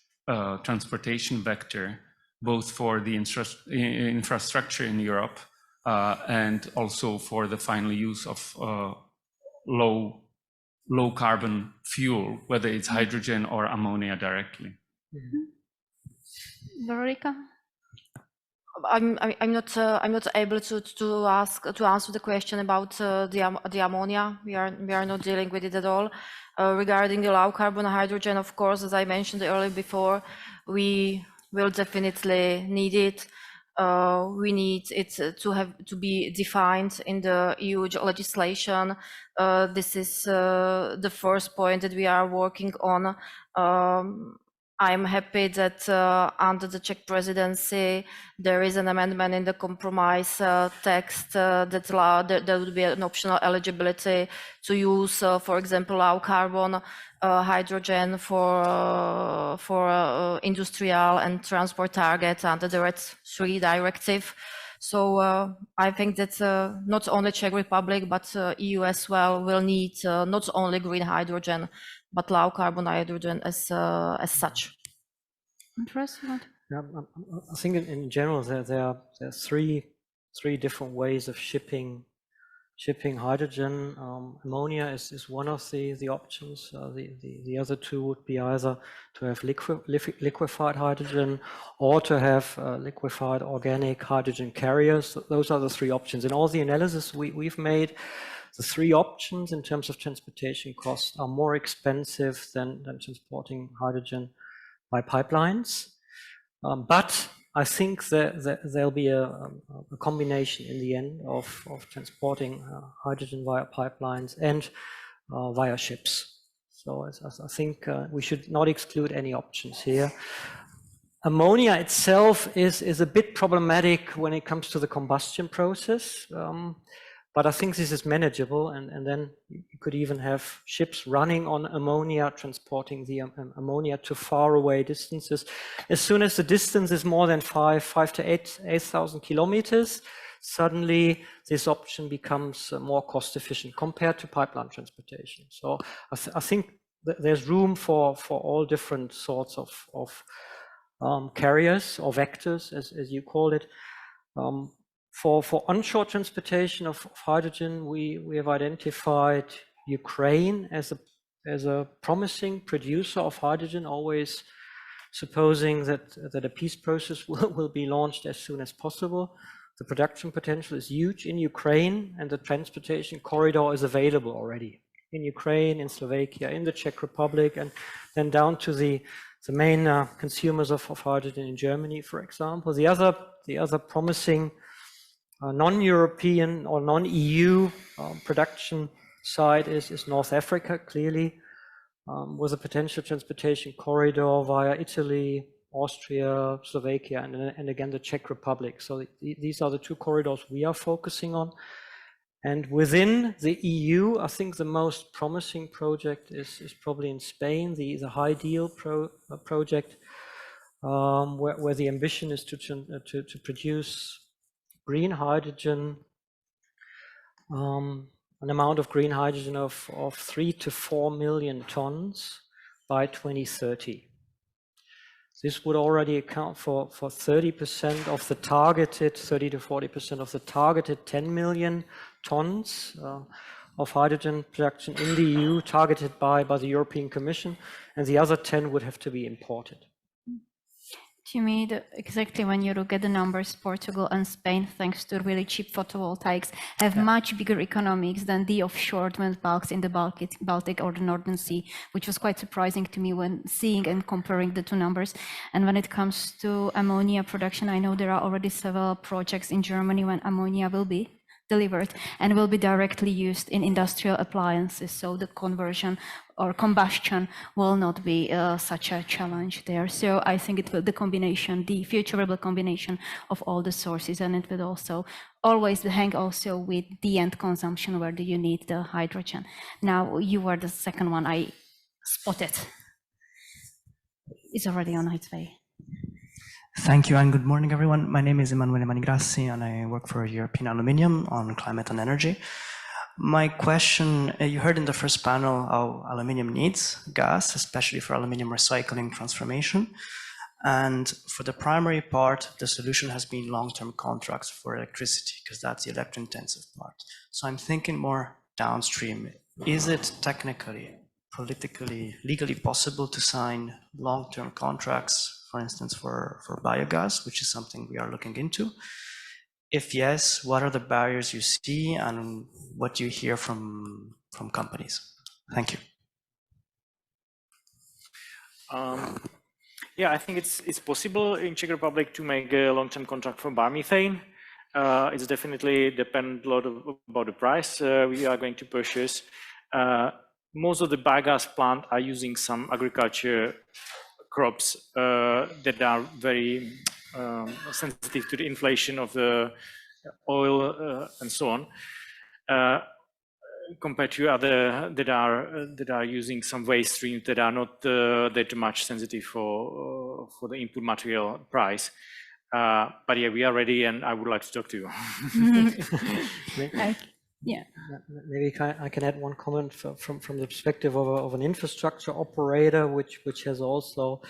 transportation vector, both for the infrastructure in Europe and also for the final use of low carbon fuel, whether it's hydrogen or ammonia directly? Veronika? I'm not able to answer the question about the ammonia. We are not dealing with it at all. Regarding the low carbon hydrogen, of course, as I mentioned earlier before, we will definitely need it. We need it to be defined in the EU legislation. This is the first point that we are working on. I'm happy that under the Czech Presidency there is an amendment in the compromise text that there would be an optional eligibility to use, for example, low carbon hydrogen for industrial and transport targets under the RED III directive. So I think that not only Czech Republic but EU as well will need not only green hydrogen but low carbon hydrogen as such. Yeah, I think in general there are three different ways of shipping hydrogen. Ammonia is one of the options. The other two would be either to have liquefied hydrogen or to have liquefied organic hydrogen carriers. Those are the three options. In all the analysis we've made, the three options in terms of transportation costs are more expensive than transporting hydrogen by pipelines. But I think that there'll be a combination in the end of transporting hydrogen via pipelines and via ships. So I think we should not exclude any options here. Ammonia itself is a bit problematic when it comes to the combustion process. But I think this is manageable, and then you could even have ships running on ammonia, transporting the ammonia to far away distances. As soon as the distance is more than 5 to 8,000 kilometers, suddenly this option becomes more cost efficient compared to pipeline transportation. So I think there's room for all different sorts of carriers or vectors, as you call it. For onshore transportation of hydrogen, we have identified Ukraine as a promising producer of hydrogen, always supposing that a peace process will be launched as soon as possible. The production potential is huge in Ukraine, and the transportation corridor is available already in Ukraine, in Slovakia, in the Czech Republic, and then down to the main consumers of hydrogen in Germany, for example. The other promising non-European or non-EU production side is North Africa, clearly, with a potential transportation corridor via Italy, Austria, Slovakia, and again the Czech Republic. So these are the two corridors we are focusing on. And within the EU, I think the most promising project is probably in Spain, the High Deal project, where the ambition is to produce green hydrogen, an amount of green hydrogen of 3 to 4 million tons by 2030. This would already account for 30% of the targeted, 30 to 40% of the targeted 10 million tons of hydrogen production in the EU, targeted by the European Commission, and the other 10 would have to be imported. To me, exactly when you look at the numbers, Portugal and Spain, thanks to really cheap photovoltaics, have much bigger economics than the offshore wind parks in the Baltic or the Northern Sea, which was quite surprising to me when seeing and comparing the two numbers. And when it comes to ammonia production, I know there are already several projects in Germany when ammonia will be delivered and will be directly used in industrial appliances. So the conversion or combustion will not be such a challenge there. So I think it will the combination, the futurable combination of all the sources, and it will also always hang also with the end consumption. Where do you need the hydrogen? Now you were the second one I spotted. It's already on its way. Thank you and good morning, everyone. My name is Emanuele Manigrassi and I work for European Aluminium on climate and energy. My question, you heard in the first panel how aluminium needs gas, especially for aluminium recycling transformation. And for the primary part, the solution has been long-term contracts for electricity, because that's the electro-intensive part. So I'm thinking more downstream. Is it technically, politically, legally possible to sign long-term contracts, for instance, for biogas, which is something we are looking into? If yes, what are the barriers you see and what do you hear from companies? Thank you. Yeah, I think it's possible in Czech Republic to make a long-term contract for biomethane. It's definitely depend a lot about the price we are going to purchase. Most of the biogas plant are using some agriculture crops that are very sensitive to the inflation of the oil and so on, compared to other that are using some waste streams that are not that much sensitive for the input material price. But yeah, we are ready, and I would like to talk to you. Yeah, maybe I can add one comment from the perspective of an infrastructure operator, which has also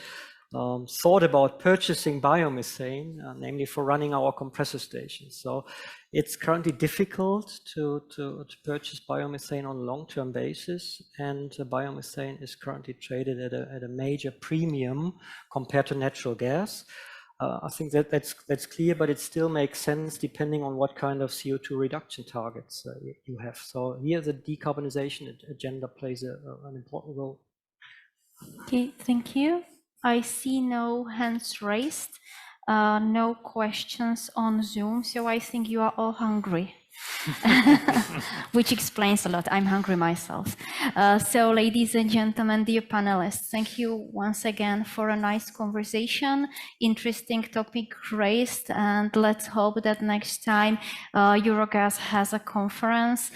thought about purchasing biomethane, namely for running our compressor stations. So it's currently difficult to purchase biomethane on a long-term basis, and biomethane is currently traded at a major premium compared to natural gas. I think that's clear, but it still makes sense depending on what kind of CO2 reduction targets you have. So here the decarbonization agenda plays an important role. Okay, thank you. I see no hands raised, no questions on Zoom, so I think you are all hungry. Which explains a lot. I'm hungry myself. So ladies and gentlemen, dear panelists, thank you once again for a nice conversation, interesting topic raised, and let's hope that next time Eurogas has a conference,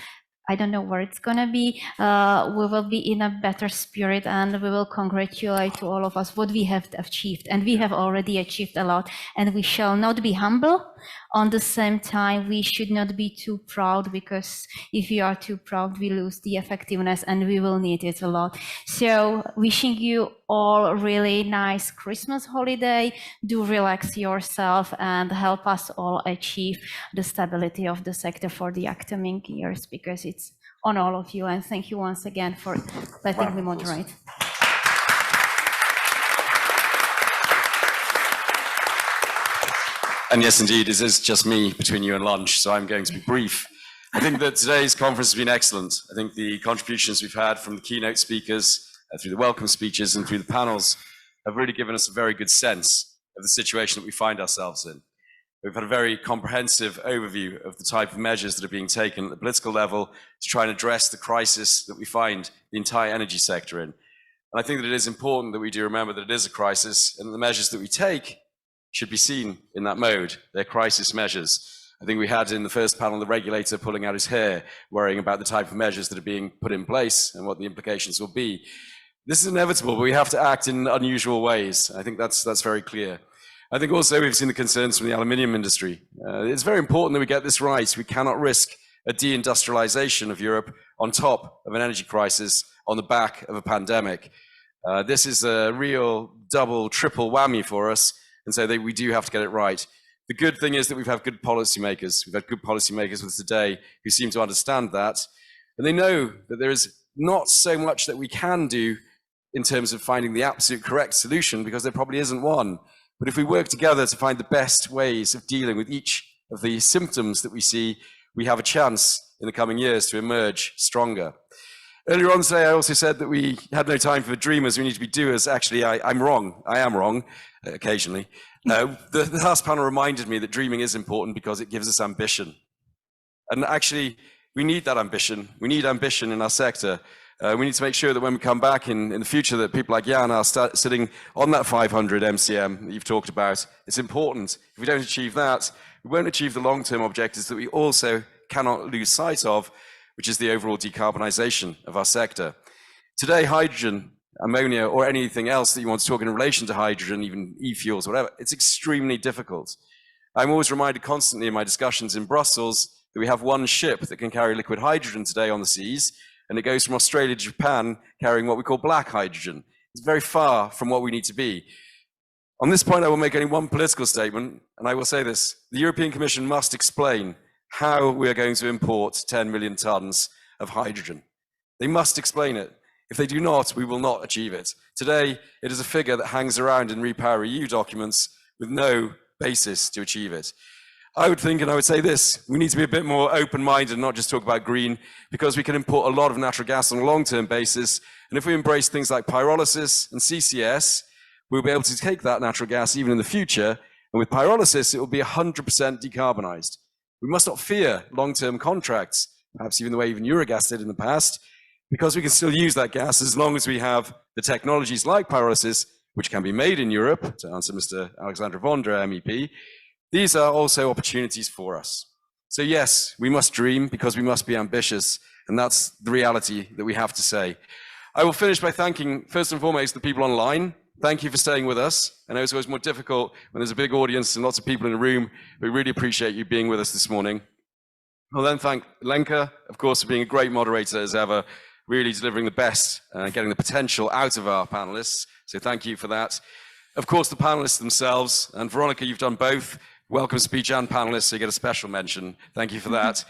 I don't know where it's gonna be, we will be in a better spirit and we will congratulate to all of us what we have achieved. And we have already achieved a lot, and we shall not be humble. On the same time, we should not be too proud, because if we are too proud, we lose the effectiveness and we will need it a lot. So wishing you all a really nice Christmas holiday. Do relax yourself and help us all achieve the stability of the sector for the upcoming years, because it's on all of you. And thank you once again for letting me moderate. And yes, indeed, it is just me between you and lunch, so I'm going to be brief. I think that today's conference has been excellent. I think the contributions we've had from the keynote speakers, through the welcome speeches and through the panels, have really given us a very good sense of the situation that we find ourselves in. We've had a very comprehensive overview of the type of measures that are being taken at the political level to try and address the crisis that we find the entire energy sector in. And I think that it is important that we do remember that it is a crisis and that the measures that we take should be seen in that mode. They're crisis measures. I think we had in the first panel the regulator pulling out his hair, worrying about the type of measures that are being put in place and what the implications will be. This is inevitable, but we have to act in unusual ways. I think that's very clear. I think also we've seen the concerns from the aluminium industry. It's very important that we get this right. We cannot risk a deindustrialization of Europe on top of an energy crisis on the back of a pandemic. This is a real double, triple whammy for us, and so we do have to get it right. The good thing is that we've had good policymakers. We've had good policymakers with us today who seem to understand that, and they know that there is not so much that we can do in terms of finding the absolute correct solution, because there probably isn't one. But if we work together to find the best ways of dealing with each of the symptoms that we see, we have a chance in the coming years to emerge stronger. Earlier on today, I also said that we had no time for dreamers, we need to be doers. Actually, I'm wrong. I am wrong, occasionally. The last panel reminded me that dreaming is important because it gives us ambition. And actually, we need that ambition. We need ambition in our sector. We need to make sure that when we come back in the future that people like Jan are sitting on that 500 MCM that you've talked about. It's important. If we don't achieve that, we won't achieve the long-term objectives that we also cannot lose sight of, which is the overall decarbonisation of our sector. Today, hydrogen, ammonia, or anything else that you want to talk in relation to hydrogen, even e-fuels, whatever, it's extremely difficult. I'm always reminded constantly in my discussions in Brussels that we have one ship that can carry liquid hydrogen today on the seas, and it goes from Australia to Japan carrying what we call black hydrogen. It's very far from what we need to be. On this point, I will make only one political statement, and I will say this. The European Commission must explain how we are going to import 10 million tons of hydrogen. They must explain it. If they do not, we will not achieve it. Today, it is a figure that hangs around in REPowerEU documents with no basis to achieve it. I would think, and I would say this, we need to be a bit more open-minded and not just talk about green, because we can import a lot of natural gas on a long-term basis. And if we embrace things like pyrolysis and CCS, we'll be able to take that natural gas even in the future. And with pyrolysis, it will be 100% decarbonized. We must not fear long-term contracts, perhaps even the way even Eurogas did in the past, because we can still use that gas as long as we have the technologies like pyrolysis, which can be made in Europe, to answer Mr. Alexandr Vondra, MEP. These are also opportunities for us. So yes, we must dream because we must be ambitious, and that's the reality that we have to say. I will finish by thanking, first and foremost, the people online. Thank you for staying with us. I know it's always more difficult when there's a big audience and lots of people in the room. We really appreciate you being with us this morning. I'll then thank Lenka, of course, for being a great moderator as ever, really delivering the best and getting the potential out of our panelists. So thank you for that. Of course, the panelists themselves, and Veronika, you've done both. Welcome speech and panelists, so you get a special mention. Thank you for that.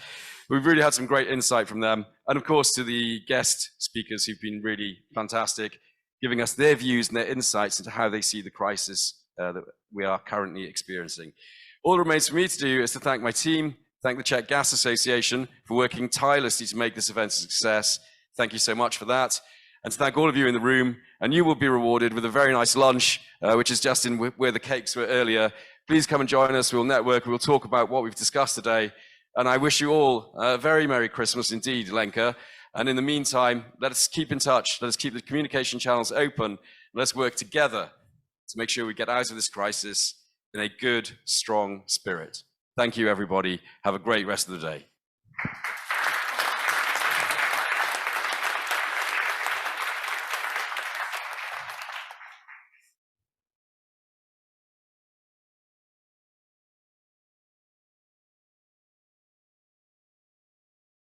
We've really had some great insight from them. And of course, to the guest speakers who've been really fantastic, giving us their views and their insights into how they see the crisis that we are currently experiencing. All that remains for me to do is to thank my team, thank the Czech Gas Association for working tirelessly to make this event a success. Thank you so much for that. And to thank all of you in the room, and you will be rewarded with a very nice lunch, which is just in where the cakes were earlier. Please come and join us. We'll network. We'll talk about what we've discussed today. And I wish you all a very Merry Christmas indeed, Lenka. And in the meantime, let us keep in touch. Let us keep the communication channels open. Let's work together to make sure we get out of this crisis in a good, strong spirit. Thank you, everybody. Have a great rest of the day.